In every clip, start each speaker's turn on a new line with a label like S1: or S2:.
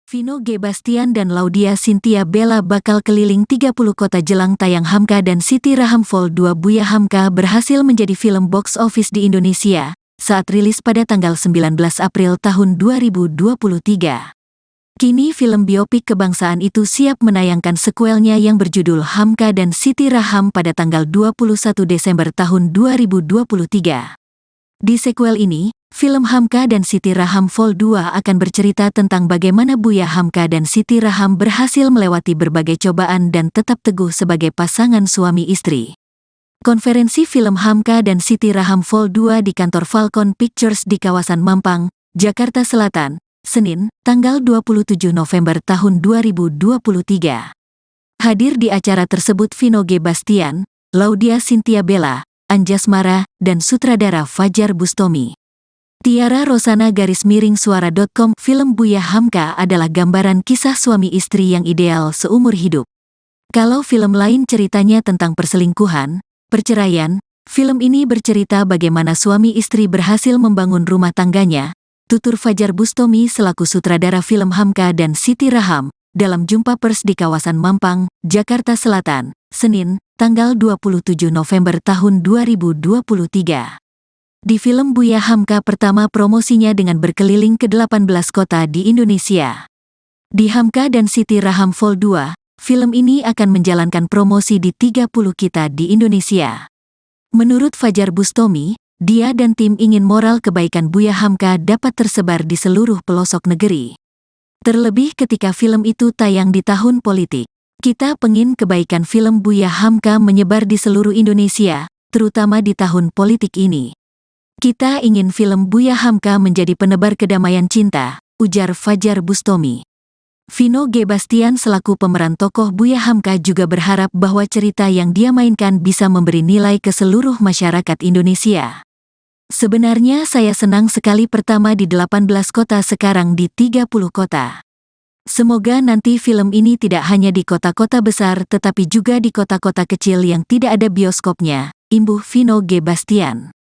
S1: Vino G. Bastian dan Laudia Cynthia Bella bakal keliling 30 kota jelang tayang Hamka dan Siti Raham Vol 2. Buya Hamka berhasil menjadi film box office di Indonesia saat rilis pada tanggal 19 April tahun 2023. Kini film biopik kebangsaan itu siap menayangkan sekuelnya yang berjudul Hamka dan Siti Raham pada tanggal 21 Desember tahun 2023. Di sekuel ini, film Hamka dan Siti Raham Vol 2 akan bercerita tentang bagaimana Buya Hamka dan Siti Raham berhasil melewati berbagai cobaan dan tetap teguh sebagai pasangan suami istri. Konferensi film Hamka dan Siti Raham Vol 2 di kantor Falcon Pictures di kawasan Mampang, Jakarta Selatan, Senin, tanggal 27 November tahun 2023. Hadir di acara tersebut Vino G. Bastian, Laudia Cynthia Bella, Anjasmara, dan sutradara Fajar Bustomi. Tiara Rosana _suara.com. Film Buya Hamka adalah gambaran kisah suami istri yang ideal seumur hidup. Kalau film lain ceritanya tentang perselingkuhan, perceraian, film ini bercerita bagaimana suami istri berhasil membangun rumah tangganya, tutur Fajar Bustomi selaku sutradara film Hamka dan Siti Raham, dalam jumpa pers di kawasan Mampang, Jakarta Selatan, Senin, tanggal 27 November tahun 2023. Di film Buya Hamka pertama promosinya dengan berkeliling ke 18 kota di Indonesia. Di Hamka dan Siti Raham Vol 2, film ini akan menjalankan promosi di 30 kota di Indonesia. Menurut Fajar Bustomi, dia dan tim ingin moral kebaikan Buya Hamka dapat tersebar di seluruh pelosok negeri. Terlebih ketika film itu tayang di tahun politik. Kita pengin kebaikan film Buya Hamka menyebar di seluruh Indonesia, terutama di tahun politik ini. Kita ingin film Buya Hamka menjadi penebar kedamaian cinta, ujar Fajar Bustomi. Vino G. Bastian selaku pemeran tokoh Buya Hamka juga berharap bahwa cerita yang dia mainkan bisa memberi nilai ke seluruh masyarakat Indonesia. Sebenarnya saya senang sekali pertama di 18 kota sekarang di 30 kota. Semoga nanti film ini tidak hanya di kota-kota besar tetapi juga di kota-kota kecil yang tidak ada bioskopnya, imbuh Vino G. Bastian.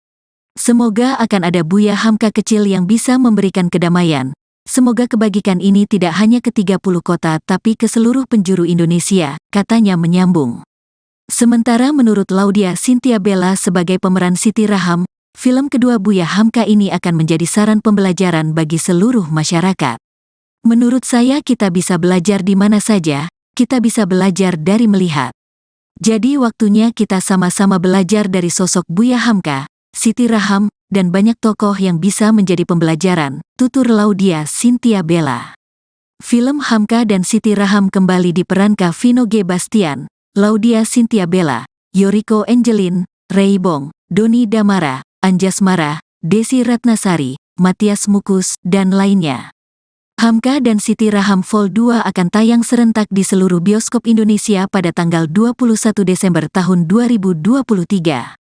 S1: Semoga akan ada Buya Hamka kecil yang bisa memberikan kedamaian. Semoga kebajikan ini tidak hanya ke 30 kota tapi ke seluruh penjuru Indonesia, katanya menyambung. Sementara menurut Laudia Cynthia Bella sebagai pemeran Siti Raham, film kedua Buya Hamka ini akan menjadi saran pembelajaran bagi seluruh masyarakat. Menurut saya kita bisa belajar di mana saja, kita bisa belajar dari melihat. Jadi waktunya kita sama-sama belajar dari sosok Buya Hamka, Siti Raham, dan banyak tokoh yang bisa menjadi pembelajaran, tutur Laudia Cynthia Bella. Film Hamka dan Siti Raham kembali diperankan Vino G. Bastian, Laudia Cynthia Bella, Yoriko Angelin, Ray Bong, Doni Damara, Anjasmara, Desi Ratnasari, Matias Mukus, dan lainnya. Hamka dan Siti Raham Vol 2 akan tayang serentak di seluruh bioskop Indonesia pada tanggal 21 Desember tahun 2023.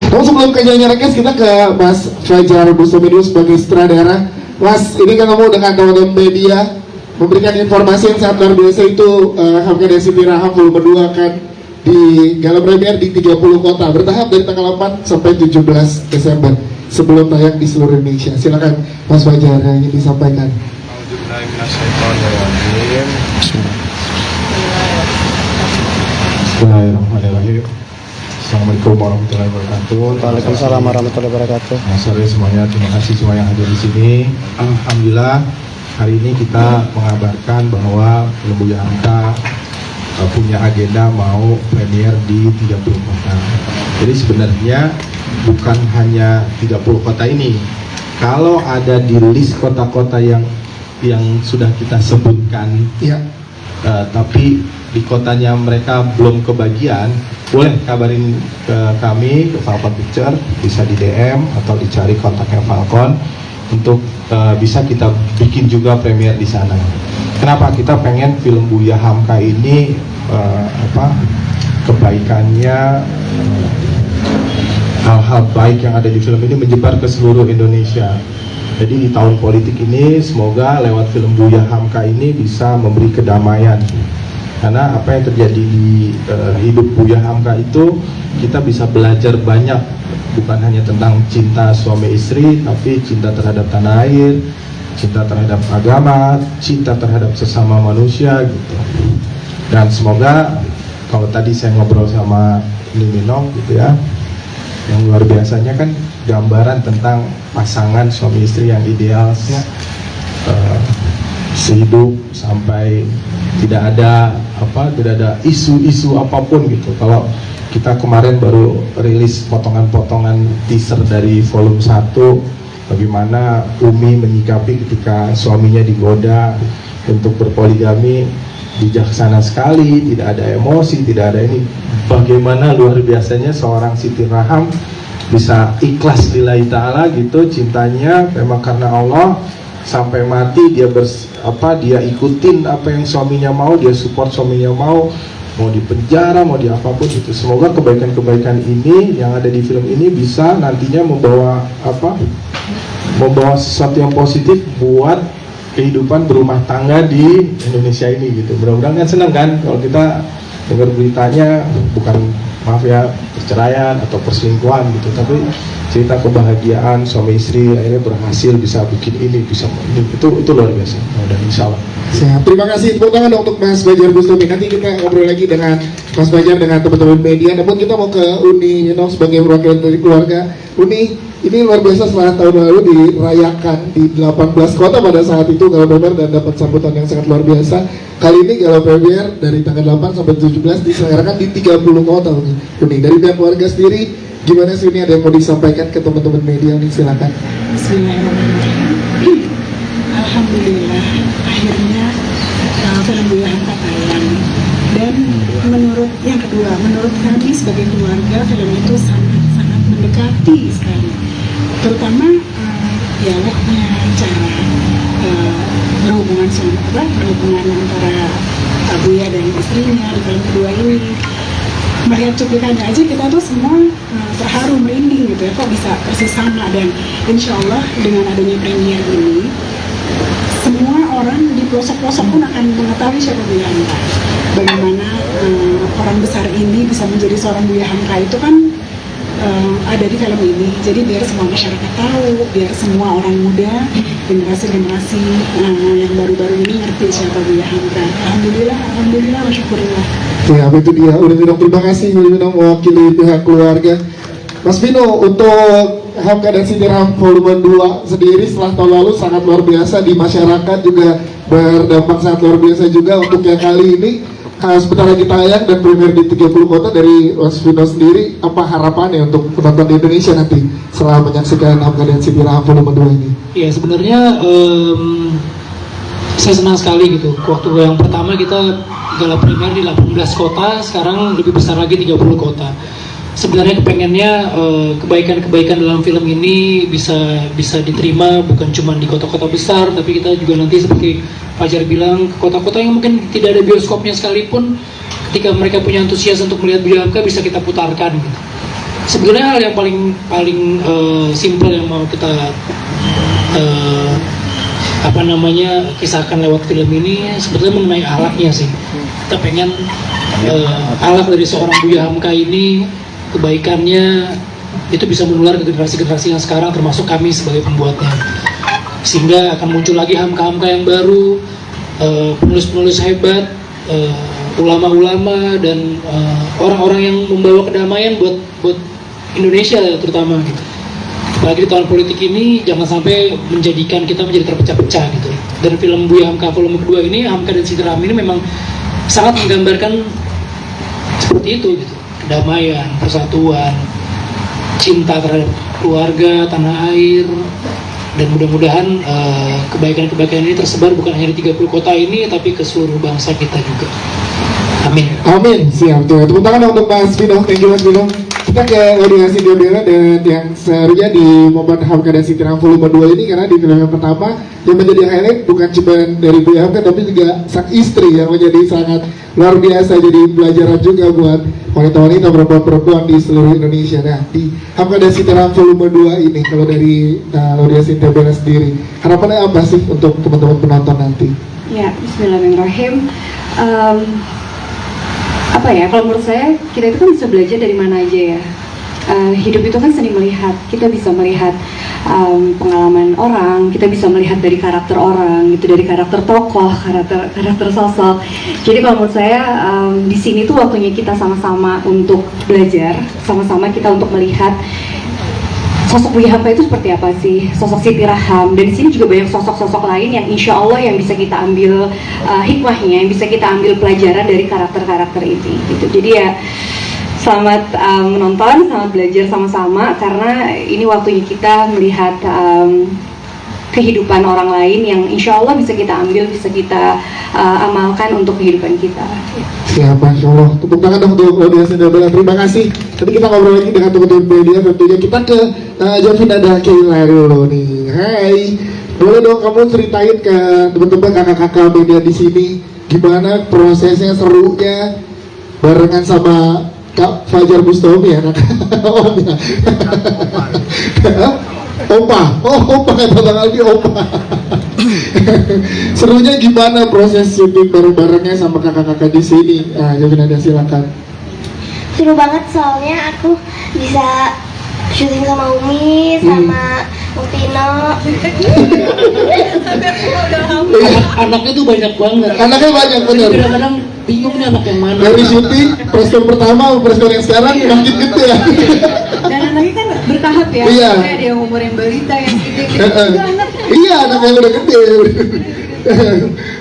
S2: Sebelum ke nyanyi rekes, kita ke Mas Fajar Bustomi sebagai sutradara. Mas, ini kan kamu dengan teman-teman media memberikan informasi yang sangat luar biasa itu Hamka dan Siti Raham Vol 2 akan di gala premier di 30 kota bertahap dari tanggal 4 sampai 17 Desember sebelum tayang di seluruh Indonesia. Silakan Mas Fajar yang ingin disampaikan.
S3: Bismillahirrahmanirrahim. Assalamualaikum warahmatullahi wabarakatuh.
S4: Waalaikumsalam warahmatullahi wabarakatuh.
S3: Sore semuanya, terima kasih semua yang hadir di sini. Alhamdulillah hari ini kita mengabarkan bahwa film Buya Hamka punya agenda mau premier di 30 kota. Jadi sebenarnya bukan hanya 30 kota ini. Kalau ada di list kota-kota yang sudah kita sebutkan, ya, tapi di kotanya mereka belum kebagian, boleh kabarin ke kami, ke Falcon Picture, bisa di DM atau dicari kontaknya Falcon untuk bisa kita bikin juga premier di sana. Kenapa? Kita pengen film Buya Hamka ini kebaikannya, hal-hal baik yang ada di film ini menyebar ke seluruh Indonesia. Jadi di tahun politik ini semoga lewat film Buya Hamka ini bisa memberi kedamaian. Karena apa yang terjadi di hidup Buya Hamka itu kita bisa belajar banyak, bukan hanya tentang cinta suami istri, tapi cinta terhadap tanah air, cinta terhadap agama, cinta terhadap sesama manusia gitu. Dan semoga kalau tadi saya ngobrol sama Liminong gitu ya, yang luar biasanya kan gambaran tentang pasangan suami istri yang ideal sehidup sampai tidak ada isu-isu apapun gitu. Kalau kita kemarin baru rilis potongan-potongan teaser dari volume 1, bagaimana Umi menyikapi ketika suaminya digoda untuk berpoligami, bijaksana sekali, tidak ada emosi, tidak ada ini. Bagaimana luar biasanya seorang Siti Raham bisa ikhlas lillahi ta'ala gitu, cintanya memang karena Allah, sampai mati dia dia ikutin apa yang suaminya mau, dia support suaminya mau di penjara, mau di apapun itu. Semoga kebaikan-kebaikan ini yang ada di film ini bisa nantinya membawa sesuatu yang positif buat kehidupan berumah tangga di Indonesia ini gitu. Mudah-mudahan kan senang kan kalau kita dengar beritanya, bukan maaf ya perceraian atau perselingkuhan gitu, tapi cerita kebahagiaan suami istri akhirnya berhasil bisa bikin ini, bisa ini, itu luar biasa. Dan insya Allah.
S2: Siap. Terima kasih, tepuk tangan untuk Mas Fajar Bustami. Nanti kita ngobrol lagi dengan Mas Fajar dengan teman-teman media. Namun kita mau ke Uni sebagai perwakilan dari keluarga. Uni, ini luar biasa, setelah tahun lalu dirayakan di 18 kota pada saat itu Galau Premier dan dapat sambutan yang sangat luar biasa. Kali ini Galau Premier dari tanggal 8 sampai 17 diselenggarakan di 30 kota. Uni, dari pihak keluarga sendiri, gimana sih, ini ada yang mau disampaikan ke teman-teman media? Uni, silakan.
S5: Bismillahirrahmanirrahim. Alhamdulillah, akhirnya film Buya Hamka tayang. Dan menurut kami sebagai keluarga, film itu sangat mendekati sekali. Terutama dialognya, cara berhubungan antara Buya dan istrinya di film kedua ini. Melihat cuplikannya aja kita tuh semua terharu, merinding gitu ya, kok bisa persis sama. Dan insya Allah dengan adanya premier ini, semua orang di pelosok-pelosok pun akan mengetahui siapa Buya Hamka. Bagaimana orang besar ini bisa menjadi seorang Buya Hamka itu kan ada di film ini. Jadi biar semua masyarakat tahu, biar semua orang muda, generasi-generasi yang baru-baru ini ngerti siapa Buya Hamka. Alhamdulillah, syukurillah.
S2: Ya, itu dia. Udah Minong, terima kasih Minong mewakili pihak keluarga. Mas Vino, untuk Hamka dan Siti Raham volume 2 sendiri setelah tahun lalu sangat luar biasa di masyarakat, juga berdampak sangat luar biasa juga untuk yang kali ini. Sebentar lagi tayang dan premier di 30 kota. Dari Mas Vino sendiri, apa harapannya untuk penonton di Indonesia nanti setelah menyaksikan Hamka dan Siti Raham volume 2 ini?
S6: Ya, sebenarnya saya senang sekali gitu. Waktu yang pertama kita gala premier di 18 kota, sekarang lebih besar lagi 30 kota. Sebenarnya kepengennya kebaikan-kebaikan dalam film ini bisa diterima bukan cuma di kota-kota besar, tapi kita juga nanti seperti Fajar bilang, ke kota-kota yang mungkin tidak ada bioskopnya sekalipun, ketika mereka punya antusias untuk melihat Buya Hamka bisa kita putarkan gitu. Sebenarnya hal yang paling simple yang mau kita kisahkan lewat film ini sebetulnya mengenai akhlaknya sih. Kita pengen akhlak dari seorang Buya Hamka ini, kebaikannya itu bisa menular ke generasi-generasi yang sekarang, termasuk kami sebagai pembuatnya, sehingga akan muncul lagi Hamka-Hamka yang baru, penulis-penulis hebat, ulama-ulama dan orang-orang yang membawa kedamaian buat Indonesia terutama gitu. Apalagi di tahun politik ini, jangan sampai menjadikan kita menjadi terpecah-pecah gitu. Dan film Buya Hamka volume kedua ini, Hamka dan Siti Raham ini memang sangat menggambarkan seperti itu gitu. Kedamaian, persatuan, cinta terhadap keluarga, tanah air, dan mudah-mudahan kebaikan-kebaikan ini tersebar bukan hanya di 30 kota ini, tapi ke seluruh bangsa kita juga. Amin.
S2: Amin. Siap. Tepuk tangan untuk Mas Vino. Thank you Mas Vino. Kita ke audiensi Diobela dan yang serunya di momen Hamka dan Siti Raham volume 2 ini, karena di film yang pertama yang menjadi highlight bukan cuma dari Buya Hamka tapi juga sang istri yang menjadi sangat luar biasa, jadi pelajaran juga buat wanita-wanita, perempuan-perempuan di seluruh Indonesia. Nah, di Hamka dan Siti Raham volume 2 ini, kalau dari audiensi Diobela sendiri, harapannya apa sih untuk teman-teman penonton nanti?
S5: Ya, bismillahirrahmanirrahim. Kalau menurut saya, kita itu kan bisa belajar dari mana aja ya. Hidup itu kan seni melihat, kita bisa melihat
S7: pengalaman orang, kita bisa melihat dari karakter orang, gitu, dari karakter tokoh, karakter sosok. Jadi kalau menurut saya di sini tuh waktunya kita sama-sama untuk belajar, sama-sama kita untuk melihat sosok Buya Hamka itu seperti apa sih, sosok Siti Raham, dan di sini juga banyak sosok-sosok lain yang insya Allah yang bisa kita ambil hikmahnya, yang bisa kita ambil pelajaran dari karakter-karakter ini. Gitu. Jadi ya selamat menonton, selamat belajar sama-sama karena ini waktunya kita melihat kehidupan orang lain yang insya Allah bisa kita ambil, bisa kita amalkan untuk kehidupan kita.
S2: Siap, Masya Allah. Tepuk tangan dong untuk Laudia Sindabela. Terima kasih. Tapi kita ngobrol lagi dengan teman-teman media. Tentunya kita ke Jovinada Keila dulu nih. Hai, boleh dong kamu ceritain ke teman-teman kakak-kakak media di sini gimana prosesnya, serunya barengan sama Kak Fajar Bustami ya, omnya. Opa kata Bang Aldi, opa. Serunya gimana proses syuting bareng-barengnya sama kakak-kakak di sini? Nah, Jovinada silakan.
S8: Seru banget soalnya aku bisa syuting sama Umi, sama Pino.
S6: Anaknya tuh banyak banget.
S2: Anaknya banyak bener.
S6: Kadang-kadang bingung nih anak yang mana.
S2: Dari syuting preskon pertama, preskon yang sekarang makin gede ya.
S5: Dan anaknya kan bertahap ya.
S2: Iya.
S5: Ada yang umur yang balita, yang gede-gede.
S2: Iya, anak yang udah gede.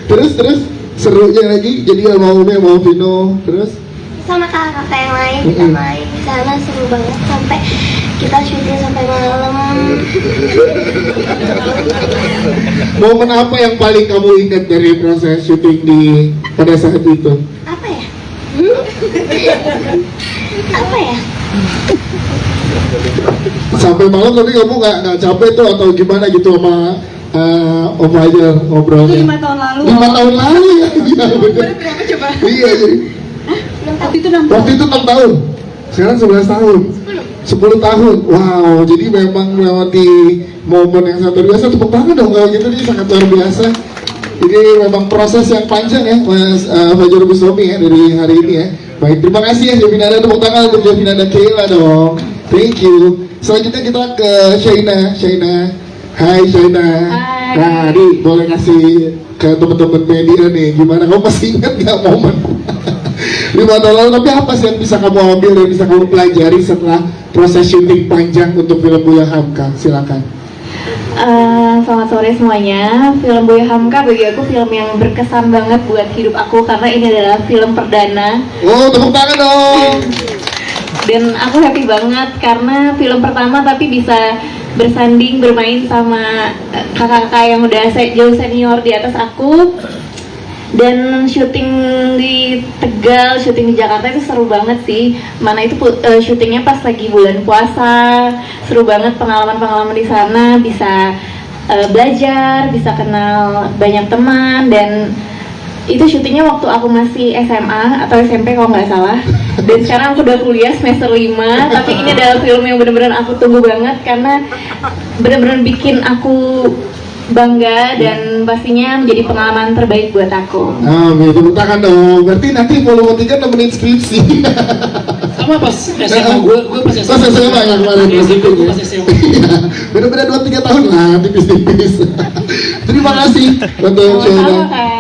S2: Terus serunya lagi jadi sama Umi, sama Vino, terus
S8: Sama kakak-kakak yang lain kita main di sana, seru banget sampai kita syuting sampai malam.
S2: momen apa yang paling kamu ingat dari proses syuting pada saat itu?
S8: Apa ya? Apa ya?
S2: Sampai malam tapi kamu nggak capek tuh atau gimana gitu sama Om Fajar ngobrolnya?
S5: Itu 5 tahun lalu.
S2: 5 tahun lalu ya? Iya bener.
S5: Berapa coba?
S2: Iya jadi.
S5: Waktu itu 6 tahun.
S2: Waktu itu 6 tahun. Sekarang 11 tahun. 10 tahun. Wow, jadi memang melewati momen yang sangat luar biasa. Tepuk tangan dong kalau gitu, ini sangat luar biasa. Jadi memang proses yang panjang ya Mas Fajar Bustami ya dari hari ini ya. Baik, terima kasih ya Jovinada, tepuk tangan untuk Jovinada Keila dong. Thank you. Selanjutnya kita ke Shaina. Hai Shaina.
S7: Hai.
S2: Nah, Adi boleh kasih ke teman-teman media nih, gimana kamu masih ingat nggak momen 5 tahun lalu, tapi apa sih yang bisa kamu ambil dan bisa kamu pelajari setelah proses syuting panjang untuk film Buya Hamka? Silakan.
S7: Selamat sore semuanya. Film Buya Hamka bagi aku film yang berkesan banget buat hidup aku karena ini adalah film perdana.
S2: Oh, tepuk tangan dong.
S7: Dan aku happy banget karena film pertama tapi bisa bersanding bermain sama kakak-kakak yang udah jauh senior di atas aku. Dan syuting di Tegal, syuting di Jakarta itu seru banget sih. Mana itu syutingnya pas lagi bulan puasa, seru banget pengalaman-pengalaman di sana. Bisa belajar, bisa kenal banyak teman. Dan itu syutingnya waktu aku masih SMA atau SMP kalau nggak salah. Dan sekarang aku udah kuliah semester 5. Tapi ini adalah film yang benar-benar aku tunggu banget karena benar-benar bikin aku bangga dan pastinya menjadi pengalaman terbaik buat aku.
S2: Amin, tepuk tangan dong. Berarti nanti volume 3 nemenin skripsi.
S6: Sama pas SMA, gue pas SMA.
S2: Pas SMA yang kemarin
S6: Pas
S2: syuting ya.
S6: pas SMA.
S2: Iya, bener-bener 2-3 tahun lah, tipis-tipis. Terima kasih untuk Shaina.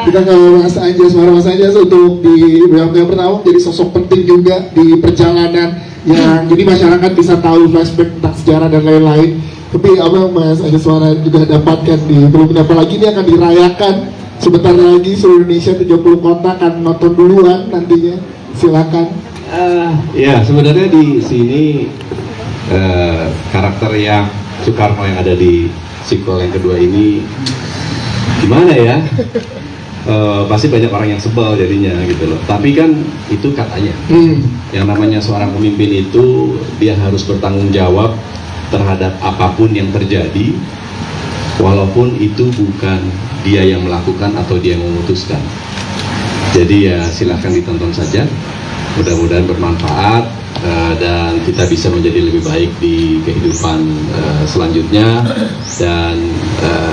S2: Kita ke Mas Anjas, Mas Anjas untuk di yang pertama jadi sosok penting juga di perjalanan yang jadi masyarakat bisa tahu flashback tentang sejarah dan lain-lain. Tapi apa Mas Anjas Suara juga dapatkan di film ini, apalagi ini akan dirayakan sebentar lagi seluruh Indonesia, 70 kota akan nonton duluan nantinya. Silakan.
S9: Ya sebenarnya di sini karakter yang Soekarno yang ada di sequel yang kedua ini gimana ya? Pasti banyak orang yang sebel jadinya gitu loh. Tapi kan itu katanya. Yang namanya seorang pemimpin itu dia harus bertanggung jawab terhadap apapun yang terjadi, walaupun itu bukan dia yang melakukan atau dia yang memutuskan. Jadi ya silahkan ditonton saja, mudah-mudahan bermanfaat dan kita bisa menjadi lebih baik di kehidupan selanjutnya dan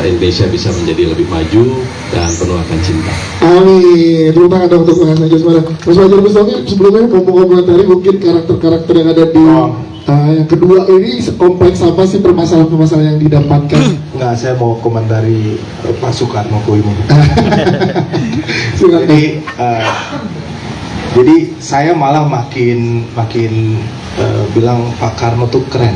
S9: Indonesia bisa menjadi lebih maju dan penuh akan cinta.
S2: Amin. Terima kasih untuk Mas Najwa Smara. Mas Fajar Bustami, sebelumnya kamu komentari mungkin karakter-karakter yang ada di yang kedua ini kompleks apa sih permasalahan-permasalahan yang didapatkan?
S3: Enggak, saya mau komentari Pak Soekarno Kuimu. Jadi saya malah makin bilang Pak Karno tuh keren.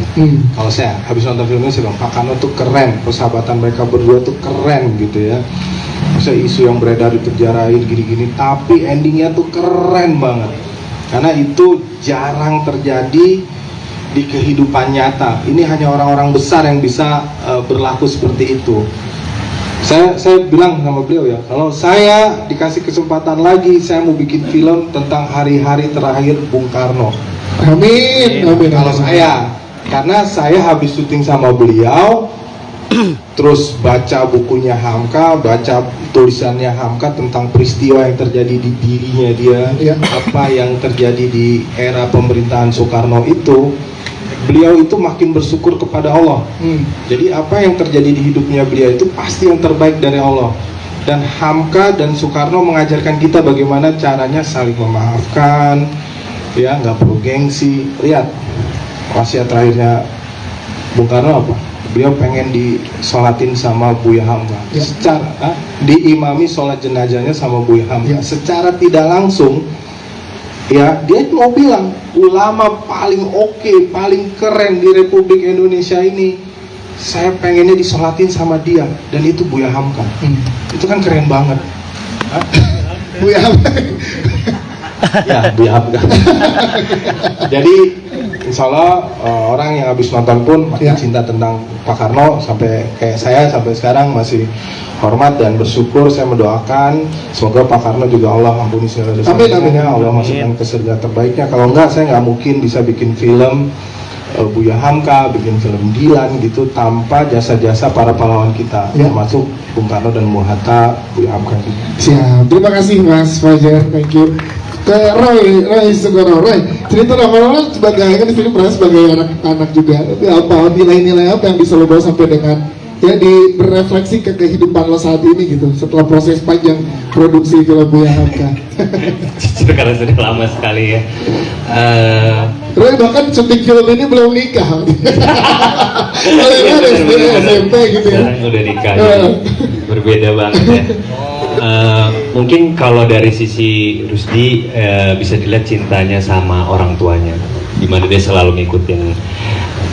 S3: Kalau saya habis nonton film ini saya bilang Pak Karno tuh keren, persahabatan mereka berdua tuh keren gitu ya. Masa isu yang beredar di penjarain gini-gini, tapi endingnya tuh keren banget. Karena itu jarang terjadi di kehidupan nyata. Ini hanya orang-orang besar yang bisa berlaku seperti itu. Saya bilang sama beliau ya, kalau saya dikasih kesempatan lagi, saya mau bikin film tentang hari-hari terakhir Bung Karno.
S2: Amin. Amin.
S3: Kalau saya, karena saya habis syuting sama beliau, terus baca bukunya Hamka, baca tulisannya Hamka tentang peristiwa yang terjadi di dirinya dia, apa yang terjadi di era pemerintahan Soekarno itu. Beliau itu makin bersyukur kepada Allah. Jadi apa yang terjadi di hidupnya beliau itu pasti yang terbaik dari Allah. Dan Hamka dan Soekarno mengajarkan kita bagaimana caranya saling memaafkan, ya nggak perlu gengsi. Lihat wasiat terakhirnya Bung Karno apa? Beliau pengen disolatin sama Buya Hamka. Secara diimami sholat jenazahnya sama Buya Hamka. Secara tidak langsung, ya dia mau bilang ulama paling oke, paling keren di Republik Indonesia ini, saya pengennya disolatin sama dia, dan itu Buya Hamka. Itu kan keren banget.
S2: Buya Hamka.
S3: Ya, Buya Hamka. Jadi insya Allah orang yang habis nonton pun makin cinta tentang Pak Karno, sampai kayak saya sampai sekarang masih hormat dan bersyukur. Saya mendoakan semoga Pak Karno juga Allah ampuni segala dosa-dosanya, Allah masukkan ke surga terbaiknya. Kalau enggak, saya nggak mungkin bisa bikin film Buya Hamka, bikin film Dilan gitu tanpa jasa-jasa para pahlawan kita, termasuk Bung Karno dan Bung Hatta, Buya Hamka gitu.
S2: Siap, terima kasih Mas Fajar, thank you. Ke Roy Sugono, Roy, cerita awal-awal sebagai kan di sini pernah sebagai anak-anak juga. Tapi apa nilai-nilai apa yang bisa lo bawa sampai dengan ya berefleksi ke kehidupan lo saat ini gitu setelah proses panjang produksi film Buya Hamka?
S10: Itu karena sudah lama sekali ya.
S2: Roy bahkan syuting film ini belum nikah. Kalau ini ada SMP gitu ya.
S10: Sekarang udah nikah, berbeda banget ya. Mungkin kalau dari sisi Rusdi bisa dilihat cintanya sama orang tuanya, dimana dia selalu ngikutin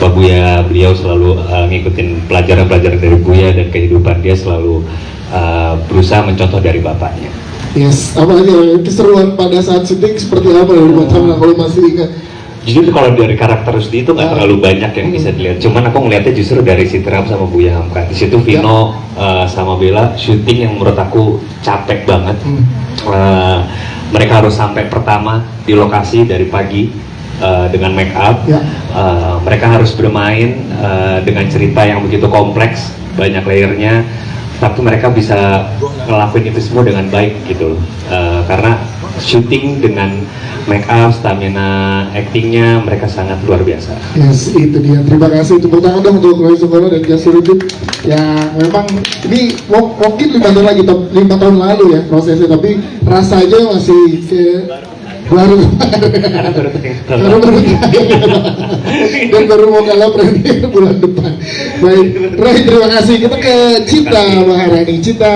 S10: Pak Buya, beliau selalu ngikutin pelajaran-pelajaran dari Buya dan kehidupan dia selalu berusaha mencontoh dari bapaknya.
S2: Yes, apa aja keseruan pada saat syuting seperti apa dari Batam kalau masih ingat?
S10: Jujur kalau dari karakter Rusdi itu nggak terlalu banyak yang bisa dilihat. Cuman aku ngeliatnya justru dari Sitram sama Buya Hamka. Di situ Vino sama Bella syuting yang menurut aku capek banget. Mereka harus sampai pertama di lokasi dari pagi dengan make up. Mereka harus bermain dengan cerita yang begitu kompleks, banyak layernya. Tapi mereka bisa ngelakuin itu semua dengan baik gitu. Karena syuting dengan make up, stamina actingnya mereka sangat luar biasa.
S2: Yes, itu dia. Terima kasih. Tepuk tangan dong untuk Roy Sugono dan Jasuruddin yang memang ini mungkin 5 tahun lalu ya prosesnya, tapi rasanya masih baru dan baru mau kalah premier bulan depan. Baik, Roy, terima kasih. Kita ke Cita Maharani. Cita,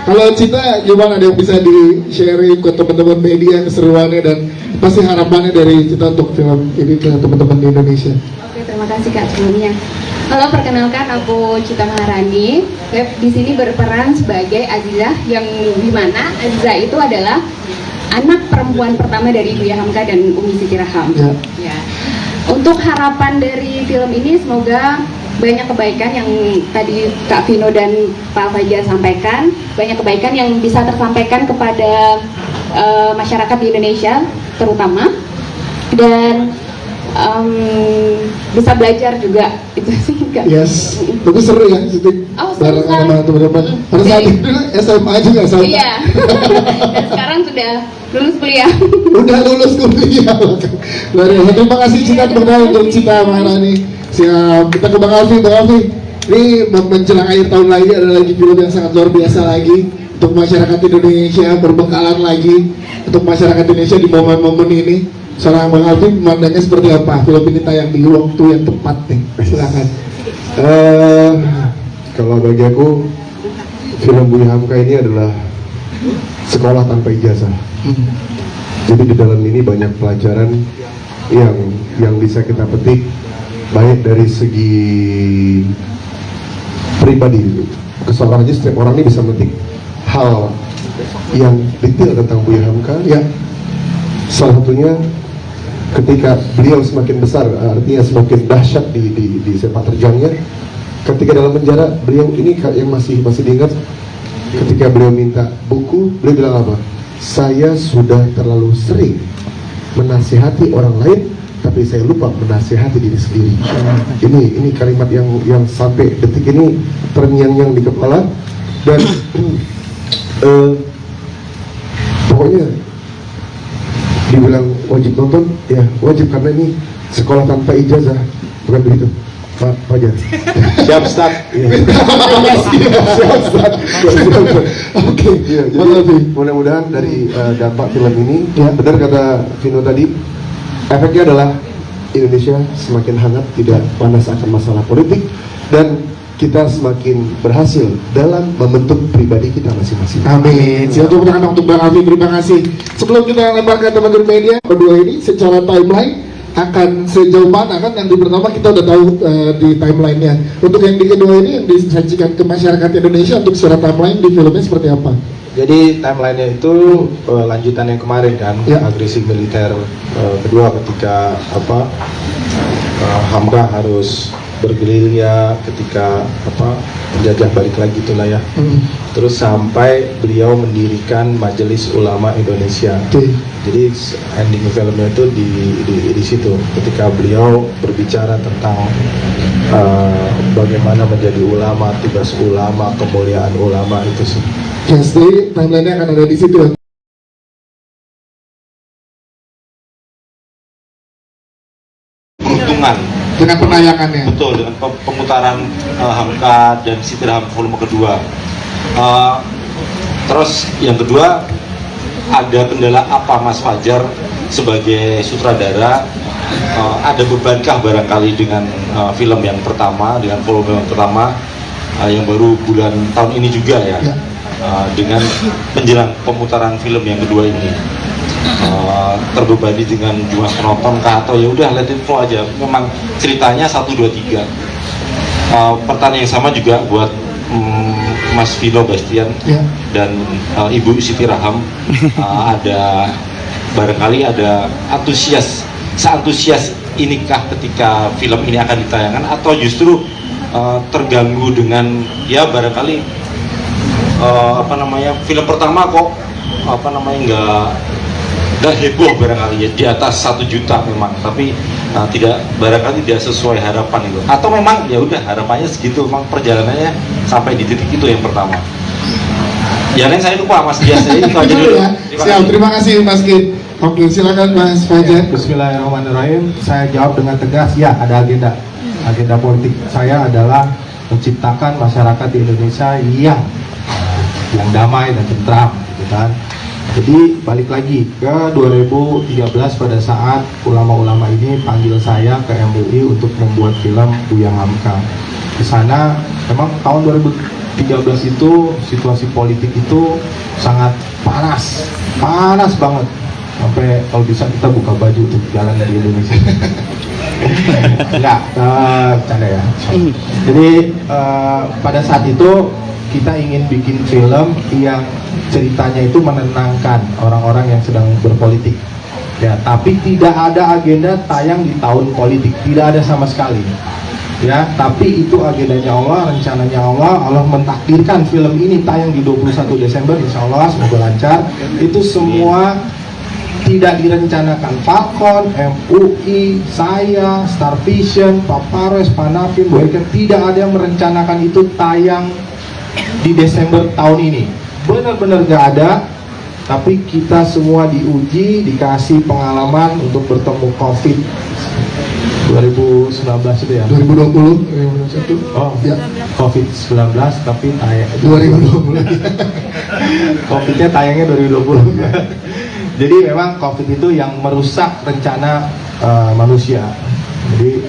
S2: kalau Cita gimana, ada yang bisa di-sharing ke teman-teman media keseruannya dan pasti harapannya dari Cita untuk film ini ke teman-teman di Indonesia?
S11: Oke, terima kasih Kak sebelumnya. Halo, perkenalkan aku Cita Maharani. Di sini berperan sebagai Azizah, yang dimana Azizah itu adalah anak perempuan pertama dari Buya Hamka dan Umi Siti Raham. Ya. Untuk harapan dari film ini, semoga banyak kebaikan yang tadi Kak Vino dan Pak Fajar sampaikan, banyak kebaikan yang bisa tersampaikan kepada masyarakat di Indonesia terutama, dan bisa belajar juga, itu sih Kak.
S2: Yes, tapi seru ya syuting bareng sama teman-teman. Pada saat itu SMA juga sama.
S11: Iya. Dan sekarang sudah lulus kuliah.
S2: Udah lulus kuliah. Luar biasa. Terima kasih Cita, untuk Cita Maharani. Siap. Kita ke Bang Alfi. Bang Alfi, ini menjelang akhir tahun lagi ada lagi film yang sangat luar biasa lagi. untuk masyarakat Indonesia, berbekalan lagi untuk masyarakat Indonesia di momen-momen ini. Seorang Bang Alvin memandangnya seperti apa? Film ini tayang di waktu yang tepat nih, silakan.
S3: Kalau bagi aku, film Buya Hamka ini adalah sekolah tanpa ijazah. Jadi di dalam ini banyak pelajaran yang bisa kita petik, baik dari segi pribadi. Keseorang aja, setiap orang ini bisa memetik hal yang detail tentang Buya Hamka. Ya, salah satunya ketika beliau semakin besar, artinya semakin dahsyat di sepak terjangnya. Ketika dalam penjara, beliau ini yang masih diingat, ketika beliau minta buku, beliau bilang apa? Saya sudah terlalu sering menasihati orang lain, tapi saya lupa menasihati diri sendiri. Ini kalimat yang sampai detik ini terngiang-ngiang di kepala. Dan pokoknya dibilang wajib nonton, ya wajib, karena ini sekolah tanpa ijazah, bukan begitu Pak Fajar? Siap start. Siap start. Oke, jadi mudah-mudahan dari dampak film ini, ya benar kata Vino tadi, efeknya adalah Indonesia semakin hangat, tidak panas akan masalah politik, dan kita semakin berhasil dalam membentuk pribadi kita masing-masing.
S2: Amin. Siap tepuk tangan untuk Bang Alvin, terima kasih. Sebelum kita lempar ke teman-teman media, kedua ini secara timeline akan sejauh mana, kan yang di pertama kita udah tahu di timelinenya. Untuk yang di kedua ini yang disajikan ke masyarakat Indonesia, untuk secara timeline di filmnya seperti apa?
S3: Jadi timelinenya itu lanjutan yang kemarin kan, ya. Agresi militer kedua ketika Hamka harus bergerilya ketika penjajah balik lagi itulah ya. Terus sampai beliau mendirikan Majelis Ulama Indonesia. Jadi ending filmnya itu di situ, ketika beliau berbicara tentang bagaimana menjadi ulama, tugas ulama, kemuliaan ulama itu sih.
S2: Jadi timeline-nya akan ada di situ.
S12: Keuntungan
S2: dengan penayangannya.
S12: Betul, dengan pemutaran Hamka dan Siti Raham volume kedua. Terus yang kedua, ada kendala apa Mas Fajar sebagai sutradara? Ada bebankah barangkali dengan film yang pertama, dengan volume yang pertama yang baru bulan tahun ini juga ya, dengan menjelang pemutaran film yang kedua ini? Terbebani dengan jumlah penonton kah, atau ya udah let it flow aja, memang ceritanya 1, 2, 3. Pertanyaan yang sama juga buat Mas Vino Bastian dan Ibu Siti Raham. Ada barangkali ada seantusias inikah ketika film ini akan ditayangkan, atau justru terganggu dengan ya barangkali film pertama kok nggak heboh barangkali ya, di atas 1 juta memang, tapi barangkali tidak sesuai harapan itu, atau memang ya udah harapannya segitu, memang perjalanannya sampai di titik itu yang pertama. Yang lain saya lupa Mas Dias, itu aja dulu.
S2: Siap, terima kasih Mas Kid. Oke, silakan Mas Fajar.
S3: Bismillahirrahmanirrahim. Saya jawab dengan tegas, ya ada agenda politik saya adalah menciptakan masyarakat di Indonesia yang damai dan tentram, gitu kan. Jadi balik lagi ke 2013 pada saat ulama-ulama ini panggil saya ke MUI untuk membuat film Buya Hamka. Di sana memang tahun 2013 itu situasi politik itu sangat panas banget. Sampai kalau bisa kita buka baju untuk jalan dari Indonesia. Enggak, bercanda ya. Jadi pada saat itu kita ingin bikin film yang ceritanya itu menenangkan orang-orang yang sedang berpolitik, ya. Tapi tidak ada agenda tayang di tahun politik, tidak ada sama sekali, ya. Tapi itu agendanya Allah, rencananya Allah. Allah mentakdirkan film ini tayang di 21 Desember, insya Allah semoga lancar. Itu semua tidak direncanakan. Falcon, MUI, saya, Star Vision, Pak Pares, Pak Navin, tidak ada yang merencanakan itu tayang di Desember tahun ini. Benar-benar gak ada. Tapi kita semua diuji, dikasih pengalaman untuk bertemu COVID 2019 itu ya?
S2: 2020, 2021.
S3: Oh,
S2: ya.
S3: COVID-19 tapi tayang
S2: 2020.
S3: COVID-nya tayangnya 2020. Jadi memang COVID itu yang merusak rencana manusia. Jadi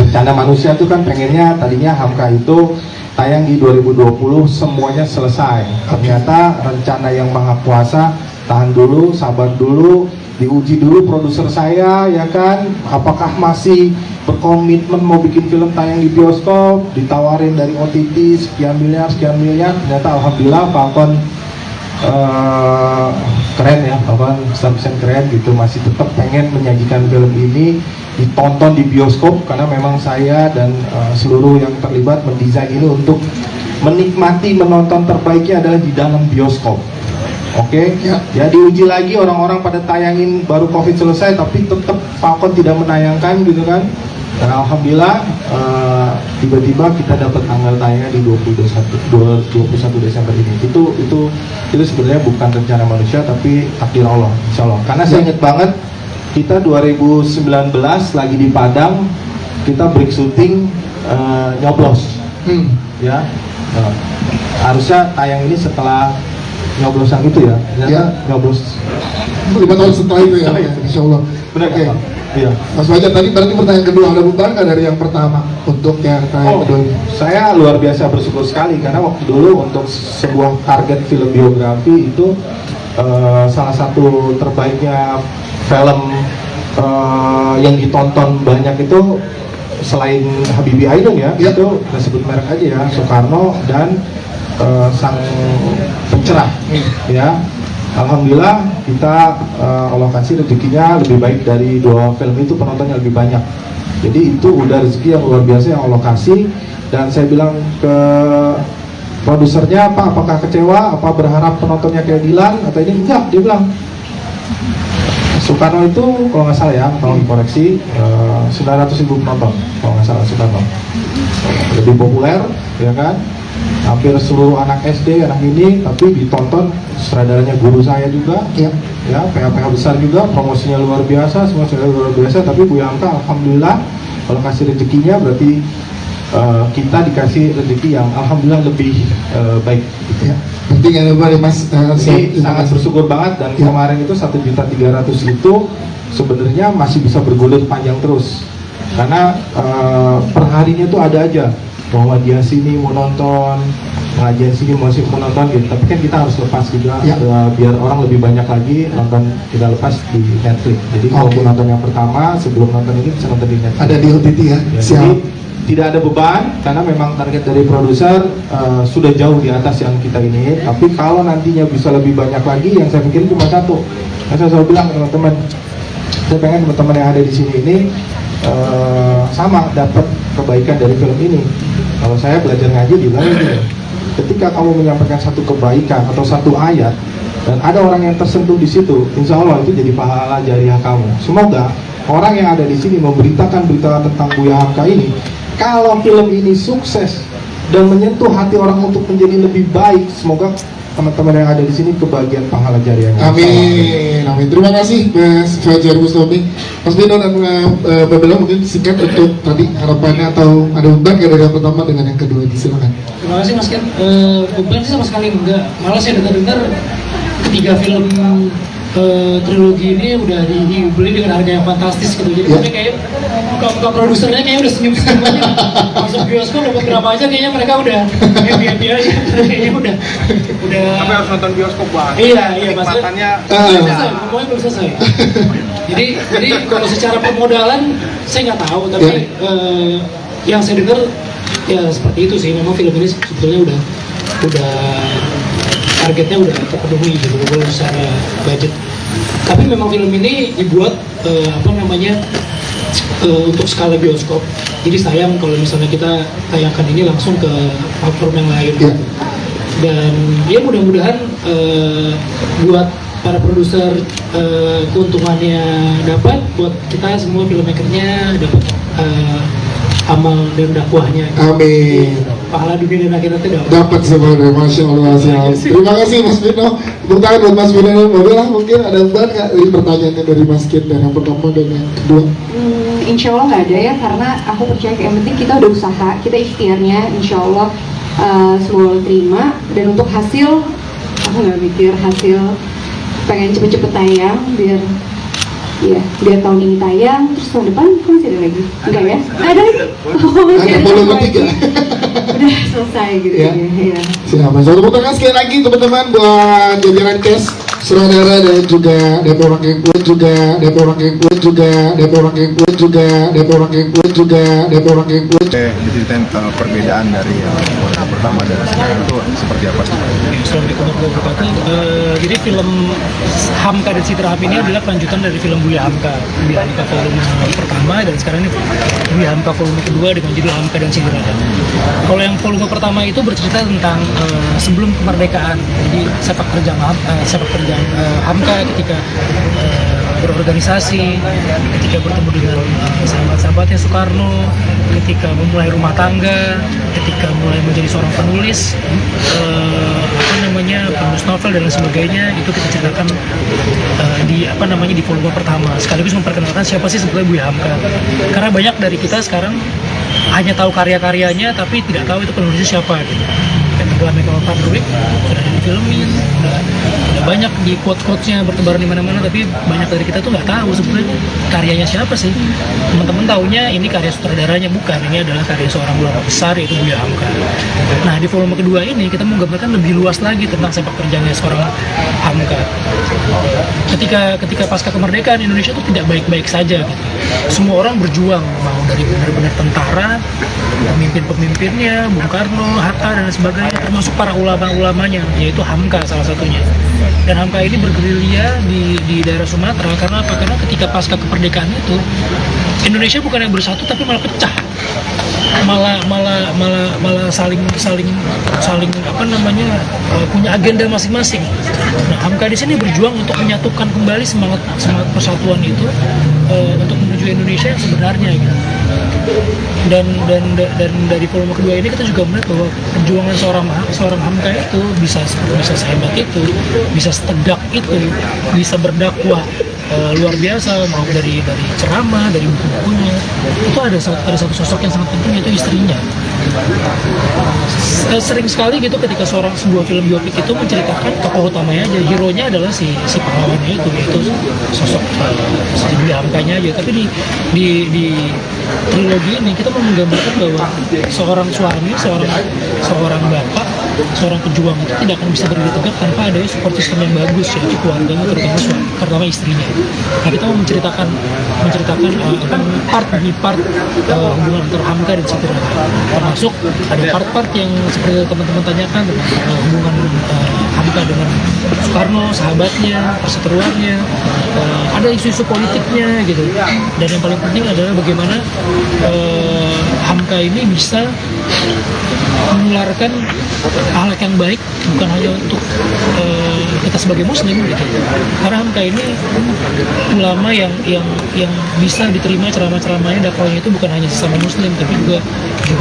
S3: rencana manusia itu kan pengennya tadinya Hamka itu tayang di 2020 semuanya selesai. Ternyata rencana yang maha kuasa tahan dulu, sabar dulu, diuji dulu produser saya ya kan, apakah masih berkomitmen mau bikin film tayang di bioskop, ditawarin dari OTT sekian miliar, ternyata alhamdulillah Falcon keren ya, Falcon 100% keren gitu, masih tetap pengen menyajikan film ini ditonton di bioskop karena memang saya dan seluruh yang terlibat mendesain ini untuk menikmati menonton terbaiknya adalah di dalam bioskop. Oke, ya diuji lagi orang-orang pada tayangin baru COVID selesai tapi tetap Falcon tidak menayangkan gitu kan. Dan alhamdulillah tiba-tiba kita dapat tanggal tayangnya di 21 Desember ini. Itu sebenarnya bukan rencana manusia tapi takdir Allah, insya Allah. Karena saya ingat banget kita 2019 lagi di Padang, kita break syuting nyoblos, ya. Harusnya tayang ini setelah nyoblosan itu ya, nyoblos
S2: 5 tahun setelah itu ya, insya Allah.
S3: Benar.
S2: Oke.
S3: Iya.
S2: Mas Fajar tadi berarti pertanyaan kedua ada beban nggak dari yang pertama untuk yang tayang kedua ini?
S3: Saya luar biasa bersyukur sekali karena waktu dulu untuk sebuah target film biografi itu salah satu terbaiknya film yang ditonton banyak itu selain Habibie Ainun ya, itu kita sebut merek aja ya, Soekarno dan Sang Pencerah ya. Alhamdulillah kita alokasi rezekinya lebih baik dari 2 film itu, penontonnya lebih banyak. Jadi itu udah rezeki yang luar biasa yang alokasi. Dan saya bilang ke produsernya, Pak, apakah kecewa? Apa berharap penontonnya kayak Dilan? Atau ini enggak, dia bilang Soekarno itu kalau nggak salah ya, tolong dikoreksi, 900.000 penonton kalau nggak salah Soekarno. Lebih populer ya kan, hampir seluruh anak SD anak ini, tapi ditonton sutradaranya guru saya juga ya, PH-PH besar juga, promosinya luar biasa, semua luar biasa. Tapi Buya Hamka alhamdulillah kalau kasih rezekinya berarti kita dikasih rezeki yang alhamdulillah lebih baik gitu ya.
S2: Penting ya Mas.
S3: Ini sangat bersyukur banget. Dan kemarin itu 1.300.000 itu sebenarnya masih bisa bergulir panjang terus karena perharinya tuh ada aja bahwa dia sini mau nonton, pengajian sini masih mau nonton gitu. Tapi kan kita harus lepas juga biar orang lebih banyak lagi nonton, kita lepas di Netflix. Jadi kalau nonton yang pertama sebelum nonton ini bisa nonton di Netflix.
S2: Ada di OTT ya.
S3: Jadi tidak ada beban karena memang target dari produser sudah jauh di atas yang kita ini. Tapi kalau nantinya bisa lebih banyak lagi, yang saya pikirin cuma satu. Saya selalu bilang ke teman-teman, saya pengen teman-teman yang ada di sini ini sama dapat kebaikan dari film ini. Kalau saya belajar ngaji di bilang gitu, ketika kamu menyampaikan satu kebaikan atau satu ayat dan ada orang yang tersentuh di situ, insya Allah itu jadi pahala jariah kamu. Semoga orang yang ada di sini memberitakan berita tentang Buya Hamka ini, kalau film ini sukses dan menyentuh hati orang untuk menjadi lebih baik, semoga teman-teman yang ada di sini kebagian pahala jariahnya.
S2: Amin, amin. Terima kasih Mas Fajar Bustami. Mas Bino dan Mbak Bella mungkin singkat untuk tadi harapannya atau ada beban dari yang pertama dengan yang kedua, silakan.
S6: Terima kasih Mas Ken. Beban sih sama sekali enggak. Malah saya dengar ketiga film trilogi ini udah dibeli dengan harga yang fantastis gitu. Jadi kami kayak muka produsernya kayaknya udah senyum-senyum aja. Masuk bioskop dapat berapa aja kayaknya mereka udah happy aja. Kayaknya udah.
S13: Tapi harus nonton bioskop banget.
S6: Iya,
S13: Kenikmatannya
S6: belum selesai, semuanya belum selesai. Jadi kalau secara permodalan saya nggak tahu, tapi yang saya dengar ya seperti itu sih. Memang film ini sebetulnya udah targetnya udah terpenuhi gitu secara budget. Tapi memang film ini dibuat untuk skala bioskop. Jadi sayang kalau misalnya kita tayangkan ini langsung ke platform yang lain. Gitu. Dan ya mudah-mudahan buat para produser keuntungannya dapat, buat kita semua filmmakernya dapat amal dan dakwahnya.
S2: Amin.
S6: pahala dunia dan akhirat itu
S2: dapat sebenarnya, masya Allah. Terima kasih Mas Vino. Tepuk tangan buat Mas Vino. Mbak mungkin ada beban nggak dari pertanyaannya dari Mas Kin dan yang pertama dan yang kedua?
S11: Insya Allah nggak ada ya, karena aku percaya yang penting kita udah usaha, kita ikhtiarnya, insya Allah semoga terima. Dan untuk hasil, aku nggak mikir hasil, pengen cepet-cepet tayang biar tahun ini tayang, terus tahun depan kan masih ada lagi, enggak ya? Ada lagi? Oh, masih ada lagi. Udah selesai gitu ya.
S2: Siapa? Tepuk tangan sekali lagi teman-teman buat jajaran cast Sutradara dan juga DP Orang Kekun juga DP Orang Kekun juga DP Orang Kekun juga DP Orang Kekun juga DP Orang Kekun.
S14: Diceritain perbedaan dari yang pertama dan sekarang itu seperti apa sih?
S6: Assalamualaikum warahmatullahi wabarakatuh. Jadi film Hamka dan Siti Raham ini adalah kelanjutan dari film Buya Hamka volume pertama, dan sekarang ini Buya Hamka volume kedua dengan judul Hamka dan Siti Raham. Kalau yang volume pertama itu bercerita tentang sebelum kemerdekaan, jadi sepak terjang Hamka ketika berorganisasi, ketika bertemu dengan sahabat-sahabatnya Soekarno, ketika memulai rumah tangga, ketika mulai menjadi seorang penulis penulis novel dan lain sebagainya. Itu kita ceritakan di volume pertama, sekaligus memperkenalkan siapa sih sebetulnya Buya Hamka, karena banyak dari kita sekarang hanya tahu karya-karyanya tapi tidak tahu itu penulisnya siapa gitu. Tenggelamnya Kapal Pabrik sudah difilmin, udah banyak di quotes-quotesnya bertebaran di mana-mana, tapi banyak dari kita tuh nggak tahu sebenarnya karyanya siapa sih. Teman-teman taunya ini karya sutradaranya, bukan, ini adalah karya seorang ulama besar yaitu Buya Hamka. Nah, di volume kedua ini kita menggambarkan lebih luas lagi tentang sepak terjangnya seorang Hamka. Ketika pasca kemerdekaan Indonesia itu tidak baik-baik saja gitu. Semua orang berjuang, mau dari benar-benar tentara, pemimpin-pemimpinnya, Bung Karno, Hatta dan sebagainya, termasuk para ulama-ulamanya, yaitu Hamka salah satunya. Dan Hamka ini bergerilya di daerah Sumatera karena apa? Karena ketika pasca kemerdekaan itu Indonesia bukan yang bersatu tapi malah pecah, malah saling punya agenda masing-masing. Nah, Hamka di sini berjuang untuk menyatukan kembali semangat persatuan itu untuk menuju Indonesia yang sebenarnya gitu. Dan dari volume kedua ini kita juga melihat bahwa perjuangan seorang Hamka itu bisa sehebat itu, bisa setegak itu, bisa berdakwah luar biasa, mau dari ceramah, dari buku-bukunya. Itu ada satu sosok yang sangat penting, yaitu istrinya. Sering sekali gitu ketika sebuah film biopik itu menceritakan tokoh utamanya aja, hero-nya adalah si pahlawannya itu sosok si Buya Hamkanya aja. Tapi di trilogi ini kita mau menggambarkan bahwa seorang suami, seorang bapak, seorang pejuang itu tidak akan bisa berdiri tegak tanpa adanya support system yang bagus, yaitu keluarganya, terutama istrinya. Nah, kita mau menceritakan part demi part hubungan antara Hamka dan Siti Raham. Termasuk ada part-part yang seperti teman-teman tanyakan tentang hubungan Hamka dengan Soekarno, sahabatnya, perseteruannya, ada isu-isu politiknya gitu. Dan yang paling penting adalah bagaimana Hamka ini bisa menularkan akhlak yang baik, bukan hanya untuk kita sebagai muslim gitu. Karena Hamka ini ulama yang bisa diterima ceramah-ceramahnya, dakwahnya itu bukan hanya sesama muslim, tapi juga di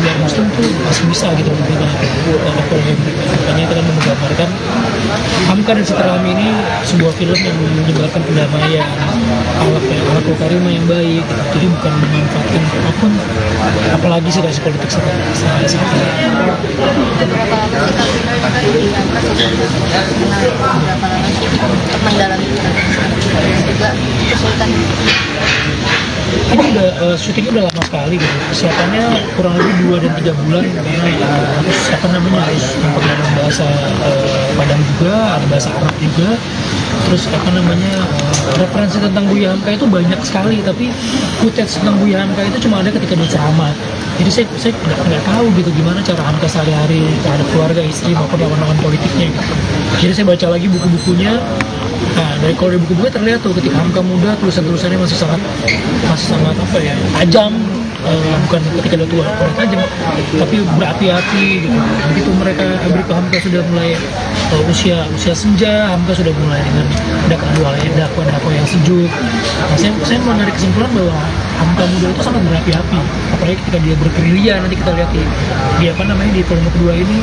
S6: luar muslim tuh masih bisa gitu memberikan dakwahnya. Makanya kita menggambarkan Hamka dan Siti Raham ini sebuah film yang menyebarkan pendamaian, akhlak karimah yang baik gitu. Jadi bukan memanfaatkan apapun, apalagi situasi politik seperti ini udah syutingnya udah lama sekali gitu. Persiapannya kurang lebih 2 dan 3 bulan karena harus harus mempelajari bahasa Padang juga, ada bahasa Arab juga. Terus referensi tentang Buya Hamka itu banyak sekali, tapi footage tentang Buya Hamka itu cuma ada ketika dia ceramah. Jadi saya nggak tahu gitu gimana cara Hamka sehari-hari terhadap keluarga, istri maupun lawan-lawan politiknya gitu. Jadi saya baca lagi buku-bukunya. Nah, dari buku-bukunya terlihat tuh ketika Hamka muda tulisan-tulisannya masih sangat tajam. Bukan ketika dia tua kurang tajam, tapi berapi-api gitu. Begitu Hamka sudah mulai usia senja, Hamka sudah mulai dengan dakwah yang sejuk. Nah, saya menarik kesimpulan bahwa Hamka muda itu sangat berapi-api, apalagi ketika dia bergerilya. Nanti kita lihat di apa namanya di film kedua ini,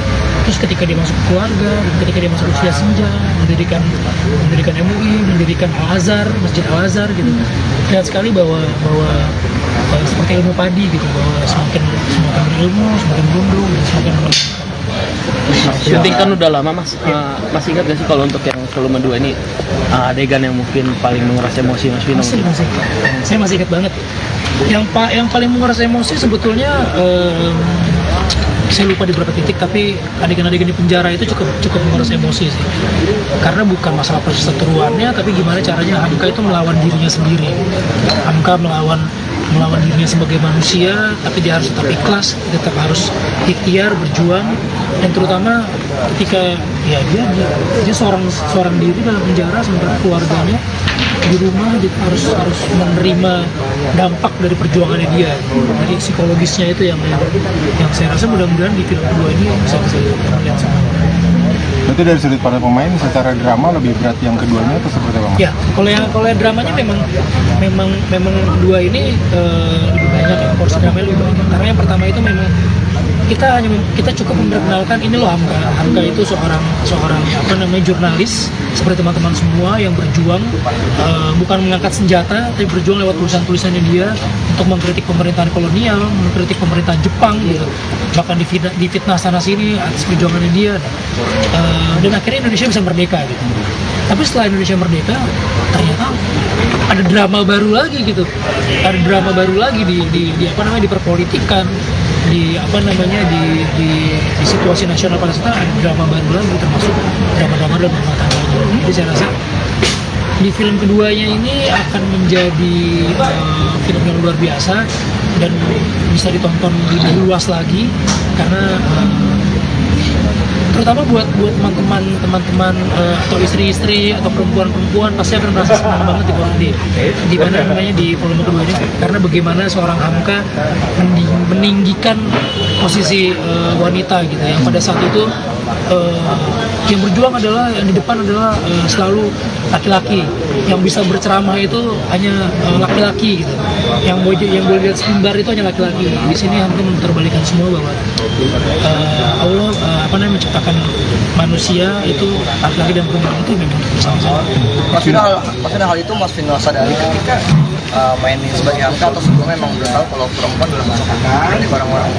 S6: terus ketika dia masuk ke keluarga, dan ketika dia masuk usia senja, mendirikan MUI, mendirikan Al-Azhar, Masjid Al-Azhar gitu. Lihat sekali bahwa seperti ilmu padi gitu, bahwa semakin berilmu, semakin berundung, dan semakin
S15: syuting kan udah lama mas, masih ingat gak sih kalau untuk yang volume 2 ini adegan yang mungkin paling menguras emosi mas Vino?
S6: Masih. Saya masih ingat banget. Yang paling menguras emosi sebetulnya saya lupa di beberapa titik, tapi adegan-adegan di penjara itu cukup menguras emosi sih. Karena bukan masalah proses seteruannya, tapi gimana caranya Hamka itu melawan dirinya sendiri. Hamka melawan dirinya sebagai manusia, tapi dia harus tetap ikhlas, tetap harus ikhtiar, berjuang, dan terutama ketika ya dia seorang diri dalam penjara, sementara keluarganya di rumah dia harus menerima dampak dari perjuangannya dia. Jadi psikologisnya itu yang saya rasa mudah-mudahan di film kedua ini bisa lihat semua.
S3: Berarti dari sudut para pemain secara drama lebih berat yang keduanya atau seperti apa?
S6: Ya, kalau yang dramanya memang dua ini lebih banyak, ya, porsi dramanya lebih banyak. Karena yang pertama itu memang kita cukup memperkenalkan ini loh Hamka itu seorang apa namanya jurnalis seperti teman-teman semua yang berjuang, bukan mengangkat senjata tapi berjuang lewat tulisan-tulisannya dia untuk mengkritik pemerintahan kolonial, mengkritik pemerintahan Jepang gitu, bahkan difitnah sana sini atas perjuangannya dia, dan akhirnya Indonesia bisa merdeka gitu. Tapi setelah Indonesia merdeka ternyata ada drama baru lagi gitu, ada drama baru lagi di apa namanya diperpolitikan, di situasi nasional pada saat ada drama baru lagi, termasuk drama-drama dan rumah tangganya. Jadi saya rasa di film keduanya ini akan menjadi film yang luar biasa dan bisa ditonton lebih luas lagi, karena terutama buat teman-teman atau istri-istri atau perempuan-perempuan pasti akan merasa senang banget di mana namanya di volume kedua ini, karena bagaimana seorang Hamka meninggikan posisi wanita gitu, yang pada saat itu yang berjuang adalah, yang di depan adalah selalu laki-laki, yang bisa berceramah itu hanya laki-laki gitu, yang boleh lihat mimbar itu hanya laki-laki. Di sini Hamka memutarbalikkan semua bahwa Allah menciptakan manusia itu laki-laki dan perempuan itu memang bersama-sama.
S16: Maksudnya hal itu Mas Vino sadari ketika mainin sebagai Hamka, atau sebelumnya memang udah tahu kalau perempuan udah masuk dari orang-orang?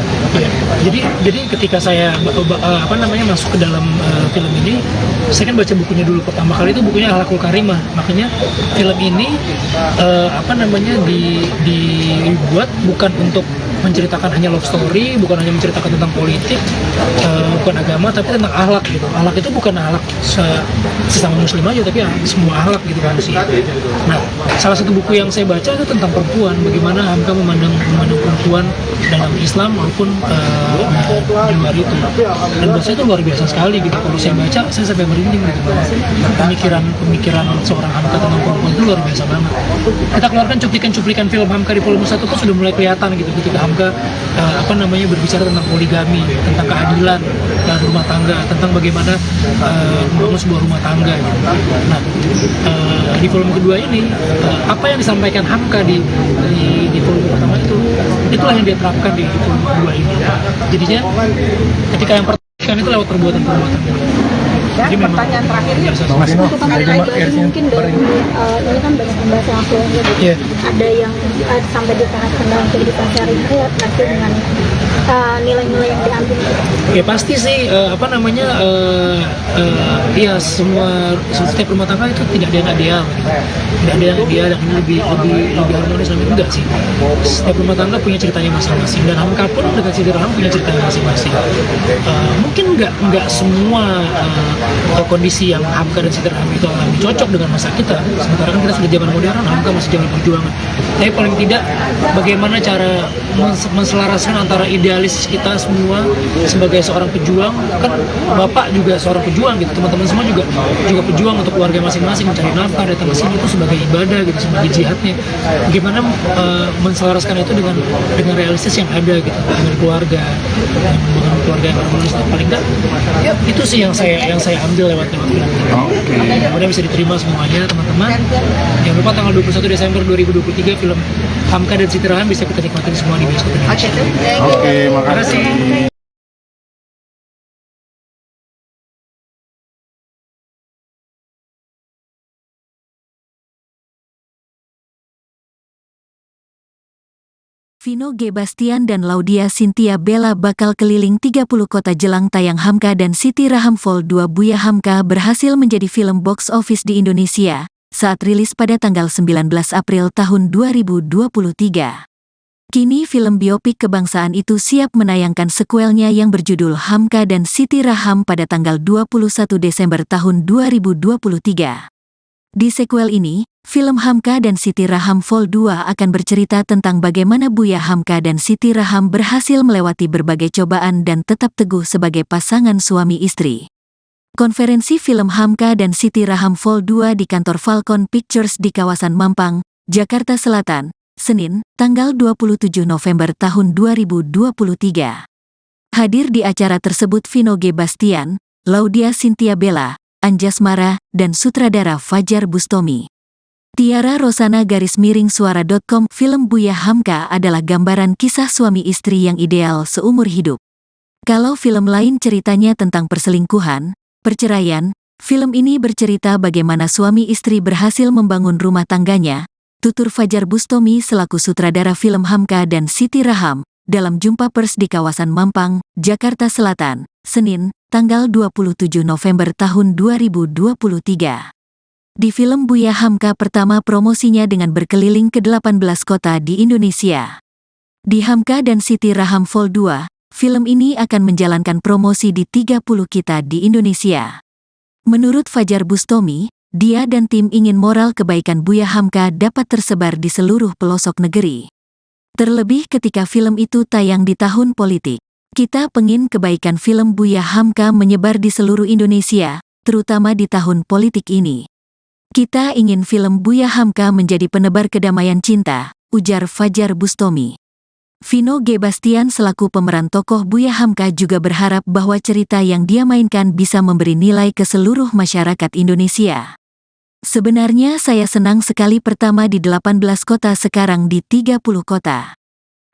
S6: Jadi ketika saya masuk ke dalam film ini, saya kan baca bukunya dulu pertama kali, itu bukunya Akhlakul Karimah. Makanya film ini dibuat bukan untuk menceritakan hanya love story, bukan hanya menceritakan tentang politik, bukan agama, tapi tentang akhlak gitu. Akhlak itu bukan akhlak sesama muslim aja, tapi semua akhlak gitu kan sih. Nah, salah satu buku yang saya baca itu tentang perempuan, bagaimana Hamka memandang perempuan dalam Islam maupun di luar itu. Dan buat saya itu luar biasa sekali gitu. Kalau saya baca, saya sampai merinding gitu. Pemikiran seorang Hamka tentang perempuan itu luar biasa banget. Kita keluarkan cuplikan film Hamka di volume 1 itu sudah mulai kelihatan gitu, ketika Hamka berbicara tentang poligami, tentang keadilan dalam rumah tangga, tentang bagaimana membangun sebuah rumah tangga gitu. Nah, di volume kedua ini apa yang disampaikan Hamka di volume pertama itulah yang dia terapkan di volume kedua ini. Jadinya ketika yang pertama itu lewat perbuatan-perbuatan.
S17: Jadi pertanyaan terakhir ini untuk lagi mungkin dari ini kan banyak membahas langsung gitu. Ada yang sampai diterapkan dalam kehidupan sehari-hari pasti dengan nilai-nilai yang diambil.
S6: Ya pasti sih ya setiap rumah tangga itu tidak ada yang ideal, tidak ada yang ideal yang ini lebih harmonis, lebih enggak sih. Setiap rumah tangga punya ceritanya masing-masing, dan Hamka pun dengan Siti Raham punya ceritanya masing-masing. Mungkin enggak semua kondisi yang Hamka dan Siti Raham itu alami cocok dengan masa kita. Sementara kan kita sudah zaman modern, Hamka masih zaman perjuangan. Tapi paling tidak bagaimana cara menselaraskan antara idealis kita semua sebagai seorang pejuang, kan bapak juga seorang pejuang gitu, teman-teman semua juga pejuang untuk keluarga masing-masing, mencari nafkah, datang ke sini itu sebagai ibadah gitu, sebagai jihadnya. Bagaimana menselaraskan itu dengan realistis yang ada gitu, dengan keluarga yang harmonis. Paling enggak itu sih yang saya ambil lewat film ini. Mudah-mudahan bisa diterima semuanya teman-teman. Jangan lupa tanggal 21 Desember 2023 film Hamka dan Siti Raham bisa kita nikmatin semua di bioskop ini.
S14: Oke, makasih.
S1: Vino G. Bastian dan Laudia Cynthia Bella bakal keliling 30 kota jelang tayang Hamka dan Siti Raham Vol 2 Buya Hamka berhasil menjadi film box office di Indonesia saat rilis pada tanggal 19 April tahun 2023. Kini film biopik kebangsaan itu siap menayangkan sekuelnya yang berjudul Hamka dan Siti Raham pada tanggal 21 Desember tahun 2023. Di sekuel ini, film Hamka dan Siti Raham Vol 2 akan bercerita tentang bagaimana Buya Hamka dan Siti Raham berhasil melewati berbagai cobaan dan tetap teguh sebagai pasangan suami istri. Konferensi film Hamka dan Siti Raham Vol 2 di kantor Falcon Pictures di kawasan Mampang, Jakarta Selatan, Senin, tanggal 27 November tahun 2023. Hadir di acara tersebut Vino G. Bastian, Laudia Cynthia Bella, Anjasmara, dan sutradara Fajar Bustomi. Tiara Rosana _suara.com. Film Buya Hamka adalah gambaran kisah suami istri yang ideal seumur hidup. Kalau film lain ceritanya tentang perselingkuhan, perceraian, film ini bercerita bagaimana suami istri berhasil membangun rumah tangganya, tutur Fajar Bustomi selaku sutradara film Hamka dan Siti Raham, dalam jumpa pers di kawasan Mampang, Jakarta Selatan, Senin, tanggal 27 November tahun 2023. Di film Buya Hamka pertama promosinya dengan berkeliling ke 18 kota di Indonesia. Di Hamka dan Siti Raham Vol 2, film ini akan menjalankan promosi di 30 kota di Indonesia. Menurut Fajar Bustomi, dia dan tim ingin moral kebaikan Buya Hamka dapat tersebar di seluruh pelosok negeri. Terlebih ketika film itu tayang di tahun politik. Kita pengin kebaikan film Buya Hamka menyebar di seluruh Indonesia, terutama di tahun politik ini. Kita ingin film Buya Hamka menjadi penebar kedamaian cinta, ujar Fajar Bustomi. Vino G. Bastian selaku pemeran tokoh Buya Hamka juga berharap bahwa cerita yang dia mainkan bisa memberi nilai ke seluruh masyarakat Indonesia. Sebenarnya saya senang sekali pertama di 18 kota sekarang di 30 kota.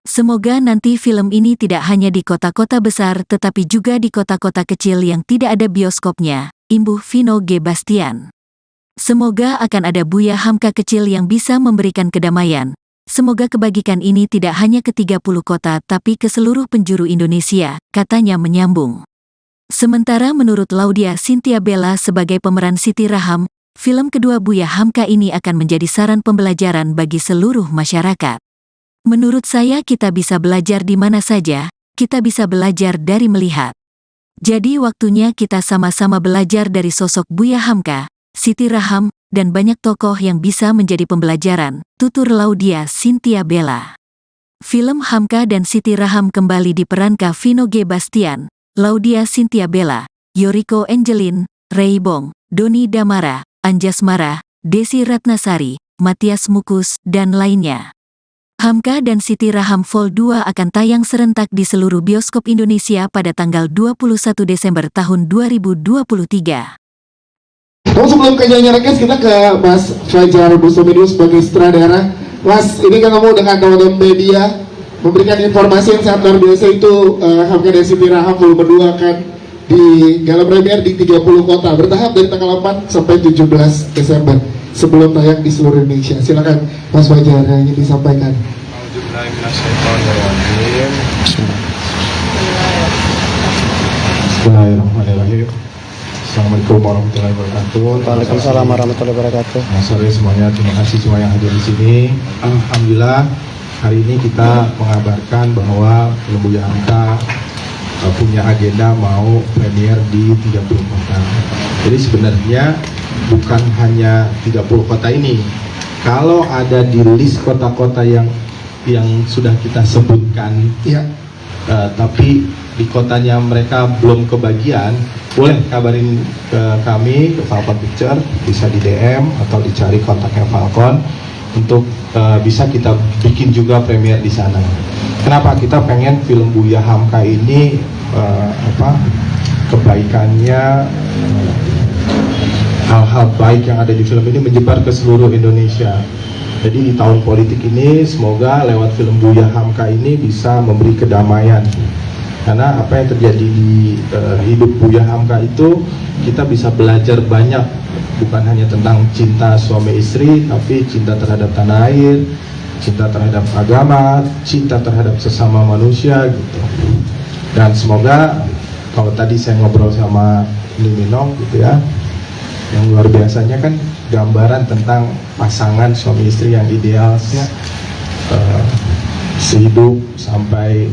S1: Semoga nanti film ini tidak hanya di kota-kota besar tetapi juga di kota-kota kecil yang tidak ada bioskopnya, imbuh Vino G. Bastian. Semoga akan ada Buya Hamka kecil yang bisa memberikan kedamaian. Semoga kebajikan ini tidak hanya ke 30 kota tapi ke seluruh penjuru Indonesia, katanya menyambung. Sementara menurut Laudia Cynthia Bella sebagai pemeran Siti Raham, film kedua Buya Hamka ini akan menjadi saran pembelajaran bagi seluruh masyarakat. Menurut saya kita bisa belajar di mana saja, kita bisa belajar dari melihat. Jadi waktunya kita sama-sama belajar dari sosok Buya Hamka, Siti Raham, dan banyak tokoh yang bisa menjadi pembelajaran, tutur Laudia Cynthia Bella. Film Hamka dan Siti Raham kembali diperankan Vino G. Bastian, Laudia Cynthia Bella, Yoriko Angelin, Ray Bong, Doni Damara, Anjasmara, Desi Ratnasari, Matias Mukus, dan lainnya. Hamka dan Siti Raham Vol 2 akan tayang serentak di seluruh bioskop Indonesia pada tanggal 21 Desember tahun 2023.
S2: Sebelum ke nyanyi rekes, kita ke Mas Fajar Bustomi sebagai sutradara. Mas, ini kan kamu dengan teman-teman media memberikan informasi yang sangat luar biasa itu Hamka dan Siti Raham Vol 2 akan di gala premier di 30 kota bertahap dari tanggal 8 sampai 17 Desember. Sebelum tayang di seluruh Indonesia. Silakan Mas Fajar yang ingin disampaikan.
S3: Bismillahirrahmanirrahim. Assalamualaikum warahmatullahi wabarakatuh.
S4: Waalaikumsalam warahmatullahi wabarakatuh.
S3: Selamat sore semuanya. Terima kasih semua yang hadir di sini. Alhamdulillah hari ini kita mengabarkan bahwa film Buya Hamka punya agenda mau premier di 30 kota. Jadi sebenarnya bukan hanya 30 kota ini. Kalau ada di list kota-kota yang sudah kita sebutkan, ya, tapi di kotanya mereka belum kebagian, boleh kabarin ke kami, ke Falcon Picture, bisa di DM atau dicari kontaknya Falcon untuk bisa kita bikin juga premier di sana. Kenapa? Kita pengen film Buya Hamka ini kebaikannya, hal-hal baik yang ada di film ini menyebar ke seluruh Indonesia. Jadi di tahun politik ini semoga lewat film Buya Hamka ini bisa memberi kedamaian. Karena apa yang terjadi di hidup Buya Hamka itu kita bisa belajar banyak, bukan hanya tentang cinta suami istri, tapi cinta terhadap tanah air, cinta terhadap agama, cinta terhadap sesama manusia gitu. Dan semoga kalau tadi saya ngobrol sama Liminong gitu ya, yang luar biasanya kan gambaran tentang pasangan suami istri yang ideal sehidup sampai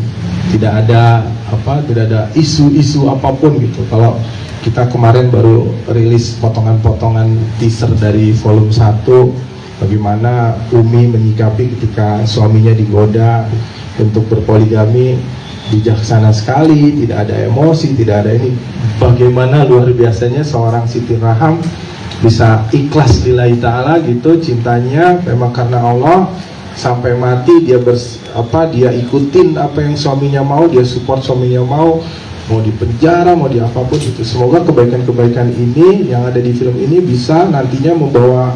S3: tidak ada isu-isu apapun gitu. Kalau kita kemarin baru rilis potongan-potongan teaser dari volume 1 bagaimana Umi menyikapi ketika suaminya digoda untuk berpoligami, bijaksana sekali, tidak ada emosi, tidak ada ini. Bagaimana luar biasanya seorang Siti Raham bisa ikhlas lillahi ta'ala gitu, cintanya memang karena Allah, sampai mati dia dia ikutin apa yang suaminya mau, dia support suaminya mau di penjara, mau di apapun itu. Semoga kebaikan-kebaikan ini yang ada di film ini bisa nantinya membawa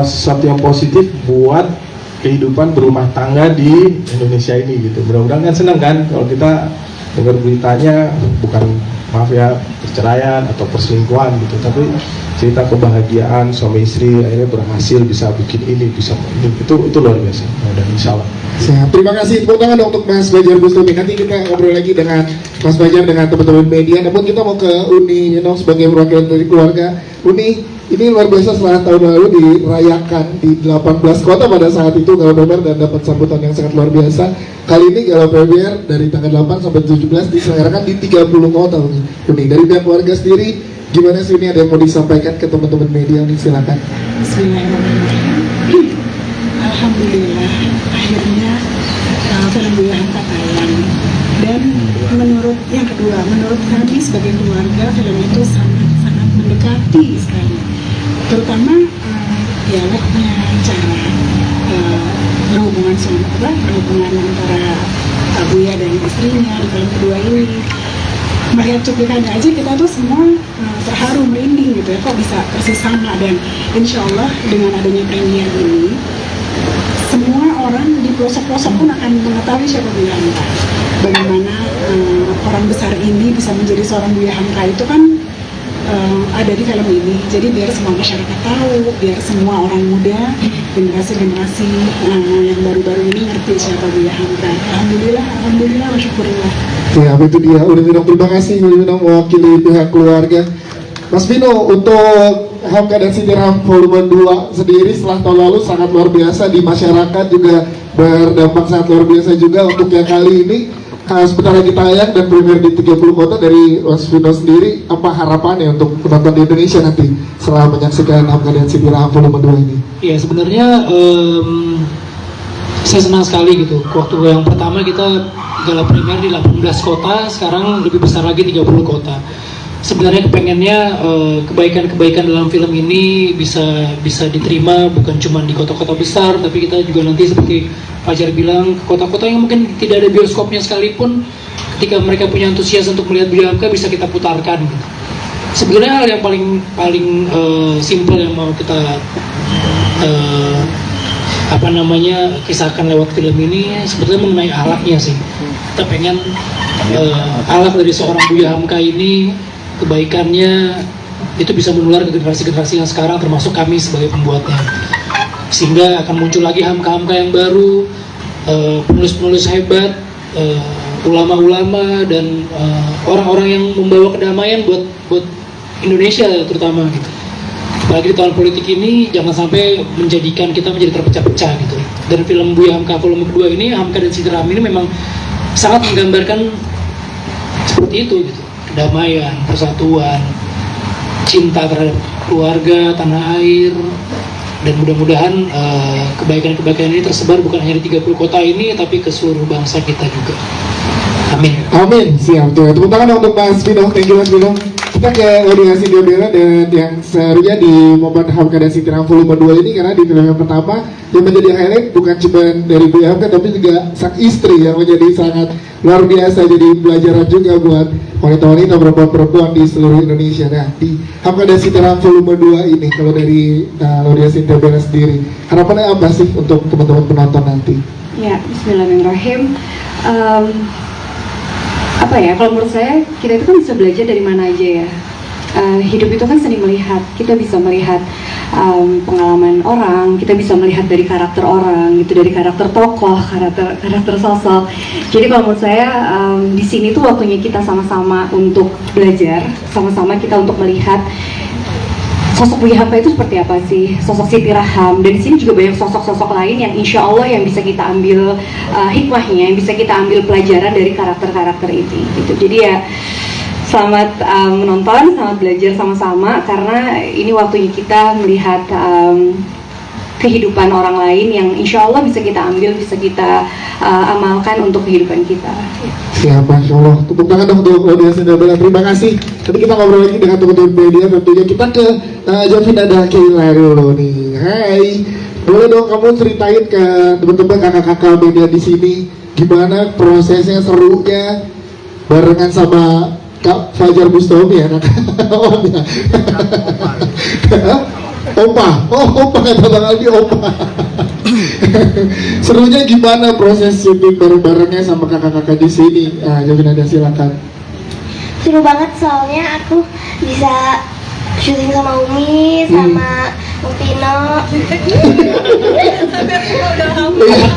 S3: sesuatu yang positif buat kehidupan berumah tangga di Indonesia ini gitu. Mudah-mudahan kan senang kan kalau kita dengar beritanya, bukan maaf ya perceraian atau perselingkuhan gitu, tapi cerita kebahagiaan suami istri akhirnya berhasil bisa bikin ini, bisa ini, itu luar biasa. Dan insya Allah.
S2: Terima kasih, tepuk tangan untuk Mas Fajar Bustami. Nanti kita ngobrol lagi dengan Mas Fajar dengan teman-teman media. Namun kita mau ke Uni sebagai perwakilan dari keluarga. Uni, ini luar biasa setelah tahun lalu dirayakan di 18 kota pada saat itu Gala Premier dan dapat sambutan yang sangat luar biasa. Kali ini Gala Premier dari tanggal 8 sampai 17 diselenggarakan di 30 kota. Uni, dari pihak keluarga sendiri gimana sih, ini ada yang mau disampaikan ke teman-teman media? Uni, silakan.
S5: Bismillahirrahmanirrahim. Alhamdulillah akhirnya film Buya Hamka tayang. Dan menurut kami sebagai keluarga, film itu sangat mendekati sekali, terutama dialognya, cara berhubungan antara Buya dan istrinya di film kedua ini. Melihat cuplikannya aja kita tuh semua terharu, merinding gitu ya, kok bisa persis sama. Dan insya Allah dengan adanya premier ini, semua orang di pelosok-pelosok pun akan mengetahui siapa Buya Hamka. Bagaimana orang besar ini bisa menjadi seorang Buya Hamka itu kan ada di film ini. Jadi biar semua masyarakat tahu, biar semua orang muda, generasi-generasi yang baru-baru ini ngerti siapa Buya Hamka. Alhamdulillah, syukurillah.
S2: Ya, itu dia. Udah Minong, terima kasih Minong mewakili pihak keluarga. Mas Vino, untuk Hamka dan Siti Raham volume 2 sendiri setelah tahun lalu sangat luar biasa di masyarakat, juga berdampak sangat luar biasa juga untuk yang kali ini. Sebentar lagi tayang dan premier di 30 kota. Dari Mas Vino sendiri, apa harapannya untuk penonton di Indonesia nanti setelah menyaksikan Hamka dan Siti Raham volume 2 ini?
S6: Ya, sebenarnya saya senang sekali gitu. Waktu yang pertama kita Gala Premier di 18 kota, sekarang lebih besar lagi 30 kota. Sebenarnya kepengennya kebaikan-kebaikan dalam film ini bisa diterima bukan cuma di kota-kota besar, tapi kita juga nanti seperti Fajar bilang, ke kota-kota yang mungkin tidak ada bioskopnya sekalipun, ketika mereka punya antusias untuk melihat Buya Hamka bisa kita putarkan gitu. Sebenarnya hal yang paling simple yang mau kita kisahkan lewat film ini sebetulnya mengenai akhlaknya sih. Kita pengen akhlak dari seorang Buya Hamka ini, kebaikannya itu bisa menular ke generasi-generasi yang sekarang, termasuk kami sebagai pembuatnya, sehingga akan muncul lagi Hamka-Hamka yang baru, penulis-penulis hebat, ulama-ulama, dan orang-orang yang membawa kedamaian buat Indonesia terutama gitu. Apalagi di tahun politik ini, jangan sampai menjadikan kita menjadi terpecah-pecah gitu. Dan film Buya Hamka volume kedua ini, Hamka dan Siti Raham ini memang sangat menggambarkan seperti itu gitu. Kedamaian, persatuan, cinta terhadap keluarga, tanah air, dan mudah-mudahan kebaikan-kebaikan ini tersebar bukan hanya di 30 kota ini, tapi ke seluruh bangsa kita juga. Amin.
S2: Amin. Siap. Tepuk tangan untuk Mas Vino. Thank you Mas Vino. Kita ke Laudia Cynthia Bella dan yang serunya di momen Hamka dan Siti Raham volume 2 ini, karena di film yang pertama yang menjadi highlight bukan cuma dari Bu Hamka tapi juga sang istri yang menjadi sangat luar biasa, jadi pelajaran juga buat wanita-wanita perempuan-perempuan di seluruh Indonesia. Nah, di Hamka dan Siti Raham volume 2 ini, kalau dari Laudia Cynthia Bella sendiri, harapannya apa sih untuk teman-teman penonton nanti?
S11: Ya, bismillahirrahmanirrahim. Apa ya, kalau menurut saya kita itu kan bisa belajar dari mana aja ya. Hidup itu kan seni melihat, kita bisa melihat pengalaman orang, kita bisa melihat dari karakter orang, gitu, dari karakter tokoh, karakter sosok. Jadi kalau menurut saya di sini tuh waktunya kita sama-sama untuk belajar, sama-sama kita untuk melihat sosok Buya Hamka itu seperti apa sih, sosok Siti Raham, dan di sini juga banyak sosok-sosok lain yang insya Allah yang bisa kita ambil hikmahnya, yang bisa kita ambil pelajaran dari karakter-karakter ini. Gitu. Jadi ya selamat menonton, selamat belajar sama-sama, karena ini waktunya kita melihat kehidupan orang lain yang insya Allah bisa kita ambil, bisa kita amalkan untuk kehidupan kita.
S2: Siap, Masya Allah. Tepuk tangan dong untuk Laudia Cynthia Bella. Terima kasih. Nanti kita ngobrol lagi dengan teman-teman media tentunya. Kita ke Jovinada Keila dulu nih. Hai, boleh dong kamu ceritain ke teman-teman kakak-kakak media di sini gimana prosesnya, serunya barengan sama Kak Fajar Bustami ya, omnya. Opa kata Bang Aldi, opa. Serunya gimana proses syuting bareng-barengnya sama kakak-kakak di sini? Jovinada silakan.
S8: Seru banget soalnya aku bisa syuting sama Umi, sama Pino.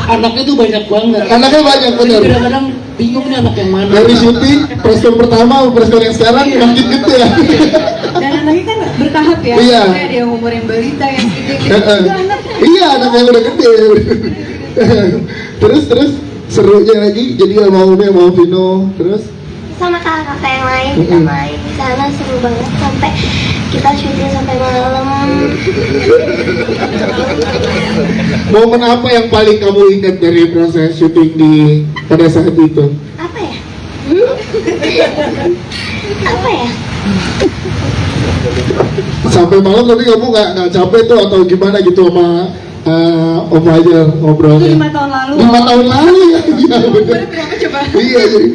S6: Anaknya tuh banyak banget.
S2: Anaknya banyak, benar.
S6: Kadang-kadang bingung nih anak yang mana.
S2: Dari syuting preskon pertama, preskon yang sekarang makin gede ya.
S11: Dan anaknya kan bertahap ya.
S2: Iya.
S11: Ada yang umur yang balita, yang gede.
S2: Iya, anak yang udah gede. Terus serunya lagi jadi sama Umi, sama Vino, terus
S8: Sama kakak-kakak yang lain kita main di sana, seru banget sampai kita syuting sampai malam.
S2: Momen apa yang paling kamu ingat dari proses syuting pada saat itu?
S8: Apa ya? Apa ya?
S2: Sampai malam tapi kamu nggak capek tuh atau gimana gitu sama Om Fajar ngobrolnya?
S11: Itu 5 tahun lalu.
S2: 5 tahun lalu ya? Iya bener.
S11: Berapa coba?
S2: Iya jadi.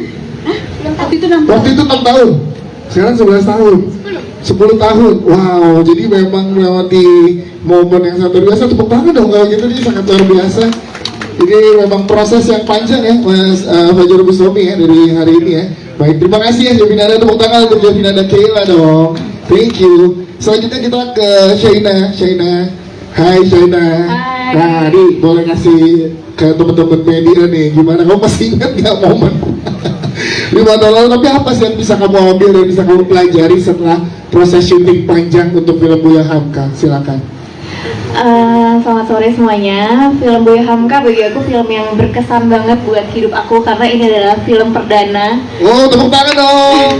S2: Waktu itu 6 tahun. Sekarang 11 tahun. 10 tahun. Wow, jadi memang melewati momen yang sangat luar biasa. Tepuk tangan dong kalau gitu, ini sangat luar biasa. Jadi memang proses yang panjang ya, Mas Fajar Bustami ya, dari hari ini ya. Baik, terima kasih ya Jovinada, tepuk tangan untuk Jovinada Keila dong. Thank you. Selanjutnya kita ke Shaina. Hai Shaina.
S7: Hai.
S2: Nah, ini boleh kasih ke teman-teman media nih, gimana, kamu masih ingat nggak momen 5 tahun lalu, tapi apa sih yang bisa kamu ambil dan bisa kamu pelajari setelah proses syuting panjang untuk film Buya Hamka? Silakan.
S7: Selamat sore semuanya. Film Buya Hamka bagi aku film yang berkesan banget buat hidup aku, karena ini adalah film perdana.
S2: Oh, tepuk tangan dong.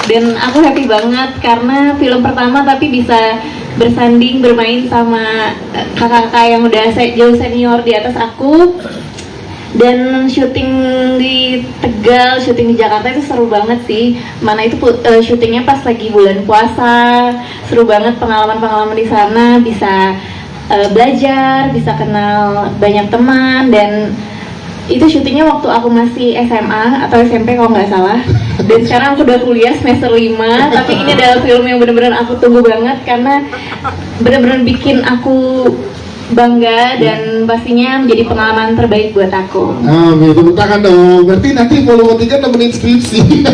S7: Dan aku happy banget karena film pertama tapi bisa bersanding, bermain sama kakak-kakak yang udah jauh senior di atas aku. Dan syuting di Tegal, syuting di Jakarta itu seru banget sih. Mana itu syutingnya pas lagi bulan puasa, seru banget pengalaman-pengalaman di sana. Bisa belajar, bisa kenal banyak teman. Dan itu syutingnya waktu aku masih SMA atau SMP kalau nggak salah. Dan sekarang aku udah kuliah semester 5. Tapi ini adalah film yang benar-benar aku tunggu banget, karena benar-benar bikin aku bangga dan pastinya menjadi pengalaman terbaik buat aku.
S2: Amin, tepuk tangan dong. Berarti nanti volume 3 nemenin skripsi.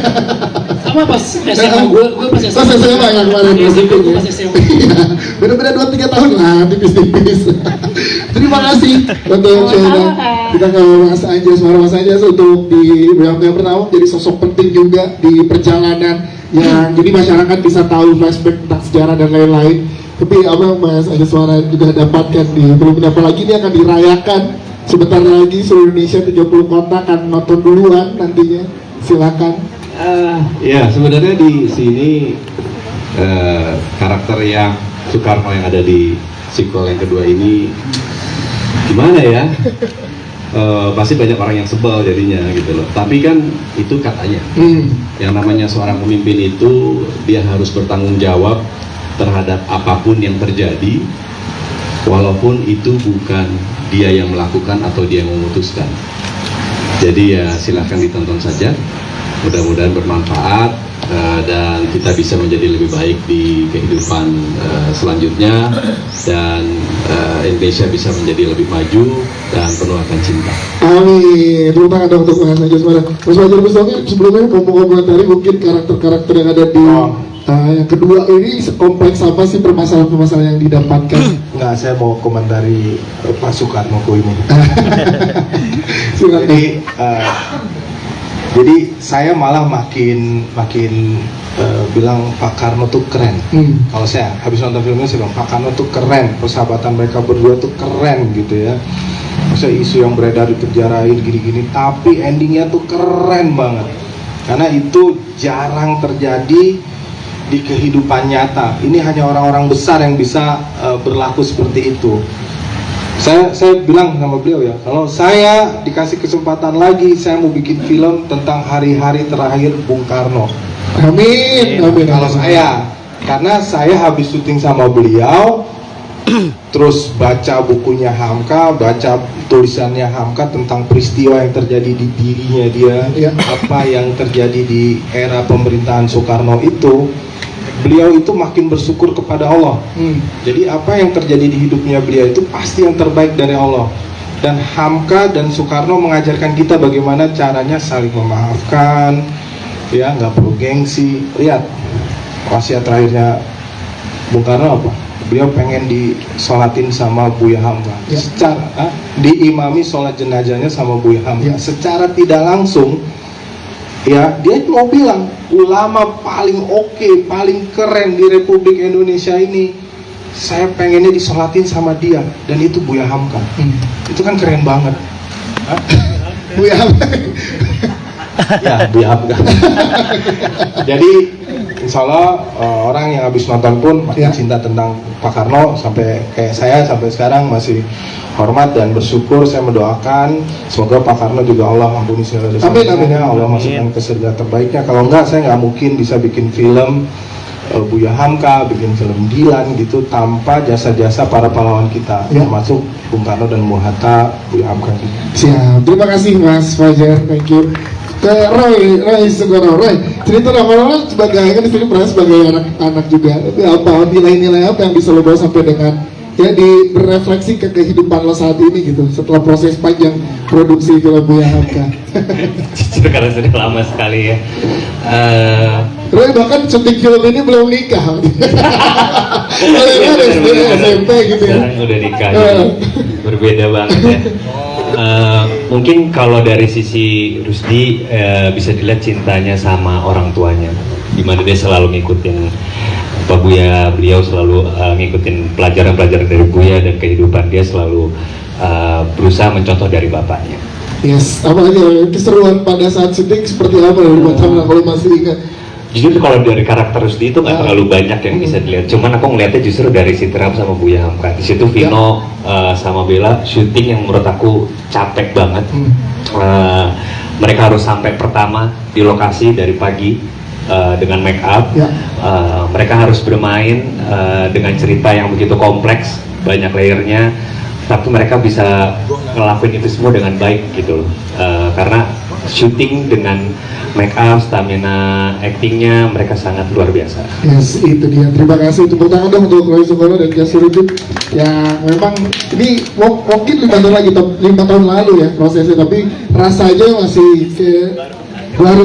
S6: Sama pas SMA, gue pas SMA.
S2: Pas SMA ya kemarin.
S6: Gue pas SMA.
S2: Bener-bener 2-3 tahun lah, tipis-tipis. Terima kasih untuk Shaina. Kita ke Mas Anjas, Mas Anjas untuk di yang pertama jadi sosok penting juga di perjalanan yang jadi masyarakat bisa tahu flashback tentang sejarah dan lain-lain. Tapi apa Mas Anjas Suara juga dapatkan di film ini, apalagi ini akan dirayakan sebentar lagi seluruh Indonesia, 30 kota akan nonton duluan nantinya. Silakan.
S9: Ya sebenarnya di sini karakter yang Soekarno yang ada di sequel yang kedua ini gimana ya? pasti banyak orang yang sebel jadinya gitu loh. Tapi kan itu katanya. Yang namanya seorang pemimpin itu dia harus bertanggung jawab terhadap apapun yang terjadi, walaupun itu bukan dia yang melakukan atau dia yang memutuskan. Jadi ya silahkan ditonton saja, mudah-mudahan bermanfaat dan kita bisa menjadi lebih baik di kehidupan selanjutnya, dan Indonesia bisa menjadi lebih maju dan penuh akan cinta.
S2: Amin. Terima kasih untuk Mas Najwa Smara. Mas Fajar Bustami, sebelumnya komentari mungkin karakter-karakter yang ada di yang kedua ini kompleks apa sih permasalahan-permasalahan yang didapatkan?
S3: Enggak, saya mau komentari Pak Soekarno ini. Jadi saya malah makin bilang Pak Karno tuh keren. Kalau saya habis nonton filmnya saya bilang Pak Karno tuh keren, persahabatan mereka berdua tuh keren gitu ya. Maksudnya isu yang beredar dipenjarain gini-gini, tapi endingnya tuh keren banget. Karena itu jarang terjadi di kehidupan nyata. Ini hanya orang-orang besar yang bisa berlaku seperti itu. Saya bilang sama beliau ya, kalau saya dikasih kesempatan lagi, saya mau bikin film tentang hari-hari terakhir Bung Karno.
S2: Amin.
S3: Kalau saya, karena saya habis syuting sama beliau, terus baca bukunya Hamka, baca tulisannya Hamka tentang peristiwa yang terjadi di dirinya dia, apa yang terjadi di era pemerintahan Soekarno itu. Beliau itu makin bersyukur kepada Allah. Jadi apa yang terjadi di hidupnya beliau itu pasti yang terbaik dari Allah. Dan Hamka dan Soekarno mengajarkan kita bagaimana caranya saling memaafkan, ya nggak perlu gengsi. Lihat wasiat terakhirnya Bung Karno apa? Beliau pengen disolatin sama Buya Hamka. Secara diimami sholat jenazahnya sama Buya Hamka. Secara tidak langsung, ya dia mau bilang ulama paling oke, paling keren di Republik Indonesia ini, saya pengennya disolatin sama dia, dan itu Buya Hamka. Itu kan keren banget.
S2: Buya Hamka.
S3: Ya, Buya Hamka. Jadi insya Allah orang yang habis nonton pun makin cinta tentang Pak Karno, sampai kayak saya sampai sekarang masih hormat dan bersyukur. Saya mendoakan semoga Pak Karno juga Allah ampuni segala dosanya, Allah masukkan ke surga terbaiknya. Kalau enggak, saya nggak mungkin bisa bikin film Buya Hamka, bikin film Dilan gitu tanpa jasa-jasa para pahlawan kita, termasuk Bung Karno dan Bung Hatta, Buya Hamka.
S2: Siap, terima kasih Mas Fajar, thank you. Ke Roy Sugono, Roy, cerita awal sebagai kan di sini pernah sebagai anak juga. Apa nilai-nilai apa yang bisa lo bawa sampai dengan ya berefleksi ke kehidupan lo saat ini gitu setelah proses panjang produksi film Buya Hamka?
S10: Itu karena sudah lama sekali ya.
S2: Roy bahkan syuting film ini belum nikah. Kalian SD SMP gitu ya.
S10: Sekarang udah nikah, berbeda banget ya. Mungkin kalau dari sisi Rusdi bisa dilihat cintanya sama orang tuanya, dimana dia selalu ngikutin Pak Buya, beliau selalu ngikutin pelajaran-pelajaran dari Buya dan kehidupan dia selalu berusaha mencontoh dari bapaknya.
S2: Yes, apa aja keseruan pada saat syuting seperti apa dari Batam kalau masih ingat?
S10: Jujur kalau dari karakter Rusdi itu nggak terlalu banyak yang bisa dilihat. Cuman aku ngeliatnya justru dari Sitram sama Buya Hamka. Di situ Vino sama Bella syuting yang menurut aku capek banget. Mereka harus sampai pertama di lokasi dari pagi dengan make up. Mereka harus bermain dengan cerita yang begitu kompleks, banyak layernya. Tapi mereka bisa ngelakuin itu semua dengan baik gitu loh. Karena syuting dengan make up, stamina actingnya mereka sangat luar biasa.
S2: Yes, itu dia. Terima kasih. Tepuk tangan dong untuk Roy Sugono dan Jasuruddin yang memang ini mungkin 5 tahun lalu ya prosesnya, tapi rasanya masih baru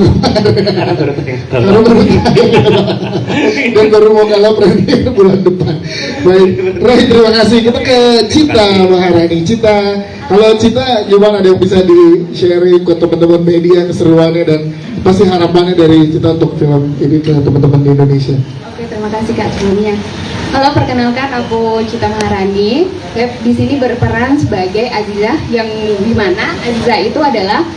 S2: dan baru mau kalah premier bulan depan. Baik, Roy, terima kasih. Kita ke Cita Maharani. Cita, kalau Cita gimana, ada yang bisa di-sharing ke teman-teman media keseruannya dan pasti harapannya dari Cita untuk film ini ke teman-teman di Indonesia?
S11: Oke, terima kasih Kak sebelumnya. Halo, perkenalkan aku Cita Maharani. Di sini berperan sebagai Azizah, yang dimana Azizah itu adalah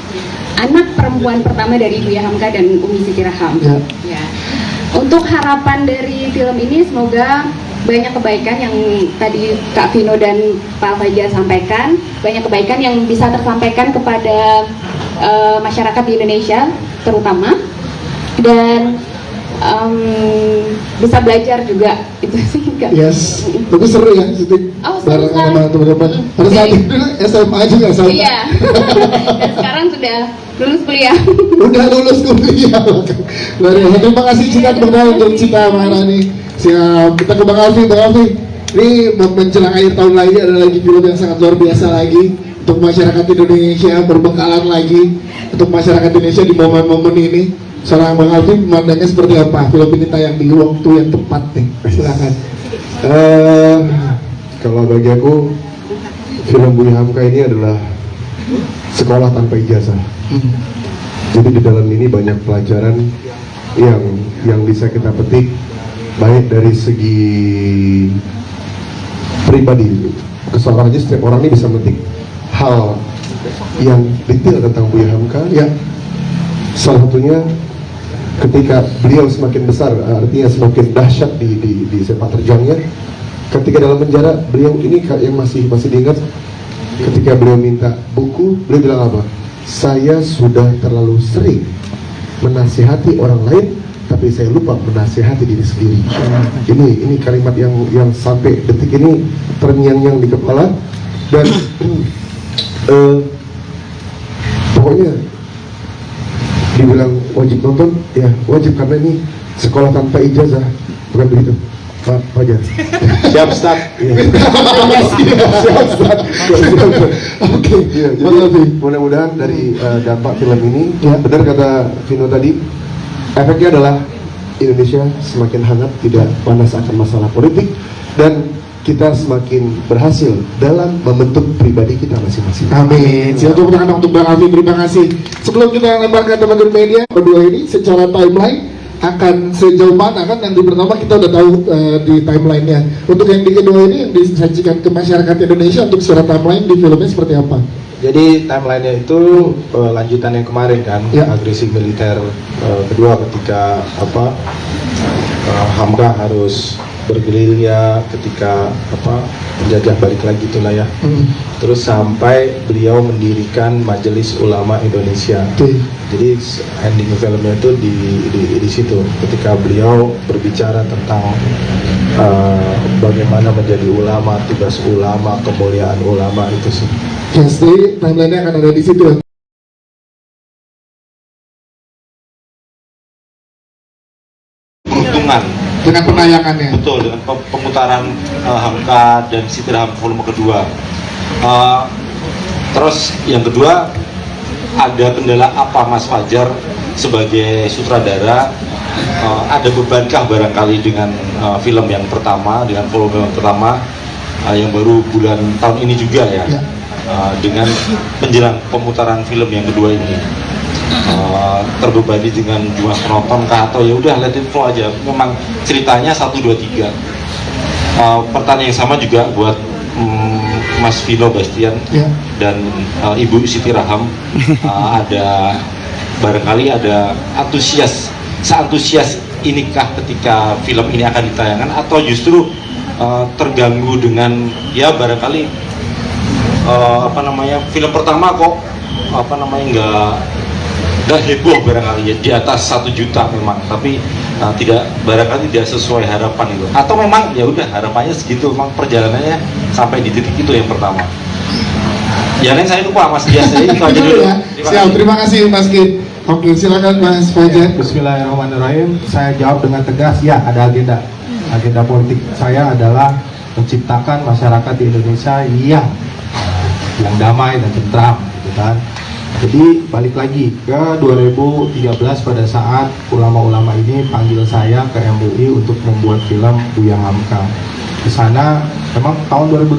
S11: anak perempuan pertama dari Buya Hamka dan Umi Siti Raham. Ya. Untuk harapan dari film ini semoga banyak kebaikan yang tadi Kak Vino dan Pak Fajar sampaikan, banyak kebaikan yang bisa tersampaikan kepada masyarakat di Indonesia terutama, dan bisa belajar juga itu sih Kak.
S2: Yes, tapi seru ya syuting bareng sama teman-teman. Pada saat itu SMA juga sama.
S11: Iya. Dan sekarang sudah lulus kuliah.
S2: Udah lulus kuliah. Luar biasa. Terima kasih Cita untuk Cita Maharani. Siap. Kita ke Bang Alfi. Bang Alfi, ini menjelang akhir tahun lagi ada lagi film yang sangat luar biasa lagi untuk masyarakat Indonesia, berbekalan lagi untuk masyarakat Indonesia di momen-momen ini. Seorang Bang Alfi memandangnya seperti apa? Film ini tayang di waktu yang tepat nih. Silakan.
S3: Kalau bagi aku, film Buya Hamka ini adalah sekolah tanpa ijazah. Jadi di dalam ini banyak pelajaran yang bisa kita petik, baik dari segi pribadi. Keseorang aja, setiap orang ini bisa memetik hal yang detail tentang Buya Hamka. Ya, salah satunya ketika beliau semakin besar, artinya semakin dahsyat di sepak terjangnya. Ketika dalam penjara, beliau ini yang masih diingat, ketika beliau minta buku, beliau bilang apa? Saya sudah terlalu sering menasihati orang lain, tapi saya lupa menasihati diri sendiri. Ini kalimat yang sampai detik ini terngiang-ngiang di kepala. Dan pokoknya dibilang wajib nonton, ya wajib karena ini sekolah tanpa ijazah, bukan begitu Pak Fajar? Siap Ustaz. Siap Ustaz. Oke, jadi mudah-mudahan dari dampak film ini, ya benar kata Vino tadi, efeknya adalah Indonesia semakin hangat, tidak panas akan masalah politik, dan kita semakin berhasil dalam membentuk pribadi kita masing-masing.
S2: Amin. Siap untuk Bang Alfi, terima kasih. Sebelum kita lemparkan teman-teman media, kedua ini secara timeline akan sejauh mana kan? Yang di pertama kita udah tahu di timelinenya. Untuk yang di kedua ini yang disajikan ke masyarakat Indonesia untuk secara timeline di filmnya seperti apa?
S3: Jadi timelinenya itu lanjutan yang kemarin kan, ya. Agresi militer kedua ketika Hamka harus bergerilya ketika penjajah balik lagi itulah ya. Terus sampai beliau mendirikan Majelis Ulama Indonesia. Jadi ending filmnya itu di situ ketika beliau berbicara tentang bagaimana menjadi ulama, tugas ulama, kemuliaan ulama itu sih.
S2: Jadi timeline-nya akan ada di situ.
S12: Keuntungan
S2: dengan penayangannya.
S12: Betul, dengan pemutaran Hamka dan Siti Raham volume kedua. Terus yang kedua, ada kendala apa Mas Fajar sebagai sutradara? Ada bebankah barangkali dengan film yang pertama, dengan volume yang pertama yang baru bulan tahun ini juga ya, dengan menjelang pemutaran film yang kedua ini? Terbebani dengan jumlah penonton kah, atau ya udah let it flow aja, memang ceritanya 1, 2, 3. Pertanyaan yang sama juga buat Mas Vino Bastian dan Ibu Siti Raham. Ada barangkali ada seantusias inikah ketika film ini akan ditayangkan, atau justru terganggu dengan ya barangkali film pertama kok nggak heboh barangkali ya, di atas 1 juta memang, tapi barangkali tidak sesuai harapan itu, atau memang ya udah harapannya segitu, memang perjalanannya sampai di titik itu yang pertama. Yang lain saya lupa Mas Dias, itu aja dulu.
S2: Siap, terima kasih Mas Kid. Oke, silakan Mas Fajar.
S3: Bismillahirrahmanirrahim. Saya jawab dengan tegas, ya ada agenda politik saya adalah menciptakan masyarakat di Indonesia yang damai dan tentram, gitu kan. Jadi balik lagi ke 2013 pada saat ulama-ulama ini panggil saya ke MUI untuk membuat film Buya Hamka. Di sana memang tahun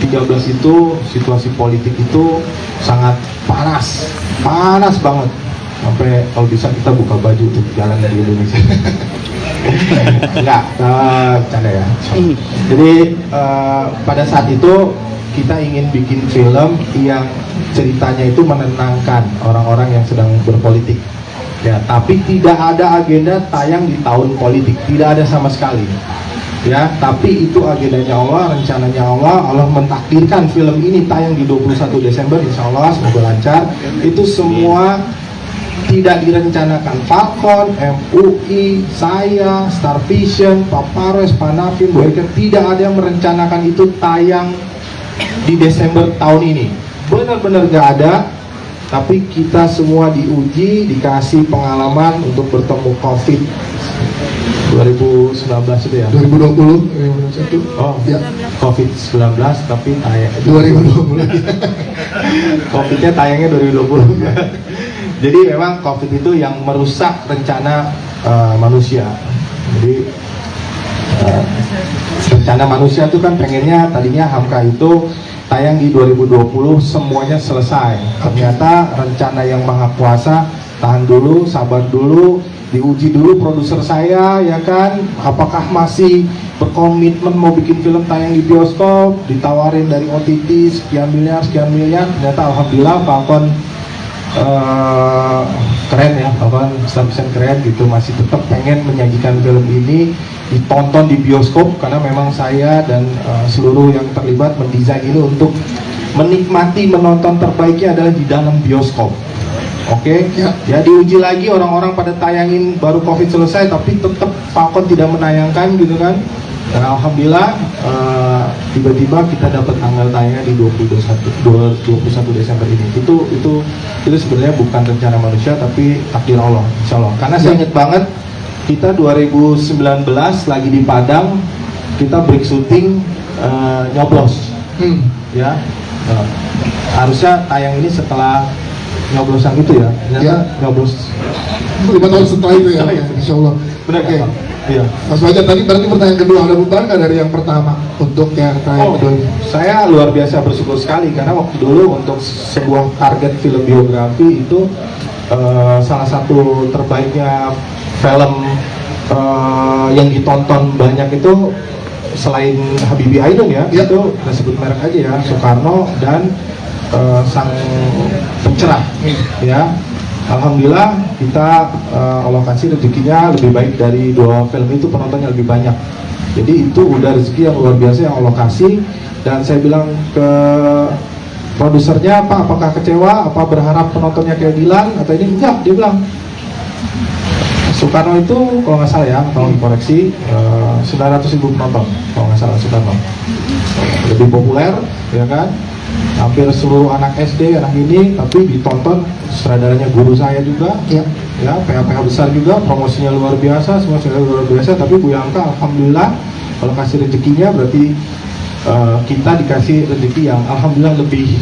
S3: 2013 itu situasi politik itu sangat panas banget. Sampai kalau bisa kita buka baju untuk jalan dari Indonesia. Enggak, bercanda ya. Jadi pada saat itu kita ingin bikin film yang ceritanya itu menenangkan orang-orang yang sedang berpolitik. Ya, tapi tidak ada agenda tayang di tahun politik, tidak ada sama sekali. ya, tapi itu agendanya Allah, rencananya Allah. Allah mentakdirkan film ini tayang di 21 Desember, insya Allah semoga lancar. Itu semua tidak direncanakan. Falcon, MUI, saya, Star Vision, Papares, Panavin, Boyker, tidak ada yang merencanakan itu tayang di Desember tahun ini. Benar-benar gak ada. Tapi kita semua diuji, dikasih pengalaman untuk bertemu COVID 2019 itu ya?
S2: 2020,
S3: oh ya, COVID-19 tapi tayang
S2: 2020.
S3: COVID-nya tayangnya 2020. Jadi memang COVID itu yang merusak rencana manusia. Jadi rencana manusia itu kan pengennya tadinya Hamka itu tayang di 2020 semuanya selesai. Ternyata rencana yang maha kuasa tahan dulu, sabar dulu, diuji dulu produser saya, ya kan, apakah masih berkomitmen mau bikin film tayang di bioskop, ditawarin dari OTT sekian miliar. Ternyata alhamdulillah Falcon keren ya, Falcon keren gitu, masih tetap pengen menyajikan film ini ditonton di bioskop, karena memang saya dan seluruh yang terlibat mendesain ini untuk menikmati menonton terbaiknya adalah di dalam bioskop. Oke, ya diuji lagi, orang-orang pada tayangin baru COVID selesai tapi tetap Falcon tidak menayangkan gitu kan. Dan alhamdulillah tiba-tiba kita dapat tanggal tayangnya di 21 Desember ini. Itu sebenarnya bukan rencana manusia tapi takdir Allah, insya Allah. Karena saya ingat banget kita 2019 lagi di Padang, kita break syuting nyoblos, ya. Harusnya tayang ini setelah nyoblosan gitu ya, nyoblos
S2: 5 tahun setelah itu ya, insya Allah.
S3: Benar, oke. Iya.
S2: Mas Fajar, tadi berarti pertanyaan kedua, ada beban nggak dari yang pertama untuk yang tayang kedua ini?
S3: Saya luar biasa bersyukur sekali karena waktu dulu untuk sebuah target film biografi itu salah satu terbaiknya film yang ditonton banyak itu selain Habibie Ainun ya, itu kita sebut merek aja ya, Soekarno dan Sang Pencerah, ya. Alhamdulillah kita alokasi rezekinya lebih baik dari 2 film itu, penontonnya lebih banyak. Jadi itu udah rezeki yang luar biasa yang alokasi. Dan saya bilang ke produsernya, Pak, apakah kecewa? Apa berharap penontonnya kayak Dilan? Atau ini enggak? Dia bilang Soekarno itu kalau nggak salah ya, tolong dikoreksi, 900.000 penonton kalau nggak salah Soekarno. Lebih populer, ya kan? Hampir seluruh anak SD, anak ini, tapi ditonton sutradaranya guru saya juga, ya, PH-PH besar juga, promosinya luar biasa, semua luar biasa. Tapi Buya Hamka alhamdulillah kalau kasih rezekinya berarti kita dikasih rezeki yang alhamdulillah lebih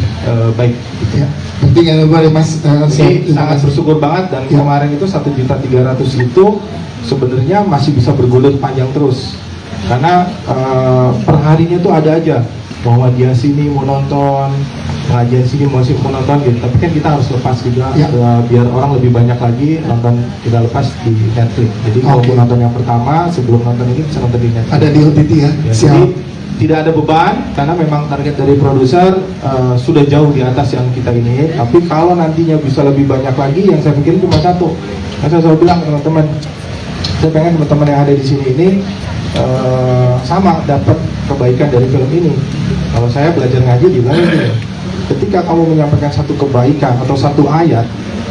S3: baik.
S2: Ya, penting ya Mas.
S3: Sangat bersyukur banget. Dan kemarin itu 1.300.000 itu sebenarnya masih bisa bergulir panjang terus, karena perharinya tuh ada aja bahwa dia sini mau nonton, pengajian sini mau nonton gitu. Tapi kan kita harus lepas juga biar orang lebih banyak lagi nonton, kita lepas di Netflix. Jadi kalau mau nonton yang pertama sebelum nonton ini bisa nonton di Netflix.
S2: Ada di OTT ya.
S3: Jadi tidak ada beban karena memang target dari produser sudah jauh di atas yang kita ini. Tapi kalau nantinya bisa lebih banyak lagi, yang saya pikirin cuma satu. Saya selalu bilang ke teman-teman, saya pengen teman-teman yang ada di sini ini sama dapat kebaikan dari film ini. Kalau saya belajar ngaji juga gitu. Ketika kamu menyampaikan satu kebaikan atau satu ayat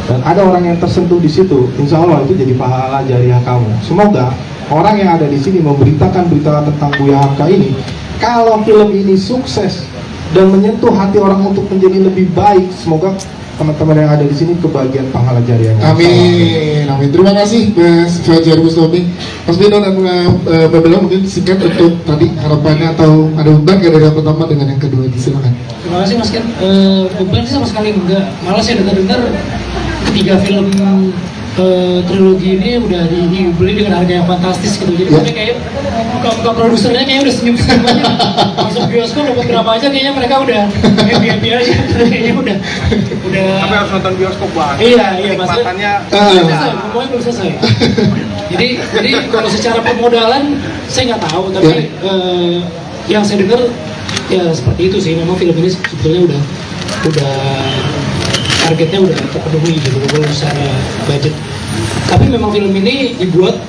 S3: dan ada orang yang tersentuh di situ, insya Allah itu jadi pahala jariah kamu. Semoga orang yang ada di sini memberitakan berita tentang Buya Hamka ini. Kalau film ini sukses dan menyentuh hati orang untuk menjadi lebih baik, semoga teman-teman yang ada di sini kebagian pahala jariahnya.
S2: Amin, amin. Terima kasih Mas Fajar Bustami. Mas Bino dan Mbak Bella, mungkin singkat untuk tadi harapannya atau ada beban nggak dari yang pertama dengan yang kedua? Silakan.
S6: Terima kasih Mas Ken. Beban sih sama sekali enggak. Malah saya dengar ketiga film trilogi ini udah dibeli dengan harga yang fantastis gitu. Jadi mereka kayak muka produsernya kayaknya udah senyum semuanya. Masuk bioskop dapat berapa aja kayaknya mereka udah happy aja. Kayaknya udah.
S13: Tapi harus nonton bioskop banget.
S6: Iya, maksudnya semuanya belum selesai. Jadi kalau secara permodalan saya nggak tahu, tapi yang saya dengar ya seperti itu sih. Memang film ini sebetulnya udah targetnya udah terpenuhi gitu kalau secara budget. Tapi memang film ini dibuat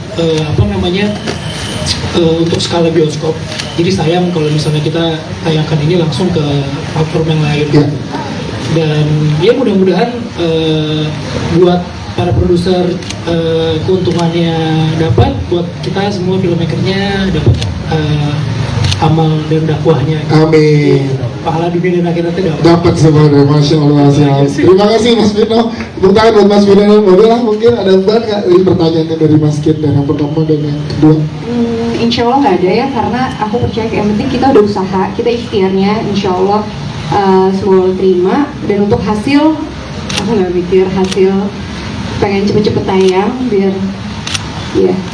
S6: untuk skala bioskop. Jadi sayang kalau misalnya kita tayangkan ini langsung ke platform yang lain. Dan ya mudah-mudahan buat para produser keuntungannya dapat, buat kita semua filmmakernya dapat amal dan dakwahnya.
S2: Amin.
S6: Pahala dunia dan akhiratnya dapat.
S2: Dapat semuanya, masya Allah. Terima kasih Mas Vino. Tepuk tangan buat Mas Vino dan Mbak Bella. Mungkin ada banyak dari pertanyaannya dari Mas Kid dan yang pertama dan yang kedua.
S11: Insya Allah nggak ada ya, karena aku percaya yang penting kita udah usaha, kita ikhtiarnya, insya Allah semua terima. Dan untuk hasil, aku nggak mikir hasil, pengen cepet-cepet tayang biar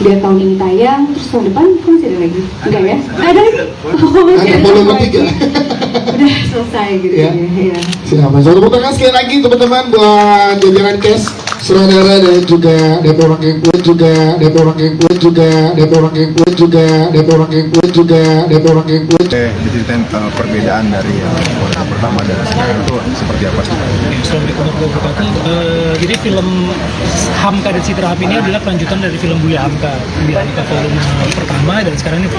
S11: tahun ini tayang, terus tahun depan masih ada lagi, enggak ya? Ada lagi? Oh, masih ada lagi. Udah selesai gitu ya.
S2: Siapa? Tepuk tangan sekali lagi teman-teman buat jajaran cast, sutradara dan juga DP Wakil juga DP Wakil juga DP Wakil juga DP Wakil juga DP Wakil
S14: diceritain perbedaan dari yang warna pertama dan sekarang itu seperti apa sih?
S6: Assalamualaikum warahmatullahi wabarakatuh. Jadi film Hamka dan Siti Raham ini adalah kelanjutan dari film Buya Hamka. Buya Hamka volume pertama dan sekarang ini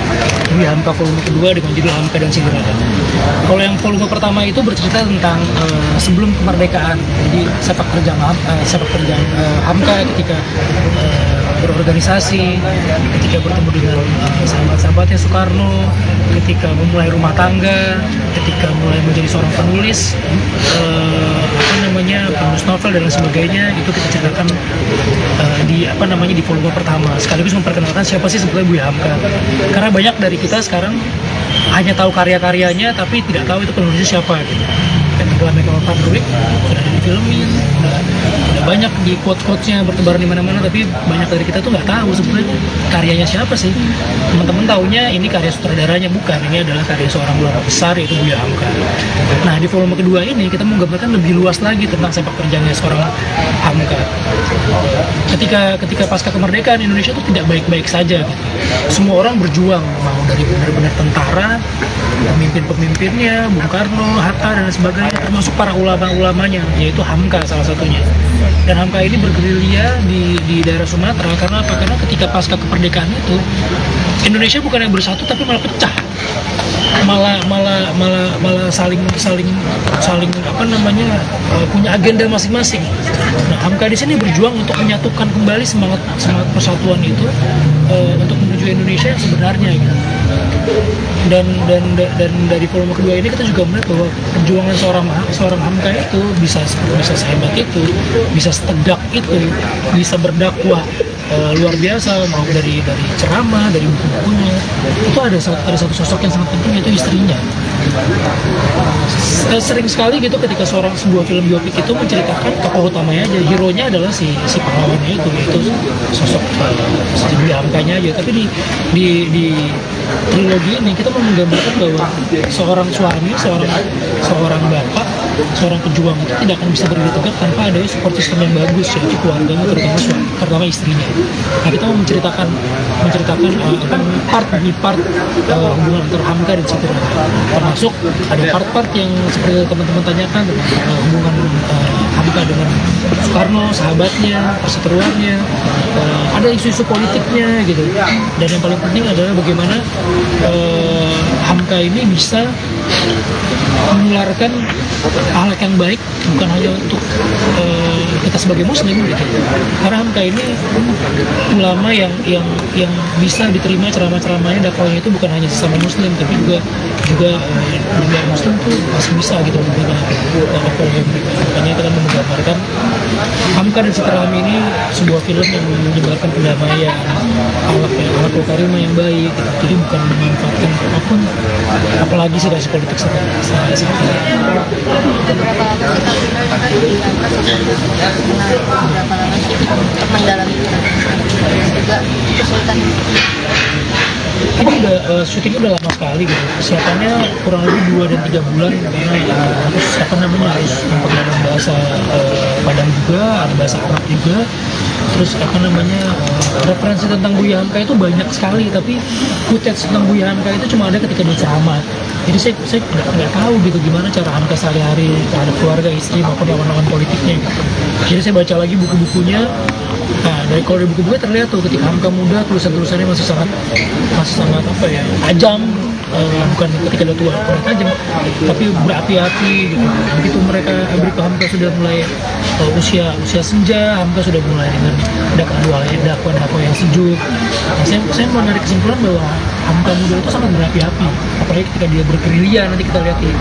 S6: Buya Hamka volume kedua dengan judul Hamka dan Siti Raham. Kalau yang volume pertama itu bercerita tentang sebelum kemerdekaan. Jadi sepak terjang Hamka ketika berorganisasi, ketika bertemu dengan sahabat-sahabatnya Soekarno, ketika memulai rumah tangga, ketika mulai menjadi seorang penulis, penulis novel dan lain sebagainya, itu kita ceritakan di volume pertama. Sekaligus memperkenalkan siapa sih sebetulnya Buya Hamka. Karena banyak dari kita sekarang hanya tahu karya-karyanya, tapi tidak tahu itu penulisnya siapa gitu. Dalam Mega Pabrik sudah ada difilmin, udah banyak di quote-quotesnya bertebaran di mana-mana, tapi banyak dari kita tuh nggak tahu sebenarnya karyanya siapa sih. Teman-teman taunya ini karya sutradaranya, bukan, ini adalah karya seorang ulama besar yaitu Buya Hamka. Nah di volume kedua ini kita menggambarkan lebih luas lagi tentang sepak terjangnya seorang Hamka. Ketika pasca kemerdekaan Indonesia itu tidak baik-baik saja gitu. Semua orang berjuang, mau dari benar-benar tentara, pemimpin-pemimpinnya, Bung Karno, Hatta dan sebagainya, termasuk para ulama-ulamanya, yaitu Hamka salah satunya. Dan Hamka ini bergerilya di daerah Sumatera karena apa? Karena ketika pasca kemerdekaan itu Indonesia bukan yang bersatu tapi malah pecah, malah saling punya agenda masing-masing. Nah Hamka di sini berjuang untuk menyatukan kembali semangat persatuan itu untuk menuju Indonesia yang sebenarnya gitu. Dan dari volume kedua ini kita juga melihat bahwa perjuangan seorang Hamka itu bisa sehebat itu, bisa setegak itu, bisa berdakwah luar biasa, mau dari ceramah, dari buku-bukunya. Itu ada satu sosok yang sangat penting, yaitu istrinya. Sering sekali gitu ketika sebuah film biopik itu menceritakan tokoh utamanya aja, hero-nya adalah si pahlawannya itu sosok Buya Hamkanya aja. Tapi di trilogi ini kita mau menggambarkan bahwa seorang suami, seorang bapak, seorang pejuang itu tidak akan bisa berdiri tegak tanpa ada support system yang bagus, yaitu keluarganya, terutama istrinya. Nah kita mau menceritakan part hubungan antara Hamka dan Siti Raham. Termasuk ada part-part yang seperti teman-teman tanyakan tentang hubungan Hamka dengan Soekarno, sahabatnya, perseteruannya, ada isu-isu politiknya gitu. Dan yang paling penting adalah bagaimana Hamka ini bisa menularkan akhlak yang baik bukan hanya untuk kita sebagai muslim gitu. Karena Hamka ini ulama yang bisa diterima ceramah-ceramahnya, dakwahnya itu bukan hanya sesama muslim tapi juga dunia muslim tuh masih bisa gitu memberikan dakwahnya. Makanya kita menggambarkan Hamka dan Siti Raham ini sebuah film yang menyebarkan pendamaian, akhlak karimah yang baik gitu. Jadi bukan memanfaatkan apapun, apalagi situasi politik seperti
S17: mendalami juga kesulitan.
S6: Ini syutingnya udah lama sekali gitu. Persiapannya kurang lebih 2 dan 3 bulan karena harus mempelajari bahasa Padang juga, ada bahasa Arab juga. Terus referensi tentang Buya Hamka itu banyak sekali, tapi footage tentang Buya Hamka itu cuma ada ketika dia ceramah. Jadi saya nggak tahu gitu gimana cara Hamka sehari-hari terhadap keluarga, istri maupun lawan-lawan politiknya. Jadi saya baca lagi buku-bukunya. Nah, dari buku-bukunya terlihat tuh ketika Hamka muda tulisan-tulisannya masih sangat apa ya, tajam. Bukan ketika udah tua kurang tajam, tapi berapi-api gitu. Begitu Hamka sudah mulai usia senja, Hamka sudah mulai dengan dakwah yang sejuk. Nah, saya mau menarik kesimpulan bahwa Hamka muda itu sangat berapi-api, apalagi ketika dia bergerilya. Nanti kita lihat di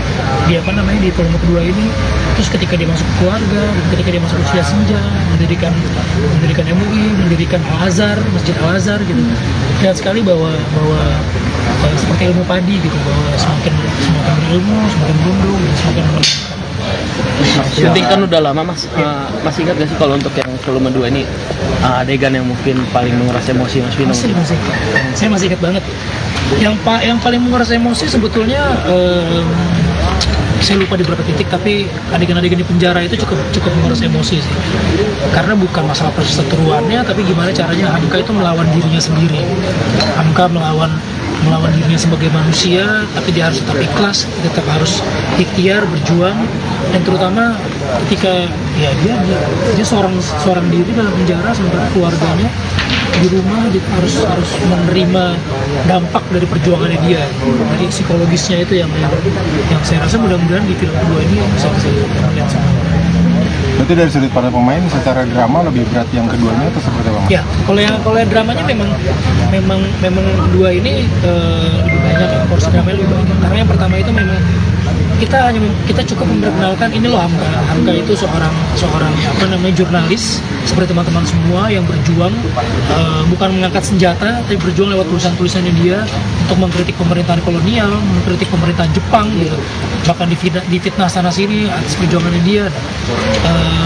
S6: volume kedua ini. Terus ketika dia masuk ke keluarga, ketika dia masuk usia senja, mendirikan MUI, mendirikan Masjid Al Azhar gitu. Lihat sekali bahwa seperti ilmu padi gitu, bahwa semakin berilmu, semakin berundung, semakin
S15: Syuting kan udah lama mas, masih ingat gak sih kalau untuk yang volume 2 ini adegan yang mungkin paling menguras emosi Mas Vino?
S6: Masih. Saya masih ingat banget. Yang paling menguras emosi sebetulnya saya lupa di beberapa titik, tapi adegan-adegan di penjara itu cukup menguras emosi sih. Karena bukan masalah perseteruannya, tapi gimana caranya Hamka itu melawan dirinya sendiri. Hamka melawan dirinya sebagai manusia, tapi dia harus tetap ikhlas, tetap harus ikhtiar, berjuang, dan terutama ketika ya dia seorang diri dalam penjara, sementara keluarganya di rumah dia harus menerima dampak dari perjuangannya dia. Jadi psikologisnya itu yang saya rasa mudah-mudahan di film kedua ini bisa lihat semua.
S3: Berarti dari sudut pandang pemain secara drama lebih berat yang keduanya atau seperti apa?
S6: Ya, kalau yang dramanya memang dua ini lebih banyak, porsi dramanya lebih banyak. Karena yang pertama itu memang kita cukup memperkenalkan ini loh Hamka itu seorang jurnalis seperti teman-teman semua yang berjuang, bukan mengangkat senjata tapi berjuang lewat tulisan-tulisannya dia untuk mengkritik pemerintahan kolonial, mengkritik pemerintahan Jepang gitu, bahkan difitnah sana sini atas perjuangannya dia,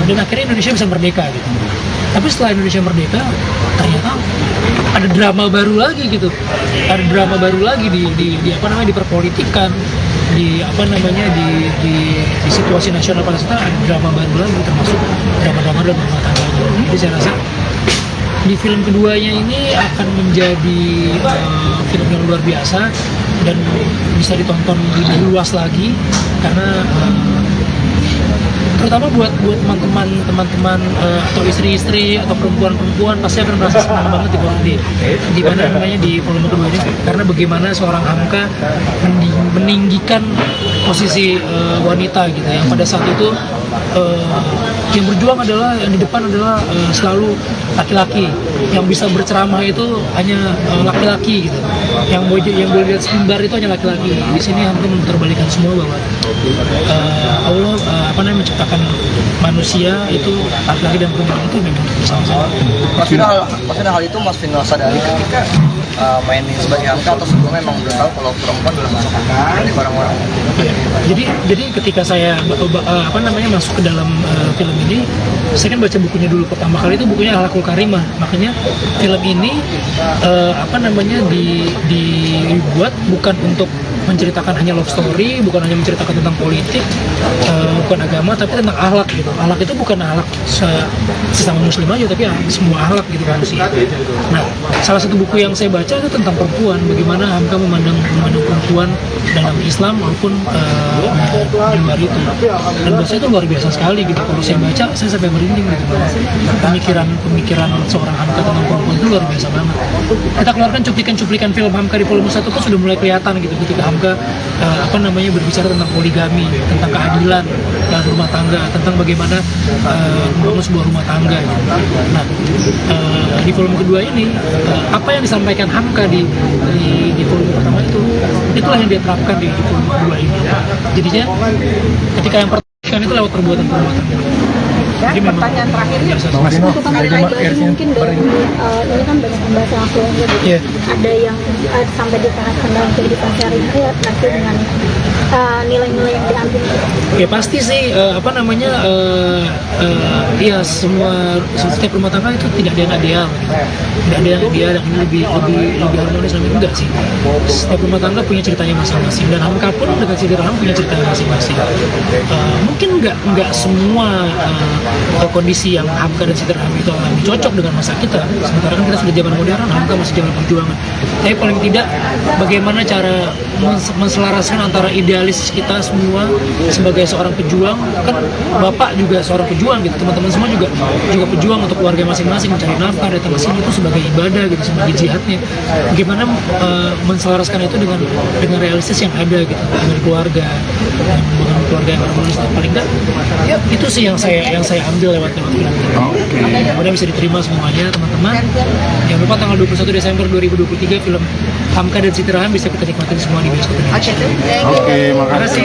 S6: dan akhirnya Indonesia bisa merdeka gitu. Tapi setelah Indonesia merdeka ternyata ada drama baru lagi gitu, diperpolitikan, di situasi nasional pada saat ada drama baru lagi, termasuk drama dan rumah tangga. Jadi saya rasa di film keduanya ini akan menjadi film yang luar biasa dan bisa ditonton lebih luas lagi, karena terutama buat teman-teman atau istri-istri atau perempuan-perempuan pasti akan merasa senang banget di volume kedua ini, karena bagaimana seorang Hamka meninggikan posisi wanita gitu, yang pada saat itu yang berjuang yang di depan adalah selalu laki-laki, yang bisa berceramah itu hanya laki-laki gitu, yang boleh lihat mimbar itu hanya laki-laki. Di sini Hamka memutarbalikkan semua bahwa Allah menciptakan manusia itu laki-laki dan perempuan itu memang bersama-sama.
S16: Maksudnya hal itu Mas Vino sadari ketika mainin sebagai Hamka, atau sebelumnya memang udah tahu kalau perempuan udah masuk dari orang-orang?
S6: Jadi ketika saya masuk ke dalam film ini, saya kan baca bukunya dulu pertama kali, itu bukunya Akhlakul Karimah. Makanya film ini dibuat bukan untuk menceritakan hanya love story, bukan hanya menceritakan tentang politik, bukan agama, tapi tentang akhlak gitu. Akhlak itu bukan akhlak sesama muslim aja, tapi semua akhlak gitu kan sih. Nah, salah satu buku yang saya baca itu tentang perempuan, bagaimana Hamka memandang perempuan dalam Islam maupun di luar itu. Dan buat saya itu luar biasa sekali gitu. Kalau saya baca, saya sampai merinding gitu. Pemikiran seorang Hamka tentang perempuan itu luar biasa banget. Kita keluarkan cuplikan film Hamka di volume 1 pun sudah mulai kelihatan gitu, ketika Hamka berbicara tentang poligami, tentang keadilan dalam rumah tangga, tentang bagaimana membangun sebuah rumah tangga gitu. Nah, di volume kedua ini apa yang disampaikan Hamka di volume pertama itulah yang dia terapkan di volume kedua ini. Jadinya ketika yang pertama itu lewat perbuatan.
S17: Dan pertanyaan terakhir ini untuk lagi mungkin dari ini kan banyak membahas yang keluarga gitu. Ada yang sampai di tahap kenal kehidupan sehari-hari nanti dengan nilai-nilai yang diambil?
S6: Ya pasti sih ya setiap rumah tangga itu tidak ada yang ideal, tidak ada yang ideal yang ini lebih harmonis dan enggak sih. Setiap rumah tangga punya ceritanya masing-masing, dan Hamka pun dengan Siti Raham punya ceritanya masing-masing. Mungkin enggak semua kondisi yang Hamka dan Siti Raham itu alami cocok dengan masa kita. Sementara kan kita sudah zaman modern, Hamka masih zaman perjuangan. Tapi paling tidak bagaimana cara menselaraskan antara idealis kita semua sebagai seorang pejuang, kan bapak juga seorang pejuang gitu, teman-teman semua juga pejuang untuk keluarga masing-masing, mencari nafkah, datang ke sini itu sebagai ibadah gitu, sebagai jihadnya. Bagaimana menselaraskan itu dengan realistis yang ada gitu, dengan keluarga yang harmonis. Paling enggak ya itu sih yang saya ambil lewat film ini. Mudah-mudahan bisa diterima semuanya teman-teman. Jangan lupa tanggal 21 Desember 2023 film Hamka dan Siti Raham bisa kita nikmatin semua di bioskop Indonesia.
S14: Oke, makasih.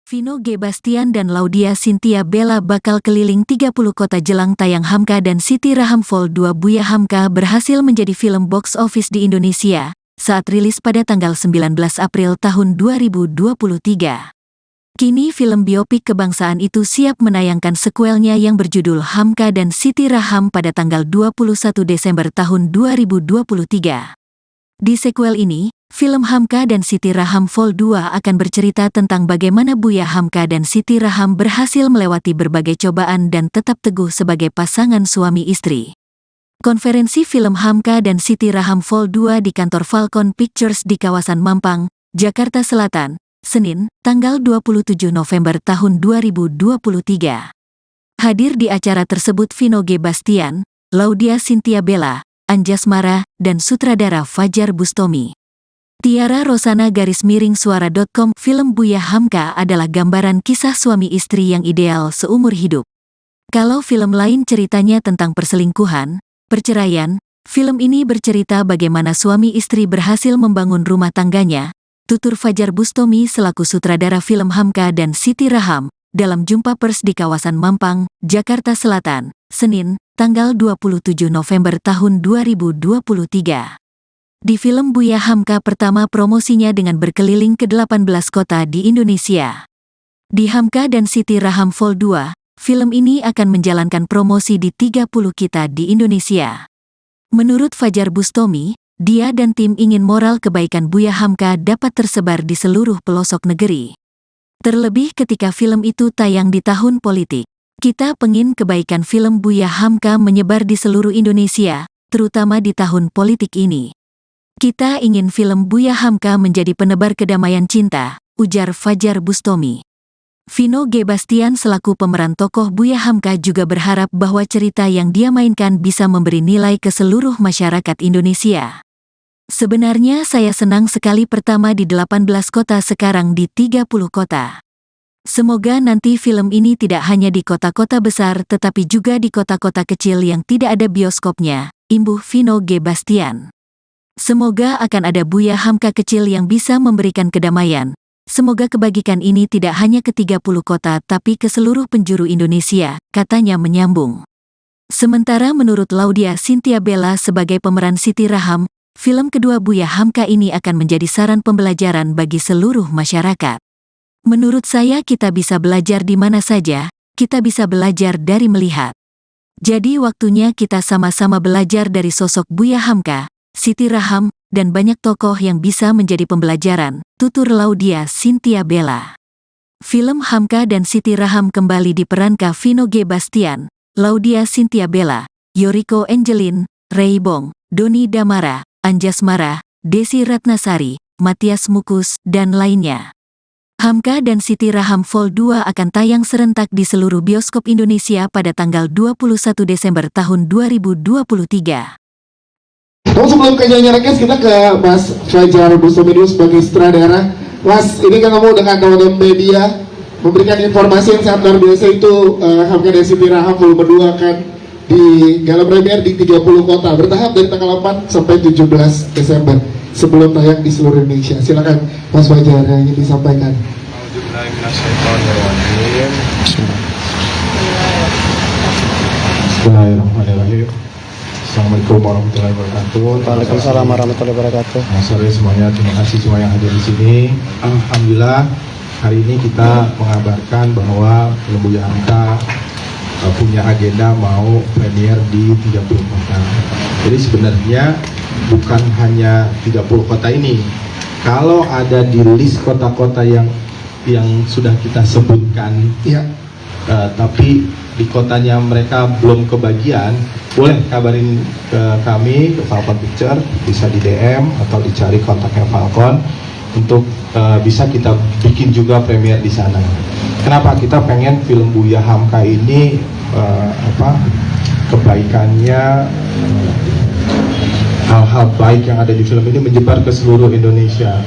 S1: Vino G. Bastian dan Laudia Cynthia Bella bakal keliling 30 kota jelang tayang Hamka dan Siti Raham Vol 2 Buya Hamka berhasil menjadi film box office di Indonesia saat rilis pada tanggal 19 April tahun 2023. Kini film biopik kebangsaan itu siap menayangkan sekuelnya yang berjudul Hamka dan Siti Raham pada tanggal 21 Desember tahun 2023. Di sekuel ini, film Hamka dan Siti Raham Vol 2 akan bercerita tentang bagaimana Buya Hamka dan Siti Raham berhasil melewati berbagai cobaan dan tetap teguh sebagai pasangan suami istri. Konferensi film Hamka dan Siti Raham Vol 2 di kantor Falcon Pictures di kawasan Mampang, Jakarta Selatan, Senin, tanggal 27 November tahun 2023. Hadir di acara tersebut Vino G. Bastian, Laudia Cynthia Bella, Anjasmara, dan sutradara Fajar Bustomi. Tiara Rosana _suara.com. Film Buya Hamka adalah gambaran kisah suami istri yang ideal seumur hidup. Kalau film lain ceritanya tentang perselingkuhan, perceraian, film ini bercerita bagaimana suami istri berhasil membangun rumah tangganya, tutur Fajar Bustomi selaku sutradara film Hamka dan Siti Raham, dalam jumpa pers di kawasan Mampang, Jakarta Selatan, Senin, tanggal 27 November tahun 2023. Di film Buya Hamka pertama promosinya dengan berkeliling ke 18 kota di Indonesia. Di Hamka dan Siti Raham Vol 2, film ini akan menjalankan promosi di 30 kota di Indonesia. Menurut Fajar Bustomi, dia dan tim ingin moral kebaikan Buya Hamka dapat tersebar di seluruh pelosok negeri. Terlebih ketika film itu tayang di tahun politik. Kita pengin kebaikan film Buya Hamka menyebar di seluruh Indonesia, terutama di tahun politik ini. Kita ingin film Buya Hamka menjadi penebar kedamaian cinta, ujar Fajar Bustomi. Vino G. Bastian selaku pemeran tokoh Buya Hamka juga berharap bahwa cerita yang dia mainkan bisa memberi nilai ke seluruh masyarakat Indonesia. Sebenarnya saya senang sekali pertama di 18 kota sekarang di 30 kota. Semoga nanti film ini tidak hanya di kota-kota besar tetapi juga di kota-kota kecil yang tidak ada bioskopnya, imbuh Vino G. Bastian. Semoga akan ada Buya Hamka kecil yang bisa memberikan kedamaian. Semoga kebajikan ini tidak hanya ke 30 kota tapi ke seluruh penjuru Indonesia, katanya menyambung. Sementara menurut Laudia Cynthia Bella sebagai pemeran Siti Raham, film kedua Buya Hamka ini akan menjadi saran pembelajaran bagi seluruh masyarakat. Menurut saya kita bisa belajar di mana saja, kita bisa belajar dari melihat. Jadi waktunya kita sama-sama belajar dari sosok Buya Hamka, Siti Raham, dan banyak tokoh yang bisa menjadi pembelajaran, tutur Laudia Cynthia Bella. Film Hamka dan Siti Raham kembali diperankan Vino G. Bastian, Laudia Cynthia Bella, Yoriko Angelin, Ray Bong, Doni Damara, Anjasmara, Desi Ratnasari, Matias Mukus, dan lainnya. Hamka dan Siti Raham Vol 2 akan tayang serentak di seluruh bioskop Indonesia pada tanggal 21 Desember tahun 2023.
S2: Terus sebelum ke nyanyi rekes kita ke Mas Fajar Bustomi sebagai sutradara. Mas, ini kan kamu dengan teman-teman media memberikan informasi yang sangat luar biasa itu Hamka dan Siti Raham volume 2 akan di gala premier di 30 kota bertahap dari tanggal 8 sampai 17 Desember sebelum tayang di seluruh Indonesia. Silakan Mas Fajar yang ingin disampaikan.
S3: Bismillahirrahmanirrahim. Assalamualaikum warahmatullahi wabarakatuh.
S4: Waalaikumsalam warahmatullahi wabarakatuh.
S3: Selamat sore semuanya, terima kasih semua yang hadir di sini. Alhamdulillah hari ini kita mengabarkan bahwa film Buya Hamka punya agenda mau premier di 30 kota. Jadi sebenarnya bukan hanya 30 kota ini. Kalau ada di list kota-kota yang sudah kita sebutkan, ya, tapi di kotanya mereka belum kebagian, boleh kabarin ke kami, ke Falcon Picture, bisa di DM atau dicari kontaknya Falcon untuk bisa kita bikin juga premier di sana. Kenapa? Kita pengen film Buya Hamka ini kebaikannya, hal-hal baik yang ada di film ini menyebar ke seluruh Indonesia.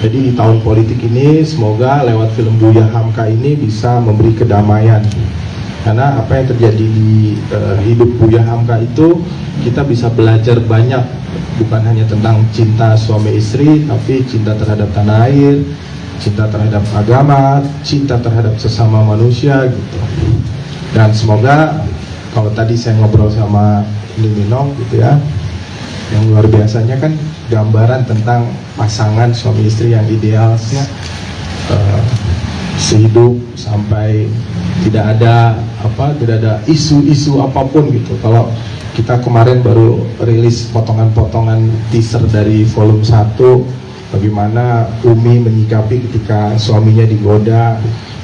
S3: Jadi di tahun politik ini semoga lewat film Buya Hamka ini bisa memberi kedamaian. Karena apa yang terjadi di hidup Buya Hamka itu kita bisa belajar banyak, bukan hanya tentang cinta suami istri, tapi cinta terhadap tanah air, cinta terhadap agama, cinta terhadap sesama manusia gitu. Dan semoga kalau tadi saya ngobrol sama Liminong gitu ya, yang luar biasanya kan gambaran tentang pasangan suami istri yang ideal, sehidup sampai tidak ada isu-isu apapun gitu. Kalau kita kemarin baru rilis potongan-potongan teaser dari volume 1, bagaimana Umi menyikapi ketika suaminya digoda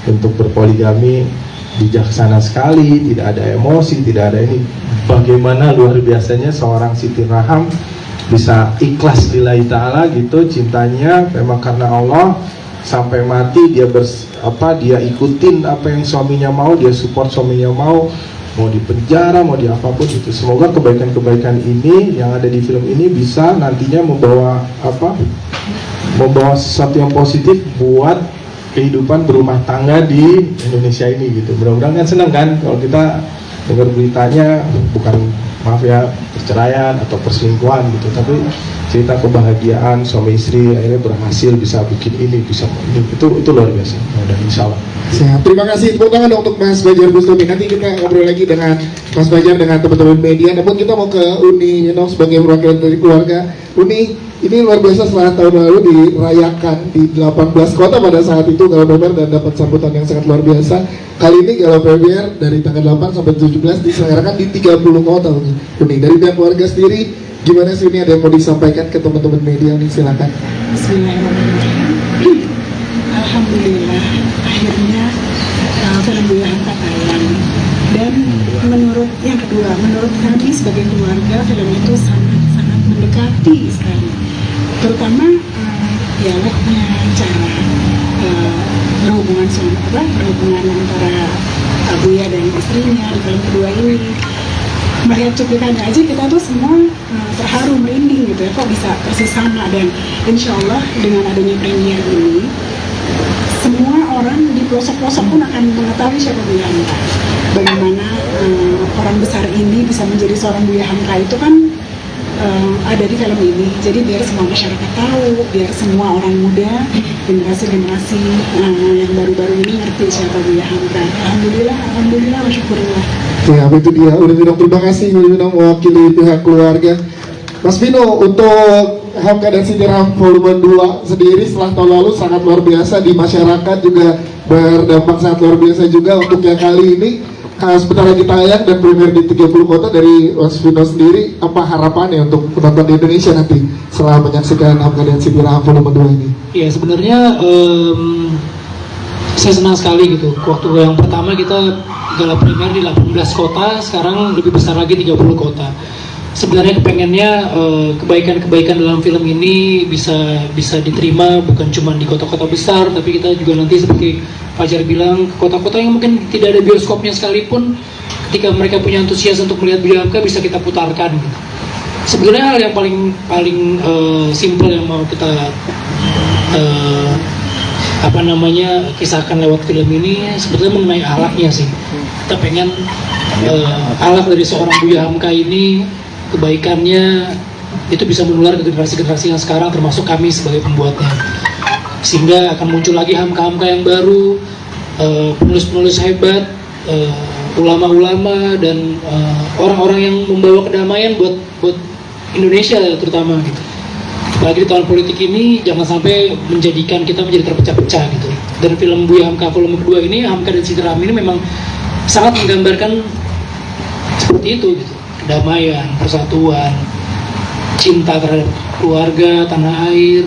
S3: untuk berpoligami, bijaksana sekali, tidak ada emosi, tidak ada ini. Bagaimana luar biasanya seorang Siti Raham bisa ikhlas lillahi ta'ala gitu, cintanya memang karena Allah, sampai mati dia dia ikutin apa yang suaminya mau, dia support suaminya mau di penjara, mau di apapun itu. Semoga kebaikan-kebaikan ini yang ada di film ini bisa nantinya membawa sesuatu yang positif buat kehidupan berumah tangga di Indonesia ini gitu. Mudah-mudahan kan senang kan kalau kita dengar beritanya, bukan maaf ya perceraian atau perselingkuhan gitu, tapi cerita kebahagiaan suami istri akhirnya berhasil bisa bikin ini, bisa ini, itu luar biasa. Udah insya Allah.
S2: Siap. Terima kasih, tepuk tangan untuk Mas Fajar Bustami. Nanti kita ngobrol lagi dengan Mas Fajar dengan teman-teman media. Namun kita mau ke Uni sebagai perwakilan dari keluarga. Uni, ini luar biasa setelah tahun lalu dirayakan di 18 kota pada saat itu Galau Premier dan dapat sambutan yang sangat luar biasa. Kali ini Galau Premier dari tanggal 8 sampai 17 diselenggarakan di 30 kota. Uni, dari pihak keluarga sendiri gimana sih, ini ada yang mau disampaikan ke teman-teman media nih, silakan.
S5: Bismillahirrahmanirrahim. Alhamdulillah akhirnya film Buya Hamka tayang. Dan menurut kami sebagai keluarga, film itu sangat mendekati sekali. Terutama dialognya, cara berhubungan antara Buya dan istrinya di film kedua ini. Melihat cuplikannya aja kita tuh semua terharu, merinding gitu ya, kok bisa persis sama. Dan insya Allah dengan adanya premier ini, semua orang di pelosok-pelosok pun akan mengetahui siapa Buya Hamka. Bagaimana orang besar ini bisa menjadi seorang Buya Hamka itu kan ada di film ini. Jadi biar semua masyarakat tahu, biar semua orang muda, generasi-generasi yang baru-baru ini ngerti siapa Buya Hamka. Alhamdulillah, masyukurillah.
S2: Ya, itu dia. Udah terima kasih mewakili pihak keluarga. Mas Vino, untuk Hamka dan Siti Raham volume 2 sendiri setelah tahun lalu sangat luar biasa di masyarakat, juga berdampak sangat luar biasa juga. Untuk yang kali ini sebentar lagi tayang dan premier di 30 kota, dari Mas Vino sendiri apa harapannya untuk penonton di Indonesia nanti setelah menyaksikan Hamka dan Siti Raham volume 2 ini?
S6: Ya sebenarnya saya senang sekali gitu. Waktu yang pertama kita gala premier di 18 kota, sekarang lebih besar lagi 30 kota. Sebenarnya kepengennya kebaikan-kebaikan dalam film ini bisa diterima bukan cuma di kota-kota besar, tapi kita juga nanti seperti Fajar bilang, kota-kota yang mungkin tidak ada bioskopnya sekalipun, ketika mereka punya antusias untuk melihat Buya Hamka bisa kita putarkan gitu. Sebenarnya hal yang paling simple yang mau kita kisahkan lewat film ini sebetulnya mengenai akhlaknya sih. Kita pengen akhlak dari seorang Buya Hamka ini, kebaikannya itu bisa menular ke generasi-generasi yang sekarang, termasuk kami sebagai pembuatnya. sehingga akan muncul lagi Hamka-Hamka yang baru, penulis-penulis hebat, ulama-ulama dan orang-orang yang membawa kedamaian buat Indonesia terutama gitu. Apalagi di tahun politik ini jangan sampai menjadikan kita menjadi terpecah-pecah gitu. Dan film Buya Hamka volume kedua ini, Hamka dan Siti Raham ini memang sangat menggambarkan seperti itu gitu. Kedamaian, persatuan, cinta terhadap keluarga, tanah air,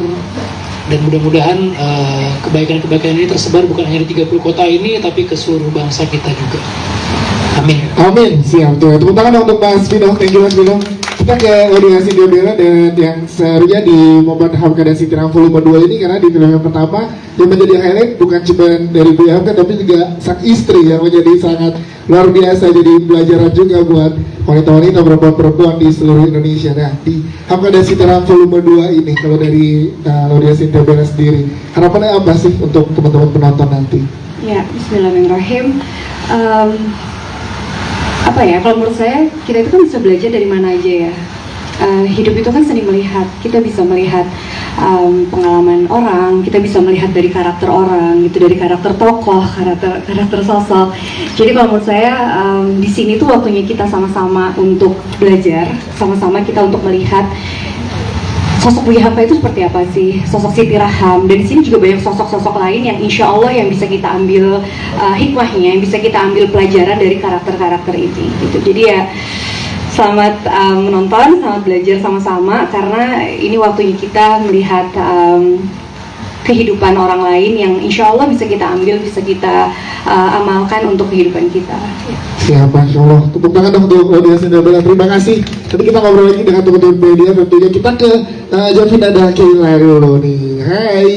S6: dan mudah-mudahan kebaikan-kebaikan ini tersebar bukan hanya di 30 kota ini tapi ke seluruh bangsa kita juga. Amin.
S2: Amin. Siap tuh. Tepuk tangan untuk Mas Vino. Thank you Mas Vino. Kita ke Laudya Cynthia Bella dan yang serunya di momen Hamka dan Siti Raham volume 2 ini, karena di film yang pertama yang menjadi highlight bukan cuma dari Buya Hamka tapi juga sang istri yang menjadi sangat luar biasa, jadi pelajaran juga buat wanita-wanita, perempuan-perempuan di seluruh Indonesia. Nah, di Hamka dan Siti Raham volume 2 ini, kalau dari Laudya Cynthia Bella sendiri, harapannya apa sih untuk teman-teman penonton nanti?
S11: Ya, bismillahirrahmanirrahim. Apa ya, kalau menurut saya kita itu kan bisa belajar dari mana aja ya. Hidup itu kan seni melihat, kita bisa melihat pengalaman orang, kita bisa melihat dari karakter orang, gitu, dari karakter tokoh, karakter sosok. Jadi kalau menurut saya di sini tuh waktunya kita sama-sama untuk belajar, sama-sama kita untuk melihat sosok Buya Hamka itu seperti apa sih, sosok Siti Raham, dan di sini juga banyak sosok-sosok lain yang insya Allah yang bisa kita ambil hikmahnya, yang bisa kita ambil pelajaran dari karakter-karakter ini. Gitu. Jadi ya selamat menonton, selamat belajar sama-sama, karena ini waktunya kita melihat kehidupan orang lain yang insya Allah bisa kita ambil, bisa kita amalkan untuk kehidupan kita.
S2: Siapa, insya Allah. Tepuk tangan dong untuk Laudya Cynthia Bella. Terima kasih. Nanti kita ngobrol lagi dengan teman-teman media. Tentunya kita ke Jovinada Keila dulu nih. Hai,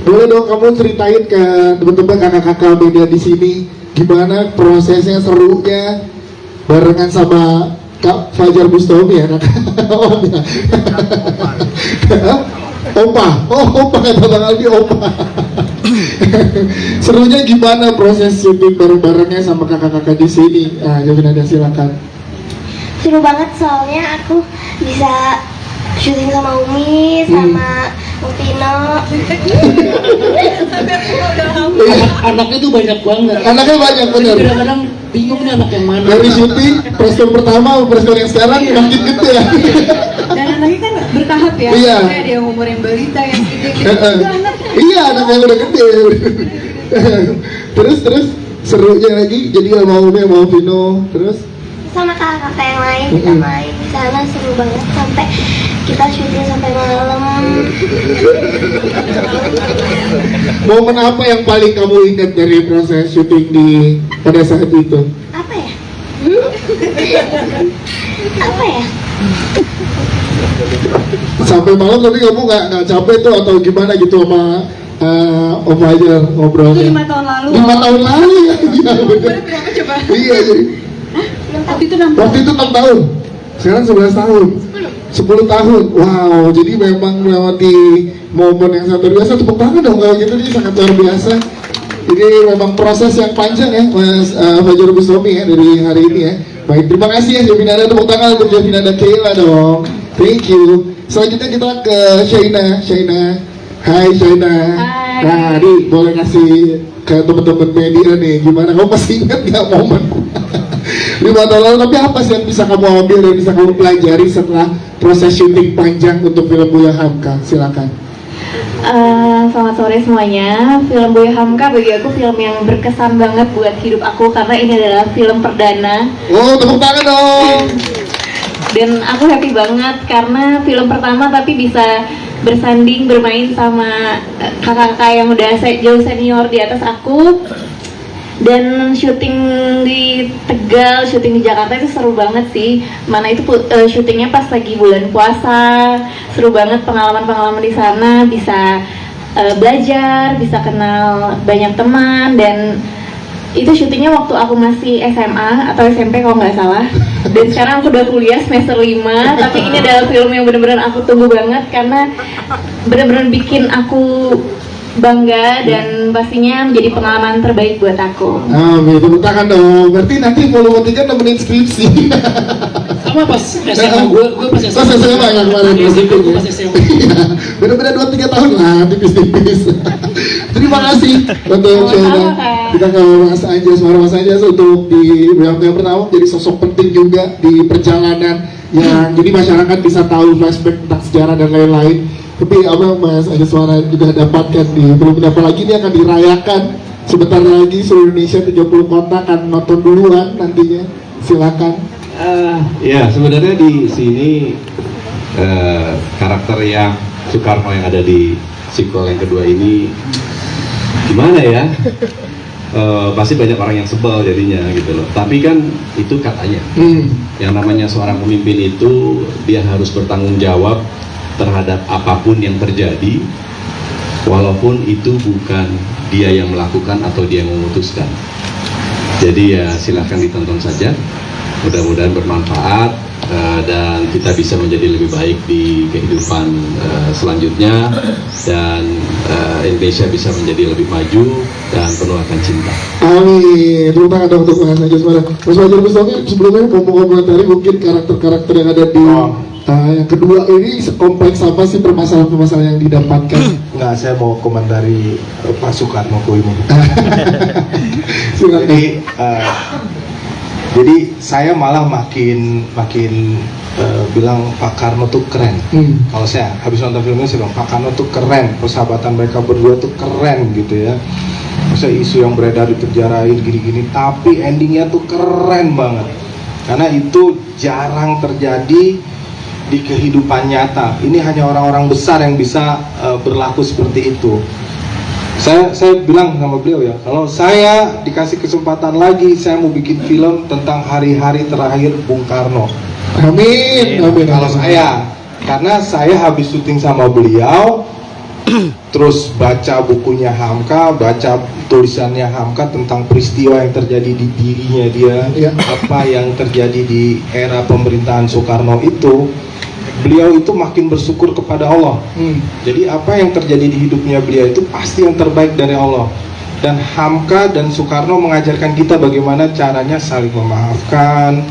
S2: boleh dong kamu ceritain ke teman-teman kakak-kakak media di sini gimana prosesnya, serunya barengan sama Kak Fajar Bustami ya, omnya. Opa kata Bang Aldi, opa. Serunya gimana proses syuting bareng-barengnya sama kakak-kakak di sini? Jovinada silakan.
S8: Seru banget soalnya aku bisa syuting sama Umi, sama Vino.
S6: Anaknya tuh banyak banget.
S2: Anaknya banyak bener.
S6: Kadang-kadang bingung nih anak yang mana.
S2: Dari syuting preston pertama, preston yang sekarang makin gede ya.
S11: Dan anaknya kan bertahap ya.
S2: Iya.
S11: Ada yang umur yang balita, yang gede-gede juga anak.
S2: Iya, anak yang udah gede. Terus serunya lagi jadi sama Umi, sama Vino, terus
S8: Sama kakak-kakak yang lain kita main di sana, seru banget sampai kita syuting sampai malam.
S2: momen apa yang paling kamu ingat dari proses syuting pada saat itu?
S8: Apa ya? Apa ya?
S2: Sampai malam tapi kamu nggak capek tuh atau gimana gitu sama Om Fajar ngobrolnya?
S11: Itu 5 tahun lalu.
S2: 5 tahun lalu ya? Iya bener.
S11: Berapa coba?
S2: Iya jadi. Waktu itu 6 tahun. Sekarang 11 tahun. 10 tahun. Wow, jadi memang melewati momen yang sangat biasa. Tepuk tangan dong kalau gitu, ini sangat luar biasa. Ini memang proses yang panjang ya, Mas Fajar Bustami ya, dari hari ini ya. Baik, terima kasih ya Jovinada. Tepuk tangan untuk Jovinada Keila dong. Thank you. Selanjutnya kita ke Shaina. Hai Shaina.
S7: Hai.
S2: Nah, Adi, boleh kasih ke teman-teman media nih, gimana kamu masih ingat nggak momen 5 tahun lalu, tapi apa sih yang bisa kamu ambil dan bisa kamu pelajari setelah proses syuting panjang untuk film Buya Hamka? Silakan.
S7: Selamat sore semuanya. Film Buya Hamka bagi aku film yang berkesan banget buat hidup aku karena ini adalah film perdana.
S2: Oh, tepuk tangan dong.
S7: Dan aku happy banget karena film pertama tapi bisa bersanding bermain sama kakak-kakak yang udah jauh senior di atas aku. Dan syuting di Tegal, syuting di Jakarta itu seru banget sih. Mana itu syutingnya pas lagi bulan puasa, seru banget pengalaman-pengalaman di sana. Bisa belajar, bisa kenal banyak teman. Dan itu syutingnya waktu aku masih SMA atau SMP kalau nggak salah. Dan sekarang aku udah kuliah semester 5. Tapi ini adalah film yang benar-benar aku tunggu banget karena benar-benar bikin aku bangga dan dan pastinya menjadi pengalaman terbaik buat aku.
S2: Amin, tepuk tangan dong. Berarti nanti volume 3 nemenin skripsi.
S6: Sama pas SMA, gue pas SMA.
S2: Pas SMA ya kemarin.
S6: Pas SMA.
S2: Beda-beda 2-3 tahun lah, tipis-tipis. Terima kasih untuk sharing. Kita ke Mas Anjas, Mas Anjas untuk di yang pertama menjadi sosok penting juga di perjalanan yang jadi masyarakat bisa tahu flashback tentang sejarah dan lain-lain. Tapi apa Mas Anjas Suara juga dapatkan di film ini, apalagi ini akan dirayakan sebentar lagi seluruh Indonesia, 70 kota akan nonton duluan nantinya. Silakan.
S9: Ya sebenarnya di sini karakter yang Soekarno yang ada di sequel yang kedua ini gimana ya? Pasti banyak orang yang sebel jadinya gitu loh. Tapi kan itu katanya. Yang namanya seorang pemimpin itu dia harus bertanggung jawab terhadap apapun yang terjadi, walaupun itu bukan dia yang melakukan atau dia yang memutuskan. Jadi ya silahkan ditonton saja. Mudah-mudahan bermanfaat dan kita bisa menjadi lebih baik di kehidupan selanjutnya, dan Indonesia bisa menjadi lebih maju dan penuh akan cinta.
S2: Amin. Terima kasih dong untuk Mas Anjas Suara. Mas Fajar Mustafi sebelumnya mau komentari mungkin karakter-karakter yang ada di yang kedua ini sekompleks apa sih permasalahan-permasalahan yang didapatkan?
S3: Enggak, saya mau komentari Pak Soekarno ini. Jadi saya malah makin bilang Pak Karno tuh keren. Kalau saya habis nonton film ini saya bilang Pak Karno tuh keren, persahabatan mereka berdua tuh keren gitu ya. Masa isu yang beredar dipenjarain gini-gini, tapi endingnya tuh keren banget. Karena itu jarang terjadi di kehidupan nyata. Ini hanya orang-orang besar yang bisa berlaku seperti itu. Saya bilang sama beliau ya, kalau saya dikasih kesempatan lagi, saya mau bikin film tentang hari-hari terakhir Bung Karno.
S2: Amin. Amin.
S3: Kalau saya, karena saya habis syuting sama beliau, terus baca bukunya Hamka, baca tulisannya Hamka tentang peristiwa yang terjadi di dirinya dia, apa yang terjadi di era pemerintahan Soekarno itu. Beliau itu makin bersyukur kepada Allah. Jadi apa yang terjadi di hidupnya beliau itu pasti yang terbaik dari Allah. Dan Hamka dan Soekarno mengajarkan kita bagaimana caranya saling memaafkan,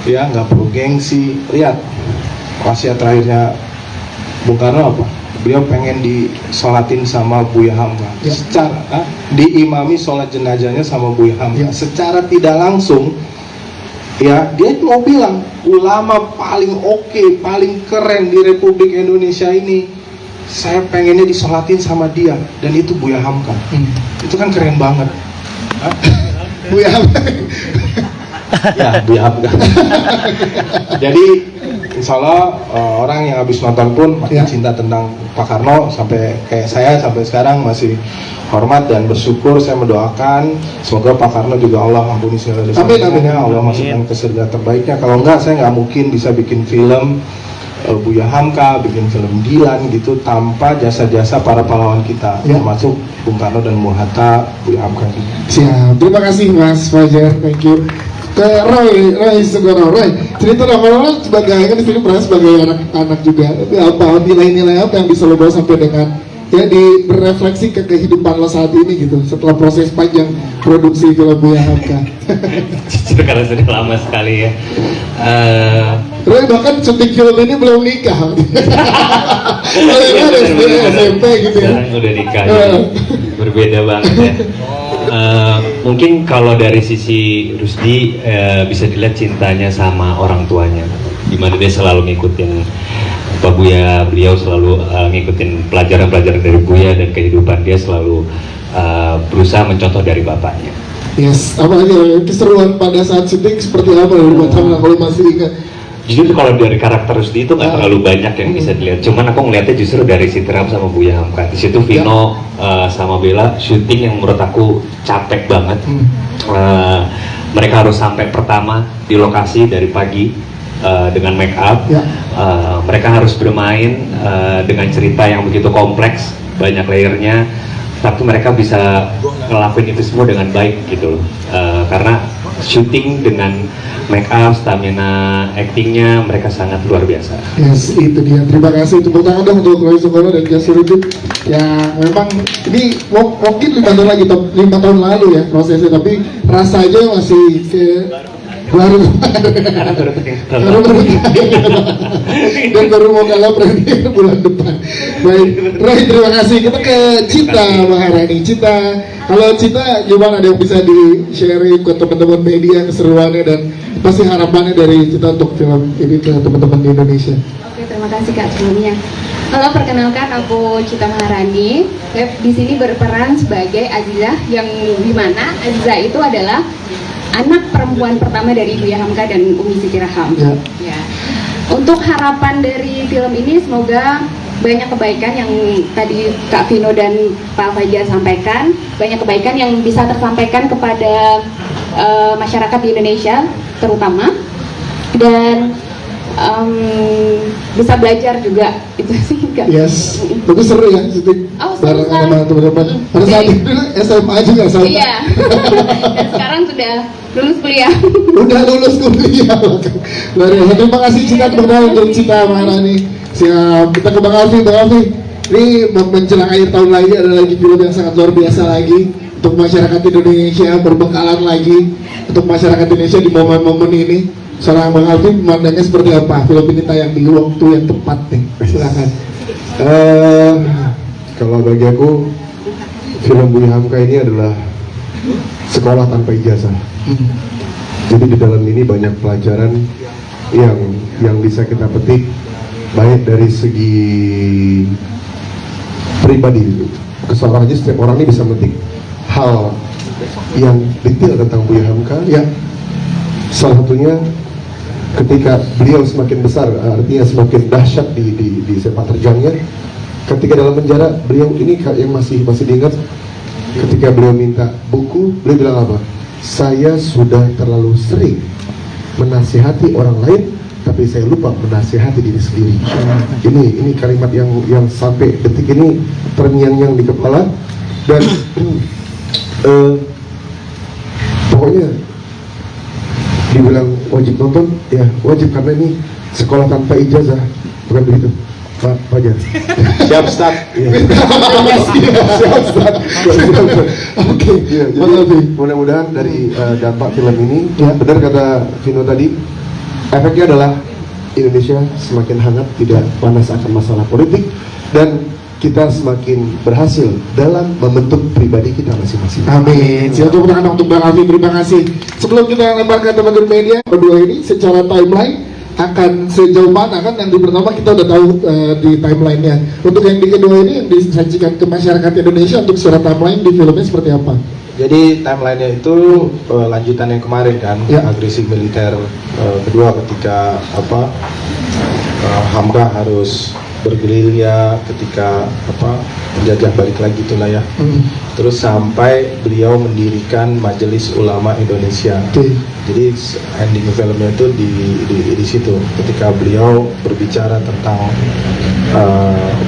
S3: ya nggak perlu gengsi. Lihat wasiat terakhirnya Bung Karno apa? Beliau pengen disolatin sama Buya Hamka. Secara diimami sholat jenazahnya sama Buya Hamka. Secara tidak langsung, ya dia mau bilang ulama paling oke, paling keren di Republik Indonesia ini, saya pengennya disolatin sama dia, dan itu Buya Hamka. Itu kan keren banget.
S2: Buya Hamka.
S3: Ya Buya Hamka. Jadi insya Allah orang yang habis nonton pun makin cinta tentang Pak Karno, sampai kayak saya sampai sekarang masih hormat dan bersyukur. Saya mendoakan semoga Pak Karno juga Allah ampuni segala dosanya, Allah masukkan ke surga terbaiknya. Kalau enggak, saya nggak mungkin bisa bikin film Buya Hamka, bikin film Dilan gitu tanpa jasa-jasa para pahlawan kita, termasuk Bung Karno dan Bung Hatta, Buya Hamka.
S2: Siap, terima kasih Mas Fajar, thank you. Ke Roy Sugono, Roy, cerita dong, kalau sebagai kan di sini pernah sebagai anak-anak juga, apa nilai-nilai apa yang bisa lo bawa sampai dengan ya berefleksi ke kehidupan lo saat ini gitu setelah proses panjang produksi film Buya Hamka.
S10: Jujur karena sudah lama sekali ya.
S2: Roy bahkan syuting film ini belum nikah. Kalau ini ada SMP gitu ya.
S10: Sekarang udah nikah, berbeda banget ya. Mungkin kalau dari sisi Rusdi bisa dilihat cintanya sama orang tuanya, dimana dia selalu ngikutin Pak Buya, beliau selalu ngikutin pelajaran-pelajaran dari Buya, dan kehidupan dia selalu berusaha mencontoh dari bapaknya.
S2: Yes, apa aja keseruan pada saat syuting seperti apa buat kamu kalau masih ingat?
S10: Jujur kalau dari karakter Rusdi itu nggak terlalu banyak yang bisa dilihat, cuman aku ngeliatnya justru dari Sitram sama Buya Hamka. Di situ Vino sama Bella syuting yang menurut aku capek banget. Mereka harus sampai pertama di lokasi dari pagi dengan make up. Mereka harus bermain dengan cerita yang begitu kompleks, banyak layernya. tapi mereka bisa ngelakuin itu semua dengan baik gitu loh. Karena syuting dengan make up, stamina, actingnya mereka sangat luar biasa.
S2: Yes, itu dia. Terima kasih. Tepuk tangan dong untuk Chloe Sungkono dan Jasirudin. Ya, memang ini mungkin 5 tahun lagi, 5 tahun lalu ya prosesnya, tapi rasanya masih baru dan baru mau kalah premier bulan depan. Baik, Roy, terima kasih. Kita ke Cita Maharani. Cita, kalau Cita gimana, ada yang bisa di-sharing ke teman-teman media keseruannya dan pasti harapannya dari Cita untuk film ini ke teman-teman di Indonesia?
S11: Oke, terima kasih Kak sebelumnya. Halo, perkenalkan aku Cita Maharani. Di sini berperan sebagai Azizah, yang dimana Azizah itu adalah anak perempuan pertama dari Buya Hamka dan Umi Siti Raham. Ya. Untuk harapan dari film ini, semoga banyak kebaikan yang tadi Kak Vino dan Pak Fajar sampaikan, banyak kebaikan yang bisa tersampaikan kepada masyarakat di Indonesia terutama, dan bisa belajar juga, itu sih Kak.
S2: Yes, tapi seru ya syuting bareng sama teman-teman. Pada saat itu SMA juga sama.
S11: Iya. Dan sekarang sudah lulus kuliah.
S2: Udah lulus kuliah. Luar biasa. Terima kasih Cita, untuk Cita Maharani. Siap. Kita ke Bang Alfi. Bang Alfi, ini menjelang akhir tahun lagi ada lagi film yang sangat luar biasa lagi untuk masyarakat Indonesia, berbekalan lagi untuk masyarakat Indonesia di momen-momen ini. Seorang Bang Alfi memandangnya seperti apa? Film ini tayang di waktu yang tepat nih. Silakan.
S3: Kalau bagi aku, film Buya Hamka ini adalah sekolah tanpa ijazah. Jadi di dalam ini banyak pelajaran yang bisa kita petik, baik dari segi pribadi. Keseorang aja, setiap orang ini bisa memetik hal yang detail tentang Buya Hamka. Ya, salah satunya ketika beliau semakin besar, artinya semakin dahsyat di sepak terjangnya. Ketika dalam penjara, beliau ini yang masih diingat, ketika beliau minta buku, beliau bilang apa? Saya sudah terlalu sering menasihati orang lain, tapi saya lupa menasihati diri sendiri. Ini kalimat yang sampai detik ini terngiang-ngiang di kepala. Dan pokoknya dibilang wajib nonton, ya wajib, karena ini sekolah tanpa ijazah, bukan begitu Pak Fajar?
S12: Siap Ustaz.
S3: Siap Ustaz. Oke, jadi mudah-mudahan dari dampak film ini, benar kata Vino tadi, efeknya adalah Indonesia semakin hangat, tidak panas akan masalah politik, dan kita semakin berhasil dalam membentuk pribadi kita masing-masing.
S2: Amin. Siap, tepuk tangan untuk Bang Alfi. Terima kasih. Sebelum kita lempar ke teman-teman media, kedua ini secara timeline akan sejauh mana, kan yang di pertama kita udah tahu di timelinenya. Untuk yang di kedua ini yang disajikan ke masyarakat Indonesia, untuk secara timeline di filmnya seperti apa?
S3: Jadi timelinenya itu lanjutan yang kemarin kan, agresi militer kedua ketika Hamka harus bergerilya ketika penjajah balik lagi itulah ya. Terus sampai beliau mendirikan Majelis Ulama Indonesia. Jadi ending filmnya itu di situ, ketika beliau berbicara tentang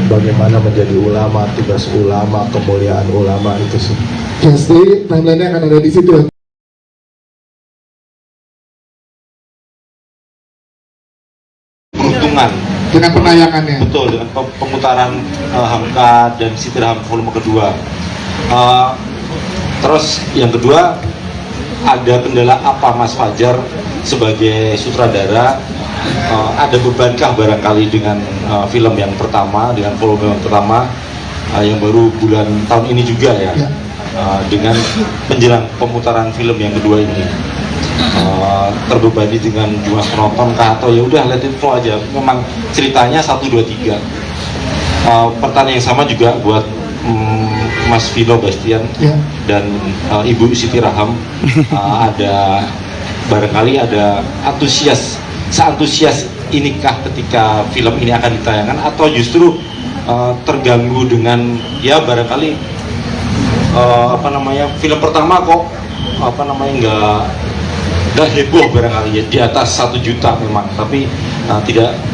S3: bagaimana menjadi ulama, tugas ulama, kemuliaan ulama, itu sih.
S2: Jadi timeline-nya akan ada di situ.
S12: Peruntungan
S2: dengan penayangannya.
S12: Betul, dengan pemutaran Hamka dan Siti Raham volume kedua. Terus yang kedua, ada kendala apa Mas Fajar sebagai sutradara? Ada bebankah barangkali dengan film yang pertama, dengan volume yang pertama yang baru bulan tahun ini juga ya, dengan menjelang pemutaran film yang kedua ini? Terbebani dengan jumlah penonton kah, atau ya udah let it flow aja, memang ceritanya 1, 2, 3. Pertanyaan yang sama juga buat Mas Vino Bastian dan Ibu Siti Raham. Ada barangkali ada seantusias inikah ketika film ini akan ditayangkan, atau justru terganggu dengan ya barangkali film pertama kok nggak heboh barangkali ya, di atas 1 juta memang, tapi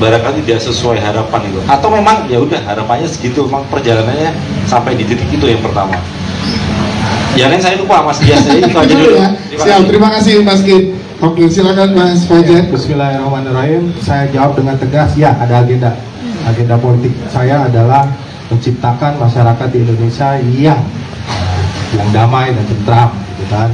S12: barangkali tidak sesuai harapan itu, atau memang ya udah harapannya segitu, memang perjalanannya sampai di titik itu yang pertama. Ya kan saya lupa Mas Dias, saya itu aja dulu.
S2: Siap, terima kasih Mas Kid. Oke, silakan Mas Fajar.
S3: Bismillahirrahmanirrahim. Saya jawab dengan tegas, ya ada agenda. Agenda politik saya adalah menciptakan masyarakat di Indonesia yang damai dan tentram, gitu kan.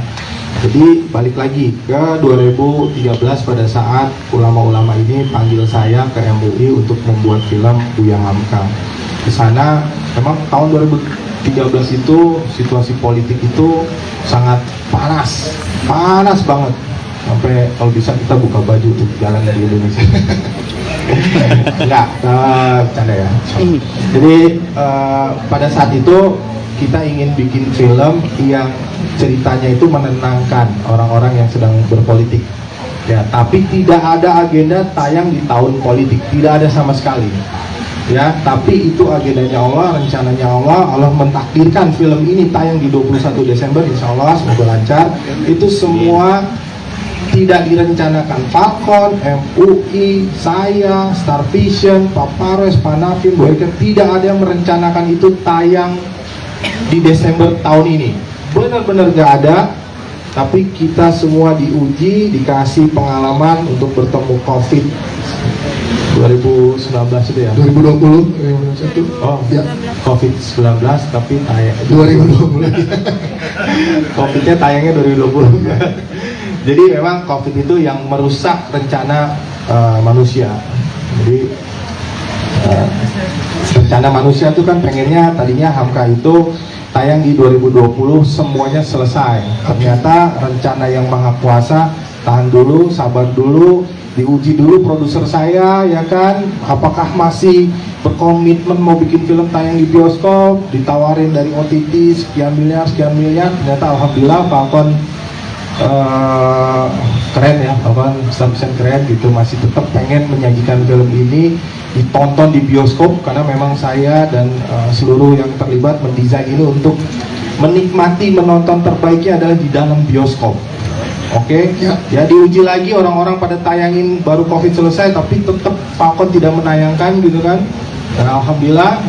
S3: Jadi balik lagi ke 2013 pada saat ulama-ulama ini panggil saya ke MUI untuk membuat film Buya Hamka. Di sana memang tahun 2013 itu situasi politik itu sangat panas banget. Sampai kalau bisa kita buka baju untuk jalan di Indonesia. Enggak, bercanda ya. Jadi pada saat itu kita ingin bikin film yang ceritanya itu menenangkan orang-orang yang sedang berpolitik. Ya, tapi tidak ada agenda tayang di tahun politik, tidak ada sama sekali. Ya, tapi itu agendanya Allah, rencananya Allah. Allah mentakdirkan film ini tayang di 21 Desember, insya Allah semoga lancar. Itu semua tidak direncanakan. Falcon, MUI, saya, Star Vision, Papares, Panafin, Boyker, tidak ada yang merencanakan itu tayang di Desember tahun ini. Benar-benar gak ada. Tapi kita semua diuji, dikasih pengalaman untuk bertemu COVID 2019 itu ya? 2020, 2021. Oh, ya. COVID-19 tapi tayang 2020. COVID-nya tayangnya 2020. Jadi memang COVID itu yang merusak rencana manusia. Jadi rencana manusia itu kan pengennya tadinya Hamka itu tayang di 2020 semuanya selesai. Ternyata rencana yang maha kuasa tahan dulu, sabar dulu, diuji dulu produser saya, ya kan, apakah masih berkomitmen mau bikin film tayang di bioskop, ditawarin dari OTT sekian miliar, ternyata alhamdulillah Falcon keren ya, Falcon 100% keren gitu, masih tetap pengen menyajikan film ini ditonton di bioskop karena memang saya dan seluruh yang terlibat mendesain ini untuk menikmati menonton terbaiknya adalah di dalam bioskop. Oke, ya diuji lagi orang-orang pada tayangin baru COVID selesai tapi tetap Falcon tidak menayangkan gitu kan. Dan alhamdulillah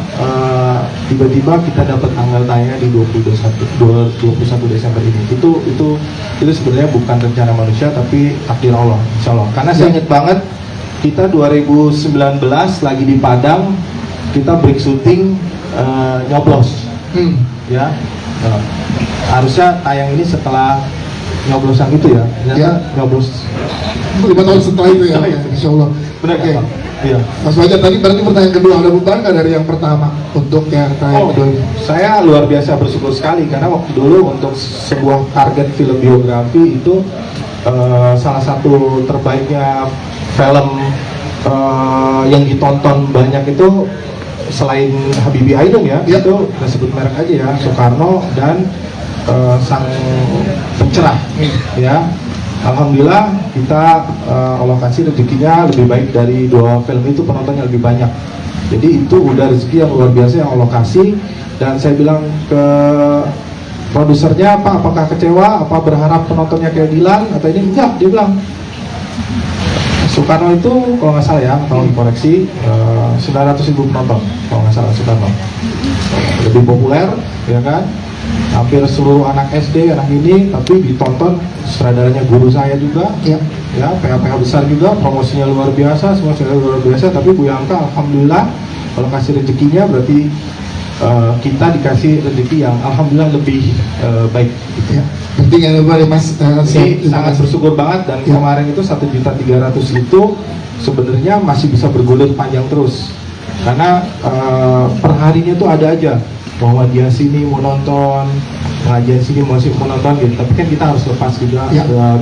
S3: tiba-tiba kita dapat tanggal tayangnya di 21 Desember ini. Itu sebenarnya bukan rencana manusia tapi takdir Allah, insya Allah. Karena saya ingat banget kita 2019 lagi di Padang, kita break syuting nyoblos, ya. Harusnya tayang ini setelah nyoblosan itu ya, nyoblos
S2: 5 tahun setelah itu ya, insya Allah. Benar kayak. Iya. Mas Fajar, tadi berarti pertanyaan kedua ada beban nggak dari yang pertama untuk yang tayang kedua ini?
S3: Saya luar biasa bersyukur sekali karena waktu dulu untuk sebuah target film biografi itu salah satu terbaiknya film yang ditonton banyak itu selain Habibie Ainun ya, itu kita sebut merek aja ya, Soekarno dan Sang Pencerah, ya. Alhamdulillah kita Allah kasih rezekinya lebih baik dari 2 film itu, penontonnya lebih banyak. Jadi itu udah rezeki yang luar biasa yang Allah kasih. Dan saya bilang ke produsernya, Pak, apakah kecewa? Apa berharap penontonnya kayak Dilan? Atau ini? Enggak, dia bilang Soekarno itu kalau nggak salah ya, kalau dikoreksi 900.000 penonton kalau nggak salah Soekarno. Lebih populer, ya kan? Hampir seluruh anak SD, anak ini, tapi ditonton sutradaranya guru saya juga, ya, PH-PH besar juga, promosinya luar biasa, semua luar biasa. Tapi Buya Hamka alhamdulillah kalau kasih rezekinya berarti kita dikasih rezeki yang alhamdulillah lebih baik. Gitu.
S2: Ya, penting ya Mas.
S3: Ini sangat bersyukur banget dan kemarin itu 1.300.000 itu sebenarnya masih bisa bergulir panjang terus karena perharinya tuh ada aja. Muhammadiyah sini mau nonton, pengajian sini masih mau nonton gitu. Tapi kan kita harus lepas juga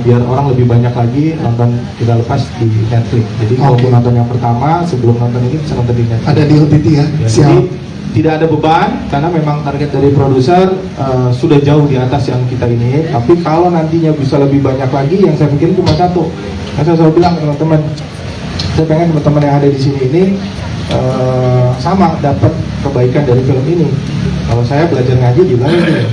S3: biar orang lebih banyak lagi nonton, kita lepas di Netflix. Jadi kalau mau nonton yang pertama sebelum nonton ini bisa nonton di Netflix.
S2: Ada di OTT ya.
S3: Jadi tidak ada beban karena memang target dari produser sudah jauh di atas yang kita ini. Tapi kalau nantinya bisa lebih banyak lagi, yang saya pikir cuma satu. Saya selalu bilang ke teman-teman, saya pengen teman-teman yang ada di sini ini sama dapat kebaikan dari film ini. Kalau saya belajar ngaji juga ini,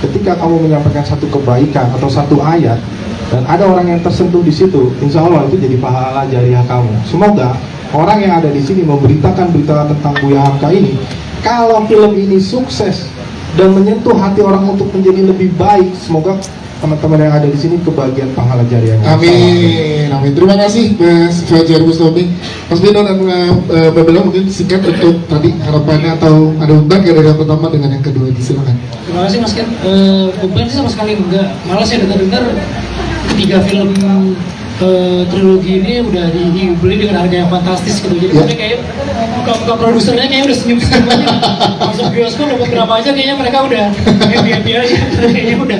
S3: ketika kamu menyampaikan satu kebaikan atau satu ayat dan ada orang yang tersentuh di situ, insya Allah itu jadi pahala jariah kamu. Semoga orang yang ada di sini memberitakan berita tentang Buya Hamka ini Kalau film ini sukses dan menyentuh hati orang untuk menjadi lebih baik, semoga teman-teman yang ada di sini kebagian pahala jariahnya.
S2: Amin, amin. Terima kasih Mas Fajar Bustami, Mas Bino dan Mbak Bella, mungkin singkat untuk tadi harapannya atau ada beban dari yang pertama dengan yang kedua, silakan.
S6: Terima kasih Mas Ken. Beban sih sama sekali enggak. Malah saya dengar ketiga film trilogi ini udah dibeli dengan harga yang fantastis gitu. Jadi mereka kayak muka produsernya kayak udah senyum-senyum aja. Masuk bioskop dapat berapa aja kayaknya mereka udah happy aja. Kayaknya udah.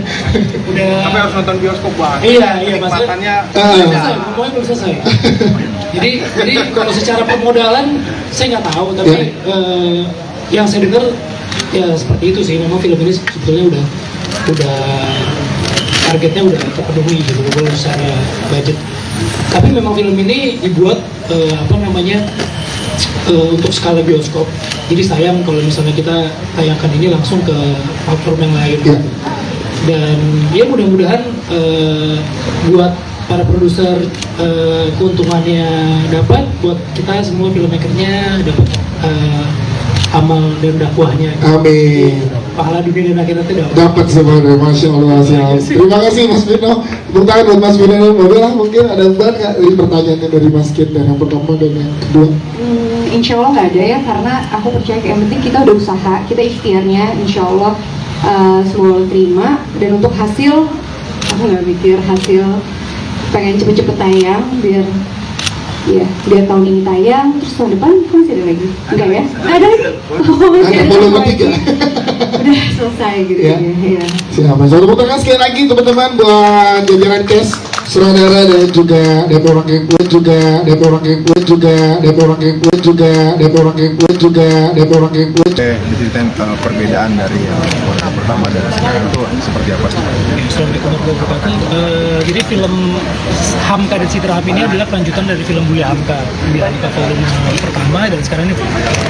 S13: Tapi harus nonton bioskop Bang.
S6: Iya, maksudnya semuanya belum selesai. Jadi kalau secara permodalan saya nggak tahu, tapi yang saya dengar ya seperti itu sih. Memang film ini sebetulnya udah targetnya udah terpenuhi gitu kalau secara budget. Tapi memang film ini dibuat untuk skala bioskop. Jadi sayang kalau misalnya kita tayangkan ini langsung ke platform yang lain. Dan ya mudah-mudahan buat para produser keuntungannya dapat, buat kita semua filmmakernya dapat amal dan dakwahnya.
S2: Amin.
S6: Pahala dunia dan akhirat itu
S2: dapat sebenarnya, masya Allah. Terima kasih Mas Bino. Tepuk tangan buat Mas Bino dan Mbak Bella. Mungkin ada banget nggak dari pertanyaannya dari Mas Ken dan yang pertama dan yang kedua?
S11: Insya Allah nggak ada ya, karena aku percaya yang penting kita udah usaha, kita ikhtiarnya, insya Allah semua terima. Dan untuk hasil, aku nggak mikir hasil, pengen cepet-cepet tayang biar tahun ini tayang, terus tahun depan kan masih ada lagi, enggak ya? Ada lagi? Udah selesai gitu ya.
S2: Siapa? Satu tepuk tangan sekali lagi teman-teman buat jajaran cast, saudara dan juga Depor Ranking Pun juga
S14: diceritain perbedaan dari yang pertama dan sekarang itu seperti apa sih?
S18: Assalamualaikum warahmatullahi wabarakatuh. Jadi film Hamka dan Siti Raham ini adalah kelanjutan dari film Buya Hamka volume pertama, dan sekarang ini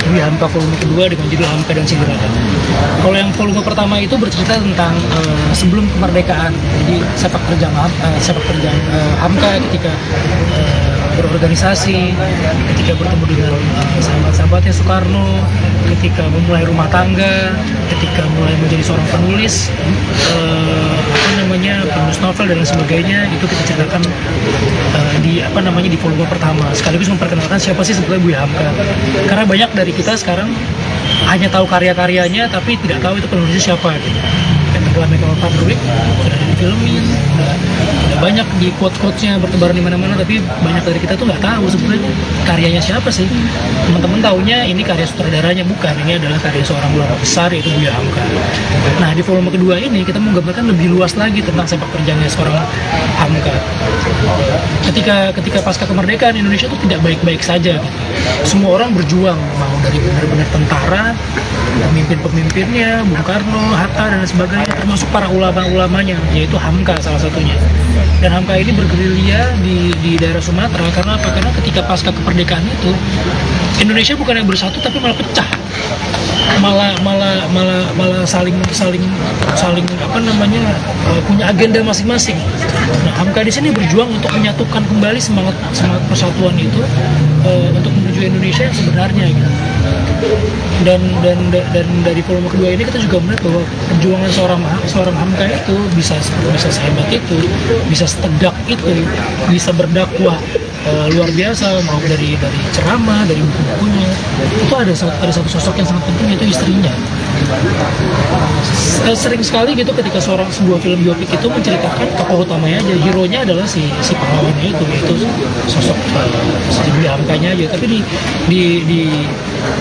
S18: Buya Hamka volume kedua dengan judul Hamka dan Siti Raham. Kalau yang volume pertama itu bercerita tentang sebelum kemerdekaan, jadi sepak terjang Hamka ketika berorganisasi, ketika bertemu dengan sahabat-sahabatnya Soekarno, ketika memulai rumah tangga, ketika mulai menjadi seorang penulis, penulis novel dan lain sebagainya, itu kita ceritakan di volume pertama, sekaligus memperkenalkan siapa sih sebetulnya Buya Hamka. Karena banyak dari kita sekarang hanya tahu karya-karyanya tapi tidak tahu itu penulisnya siapa gitu. Tenggelamnya Kapal Padruik sudah difilmin, udah banyak di quote-quotesnya bertebaran di mana-mana, tapi banyak dari kita tuh nggak tahu sebenarnya karyanya siapa sih. Teman-teman taunya ini karya sutradaranya, bukan, ini adalah karya seorang ulama besar yaitu Buya Hamka. Nah di volume kedua ini kita menggambarkan lebih luas lagi tentang sepak terjangnya seorang Hamka. Ketika pasca kemerdekaan Indonesia itu tidak baik-baik saja gitu. Semua orang berjuang, mau dari benar-benar tentara, pemimpin-pemimpinnya, Bung Karno, Hatta dan sebagainya, termasuk para ulama-ulamanya, yaitu Hamka salah satunya. Dan Hamka ini bergerilya di daerah Sumatera karena apa? Karena ketika pasca kemerdekaan itu Indonesia bukan yang bersatu tapi malah pecah, malah saling punya agenda masing-masing. Nah, Hamka di sini berjuang untuk menyatukan kembali semangat persatuan itu untuk menuju Indonesia yang sebenarnya gitu. Dan dari volume kedua ini kita juga melihat bahwa perjuangan seorang Hamka itu bisa sehebat itu, bisa setegak itu, bisa berdakwah luar biasa, mau dari ceramah, dari buku-bukunya. Itu ada satu sosok yang sangat penting, yaitu istrinya. Sering sekali gitu ketika sebuah film biopik itu menceritakan tokoh utamanya aja, hero-nya adalah si pahlawannya itu, yaitu sosok si Buya Hamkanya aja. Tapi di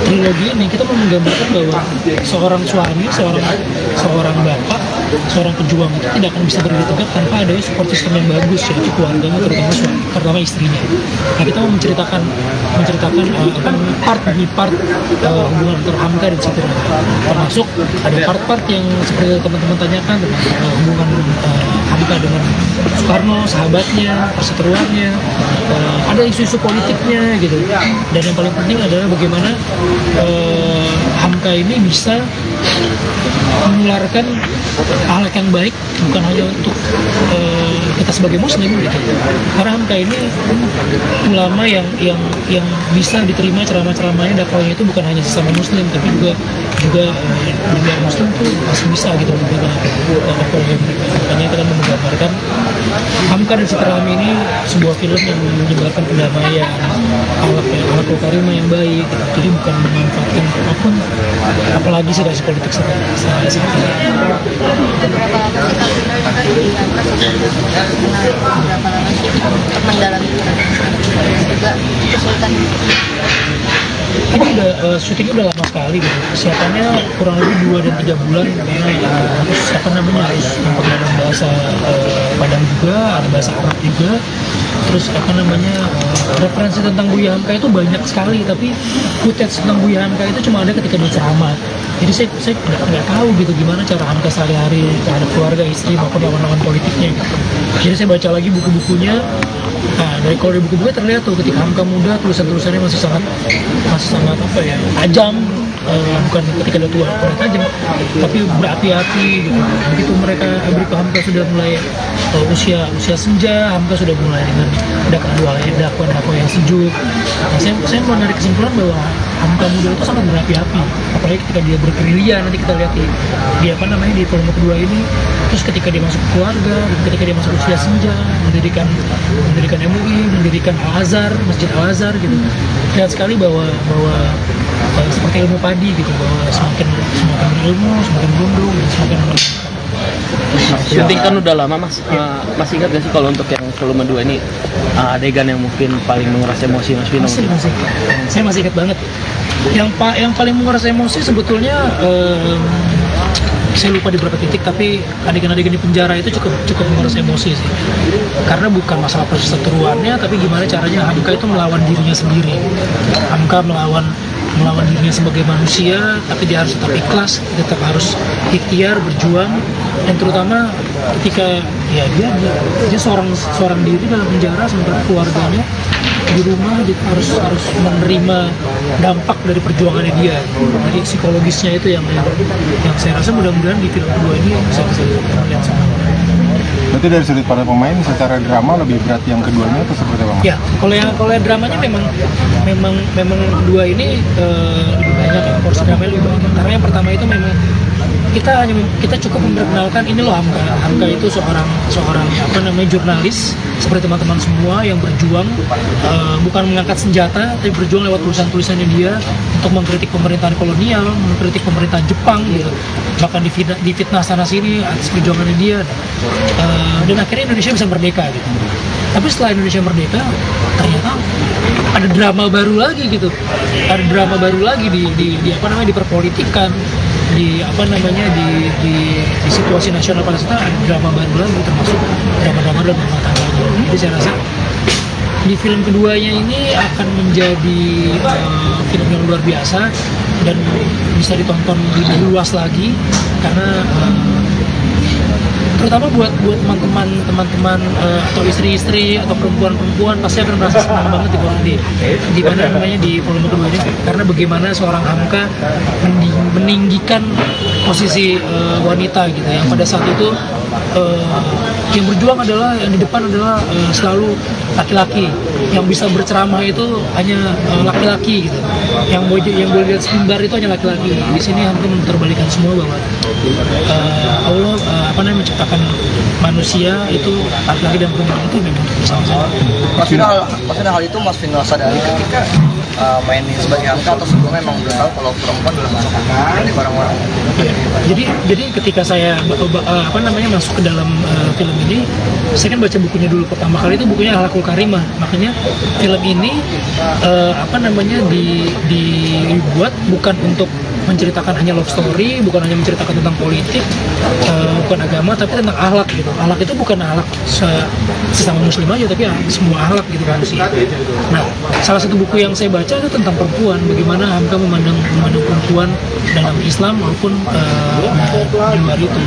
S18: trilogi ini kita mau menggambarkan bahwa seorang suami, seorang bapak, seorang pejuang itu tidak akan bisa berdiri tegak tanpa adanya support system yang bagus, yaitu keluarganya, terutama istrinya. Nah, kita mau menceritakan part demi part hubungan antara Hamka dan Siti Raham. Termasuk ada part-part yang seperti teman-teman tanyakan tentang hubungan Hamka dengan Soekarno, sahabatnya, perseteruannya, ada isu-isu politiknya gitu. Dan yang paling penting adalah bagaimana Hamka ini bisa menularkan ahlak yang baik, bukan hanya untuk kita sebagai muslim gitu. Karena Hamka ini ulama yang bisa diterima ceramah-ceramahnya, dakwahnya itu bukan hanya sesama muslim, tapi juga di luar muslim tuh masih bisa gitu memberikan dakwahnya mereka. Makanya kita menggambarkan Hamka dan Siti Rahmi ini sebuah film yang menyebarkan pendamaian, akhlak karimah yang baik gitu. Jadi bukan memanfaatkan apapun, apalagi situasi politik seperti ini. Ini udah syutingnya udah lama sekali gitu. Persiapannya kurang lebih 2 dan 3 bulan karena harus harus memperdalam bahasa Padang juga, ada bahasa Arab juga. Terus referensi tentang Buya Hamka itu banyak sekali, tapi footage tentang Buya Hamka itu cuma ada ketika dia ceramah. Jadi saya nggak tahu gitu gimana cara Hamka sehari-hari terhadap keluarga, istri maupun lawan-lawan politiknya. Jadi saya baca lagi buku-bukunya. Nah, dari kalau dari buku-bukunya terlihat tuh ketika Hamka muda tulisan-tulisannya masih sangat tajam. Bukan ketika dia tua kurang tajam, tapi berapi-api gitu. Begitu Hamka sudah mulai usia senja, Hamka sudah mulai dengan dakwah yang sejuk. Nah, saya mau menarik kesimpulan bahwa Hamka muda itu sangat berapi-api, apalagi ketika dia bergerilya. Nanti kita lihat di volume kedua ini. Terus ketika dia masuk keluarga, ketika dia masuk usia senja, mendirikan MUI, mendirikan Al-Azhar, Masjid Al-Azhar gitu. Lihat sekali bahwa seperti ilmu padi gitu, bahwa semakin berilmu, semakin berundung, semakin
S15: syuting kan udah lama mas, masih ingat gak sih kalau untuk yang volume 2 ini adegan yang mungkin paling menguras emosi mas Vino?
S18: Masih. Saya masih ingat banget. Yang paling menguras emosi sebetulnya saya lupa di beberapa titik, tapi adegan-adegan di penjara itu cukup menguras emosi sih. Karena bukan masalah perseteruannya, tapi gimana caranya Hamka itu melawan dirinya sendiri. Hamka melawan dirinya sebagai manusia, tapi dia harus tetap ikhlas, tetap harus ikhtiar, berjuang, dan terutama ketika dia seorang diri dalam penjara, sementara keluarganya di rumah dia harus menerima dampak dari perjuangannya dia. Jadi psikologisnya itu yang saya rasa mudah-mudahan di film kedua ini bisa lihat semua.
S14: Berarti dari sudut para pemain secara drama lebih berat yang keduanya atau seperti apa?
S18: Ya, kalau yang dramanya memang kedua ini lebih banyak, porsi dramanya lebih banyak. Karena yang pertama itu memang kita cukup memperkenalkan ini loh Hamka itu seorang jurnalis seperti teman-teman semua yang berjuang, bukan mengangkat senjata tapi berjuang lewat tulisan-tulisannya dia untuk mengkritik pemerintahan kolonial, mengkritik pemerintahan Jepang gitu, bahkan difitnah sana sini atas perjuangannya dia, dan akhirnya Indonesia bisa merdeka gitu. Tapi setelah Indonesia merdeka ternyata ada drama baru lagi gitu, di perpolitikan, di situasi nasional pada saat ada drama baru lagi, termasuk drama-drama dalam rumah tangganya. Jadi saya rasa di film keduanya ini akan menjadi film yang luar biasa dan bisa ditonton lebih luas lagi, karena terutama buat teman-teman atau istri-istri atau perempuan-perempuan pasti akan merasa senang banget di volume kedua ini, karena bagaimana seorang Hamka meninggikan posisi wanita gitu, yang pada saat itu yang berjuang adalah, yang di depan adalah selalu laki-laki, yang bisa berceramah itu hanya laki-laki gitu, yang boleh lihat mimbar itu hanya laki-laki. Di sini Hamka memutarbalikkan semua bahwa Allah menciptakan manusia itu laki-laki dan perempuan itu memang bersama-sama.
S16: Maksudnya hal itu Mas Vino sadari ketika mainin sebagai Hamka, atau sebelumnya memang udah tahu kalau perempuan udah masuk dari orang-orang?
S18: Jadi ketika saya masuk ke dalam film ini, saya kan baca bukunya dulu pertama kali, itu bukunya Akhlakul Karimah. Makanya film ini dibuat bukan untuk menceritakan hanya love story, bukan hanya menceritakan tentang politik, bukan agama, tapi tentang akhlak gitu. Akhlak itu bukan akhlak sesama muslim aja, tapi semua akhlak gitu kan sih. Nah, salah satu buku yang saya baca itu tentang perempuan, bagaimana Hamka memandang perempuan dalam Islam maupun di luar itu.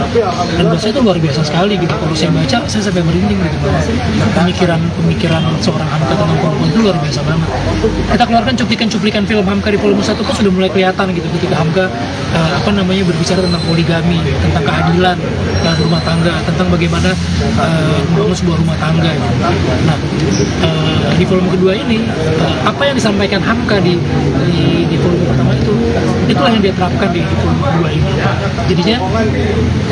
S18: Dan buat saya itu luar biasa sekali gitu. Kalau saya baca, saya sampai merinding gitu. Pemikiran seorang Hamka tentang perempuan itu luar biasa banget. Kita keluarkan cuplikan film Hamka di volume 1 itu sudah mulai kelihatan gitu, ketika Hamka Hamka berbicara tentang poligami, tentang keadilan dalam rumah tangga, tentang bagaimana membangun sebuah rumah tangga. Nah, di volume kedua ini apa yang disampaikan Hamka di volume pertama itulah yang dia terapkan di volume kedua ini. Jadinya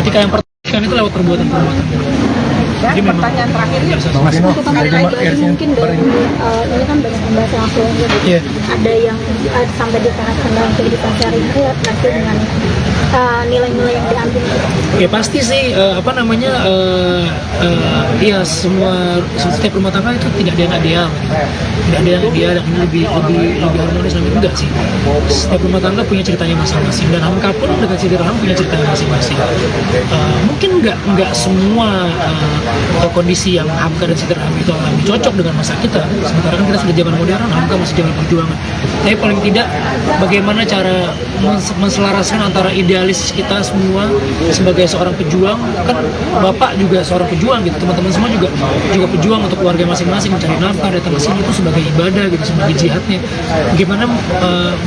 S18: ketika yang pertama itu lewat perbuatan-perbuatan.
S17: Jadi pertanyaan terakhirnya mungkin dari ini kan bahasa langsung gitu. Ada yang sampai diterapkan dalam kehidupan sehari-hari nanti dengan nilai-nilai yang diambil.
S18: Ya pasti sih ya setiap rumah tangga itu tidak ada yang ideal, tidak ada yang ideal dan lebih harmonis dan enggak sih. Setiap rumah tangga punya ceritanya masing-masing dan Hamka pun dengan Siti Raham punya ceritanya masing-masing. Mungkin enggak semua kondisi yang Hamka dan Siti Raham itu alami cocok dengan masa kita. Sementara kan kita sudah zaman modern, Hamka masih zaman perjuangan. Tapi paling tidak bagaimana cara menselaraskan antara idealis kita semua sebagai seorang pejuang, kan bapak juga seorang pejuang gitu, teman-teman semua juga pejuang untuk keluarga masing-masing, mencari nafkah, datang ke sini itu sebagai ibadah gitu, sebagai jihadnya. Bagaimana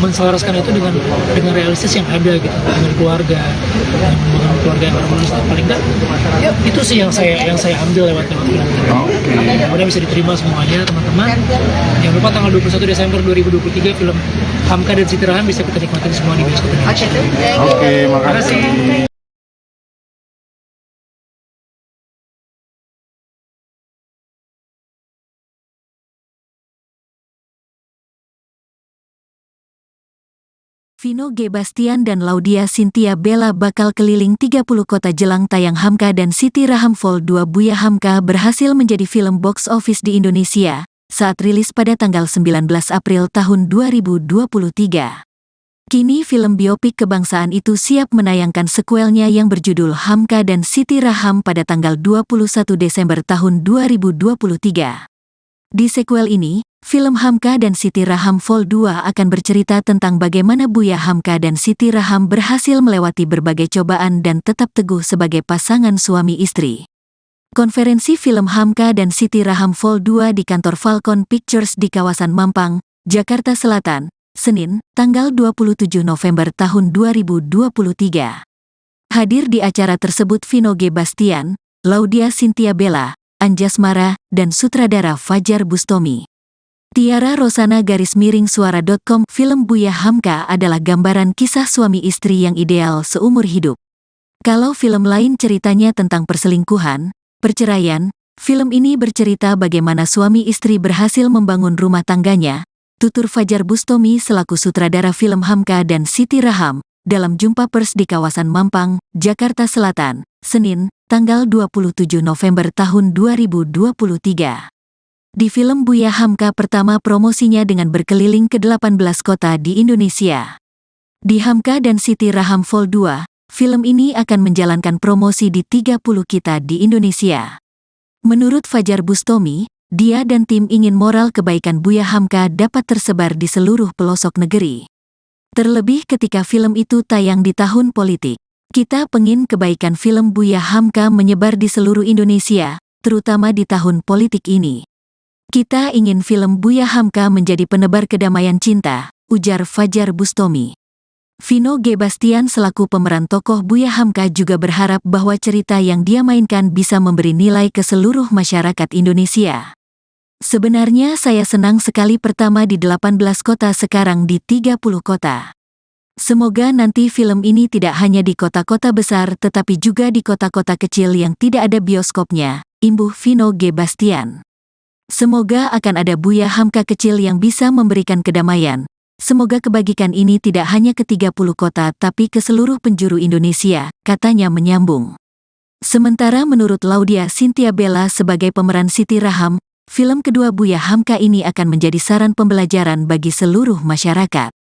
S18: menselaraskan itu dengan realistis yang ada gitu, dengan keluarga yang harmonis. Paling enggak ya itu sih yang saya ambil lewat film ini. Mudah bisa diterima semuanya teman-teman. Jangan lupa tanggal 21 Desember 2023 film Hamka dan Siti Raham bisa kita nikmatin semua di bioskop Indonesia.
S14: Oke, makasih.
S1: Vino G. Bastian dan Laudia Cynthia Bella bakal keliling 30 kota jelang tayang Hamka dan Siti Raham Vol 2 Buya Hamka berhasil menjadi film box office di Indonesia saat rilis pada tanggal 19 April tahun 2023. Kini film biopik kebangsaan itu siap menayangkan sekuelnya yang berjudul Hamka dan Siti Raham pada tanggal 21 Desember tahun 2023. Di sekuel ini, film Hamka dan Siti Raham Vol 2 akan bercerita tentang bagaimana Buya Hamka dan Siti Raham berhasil melewati berbagai cobaan dan tetap teguh sebagai pasangan suami istri. Konferensi film Hamka dan Siti Raham Vol 2 di kantor Falcon Pictures di kawasan Mampang, Jakarta Selatan, Senin, tanggal 27 November tahun 2023. Hadir di acara tersebut Vino G. Bastian, Laudia Cynthia Bella, Anjasmara, dan sutradara Fajar Bustomi. Tiara Rosana _suara.com. Film Buya Hamka adalah gambaran kisah suami istri yang ideal seumur hidup. Kalau film lain ceritanya tentang perselingkuhan, perceraian, film ini bercerita bagaimana suami istri berhasil membangun rumah tangganya, tutur Fajar Bustomi selaku sutradara film Hamka dan Siti Raham, dalam jumpa pers di kawasan Mampang, Jakarta Selatan, Senin, tanggal 27 November tahun 2023. Di film Buya Hamka pertama promosinya dengan berkeliling ke 18 kota di Indonesia. Di Hamka dan Siti Raham Vol 2, film ini akan menjalankan promosi di 30 kota di Indonesia. Menurut Fajar Bustomi, dia dan tim ingin moral kebaikan Buya Hamka dapat tersebar di seluruh pelosok negeri. Terlebih ketika film itu tayang di tahun politik. Kita pengin kebaikan film Buya Hamka menyebar di seluruh Indonesia, terutama di tahun politik ini. Kita ingin film Buya Hamka menjadi penebar kedamaian cinta, ujar Fajar Bustomi. Vino G. Bastian selaku pemeran tokoh Buya Hamka juga berharap bahwa cerita yang dia mainkan bisa memberi nilai ke seluruh masyarakat Indonesia. Sebenarnya saya senang sekali pertama di 18 kota sekarang di 30 kota. Semoga nanti film ini tidak hanya di kota-kota besar tetapi juga di kota-kota kecil yang tidak ada bioskopnya, imbuh Vino G. Bastian. Semoga akan ada Buya Hamka kecil yang bisa memberikan kedamaian. Semoga kebajikan ini tidak hanya ke 30 kota tapi ke seluruh penjuru Indonesia, katanya menyambung. Sementara menurut Laudia Cynthia Bella sebagai pemeran Siti Raham, film kedua Buya Hamka ini akan menjadi saran pembelajaran bagi seluruh masyarakat.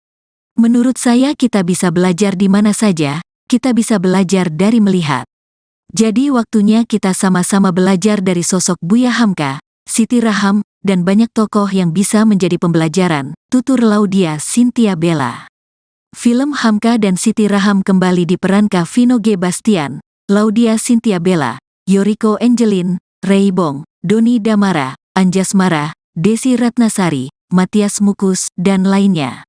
S1: Menurut saya kita bisa belajar di mana saja, kita bisa belajar dari melihat. Jadi waktunya kita sama-sama belajar dari sosok Buya Hamka, Siti Raham, dan banyak tokoh yang bisa menjadi pembelajaran, tutur Laudia Cynthia Bella. Film Hamka dan Siti Raham kembali diperankan Vino G. Bastian, Laudia Cynthia Bella, Yoriko Angelin, Ray Bong, Doni Damara, Anjasmara, Desi Ratnasari, Matias Mukus, dan lainnya.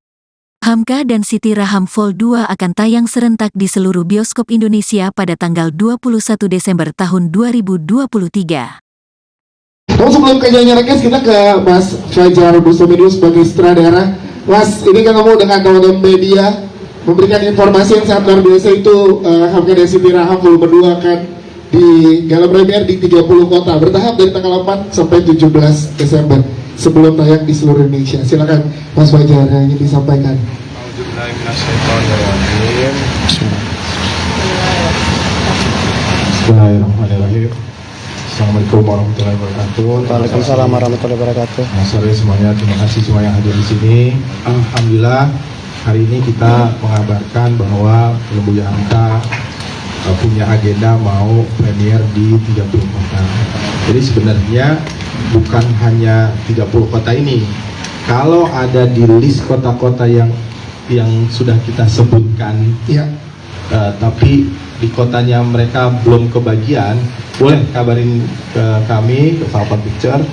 S1: Hamka dan Siti Raham Vol 2 akan tayang serentak di seluruh bioskop Indonesia pada tanggal 21 Desember tahun 2023.
S2: Kalau sebelum ke nyanyi rekes, kita ke Mas Fajar Bustomedius sebagai sutradara. Mas, ini kan kamu dengan teman-teman media memberikan informasi yang sangat luar biasa itu Hamka dan Siti Raham Volume 2 akan di gala premier di 30 kota bertahap dari tanggal 4 sampai 17 Desember sebelum tayang di seluruh Indonesia. Silakan Mas Fajar yang ingin disampaikan.
S3: Bismillahirrahmanirrahim. Assalamualaikum warahmatullahi wabarakatuh.
S4: Waalaikumsalam warahmatullahi wabarakatuh.
S3: Selamat sore semuanya, terima kasih semua yang hadir di sini. Alhamdulillah hari ini kita mengabarkan bahwa film Buya Hamka punya agenda mau premier di 30 kota. Jadi sebenarnya bukan hanya 30 kota ini. Kalau ada di list kota-kota yang sudah kita sebutkan,
S2: ya.
S3: Tapi di kotanya mereka belum kebagian, boleh kabarin ke kami, ke Falcon Picture.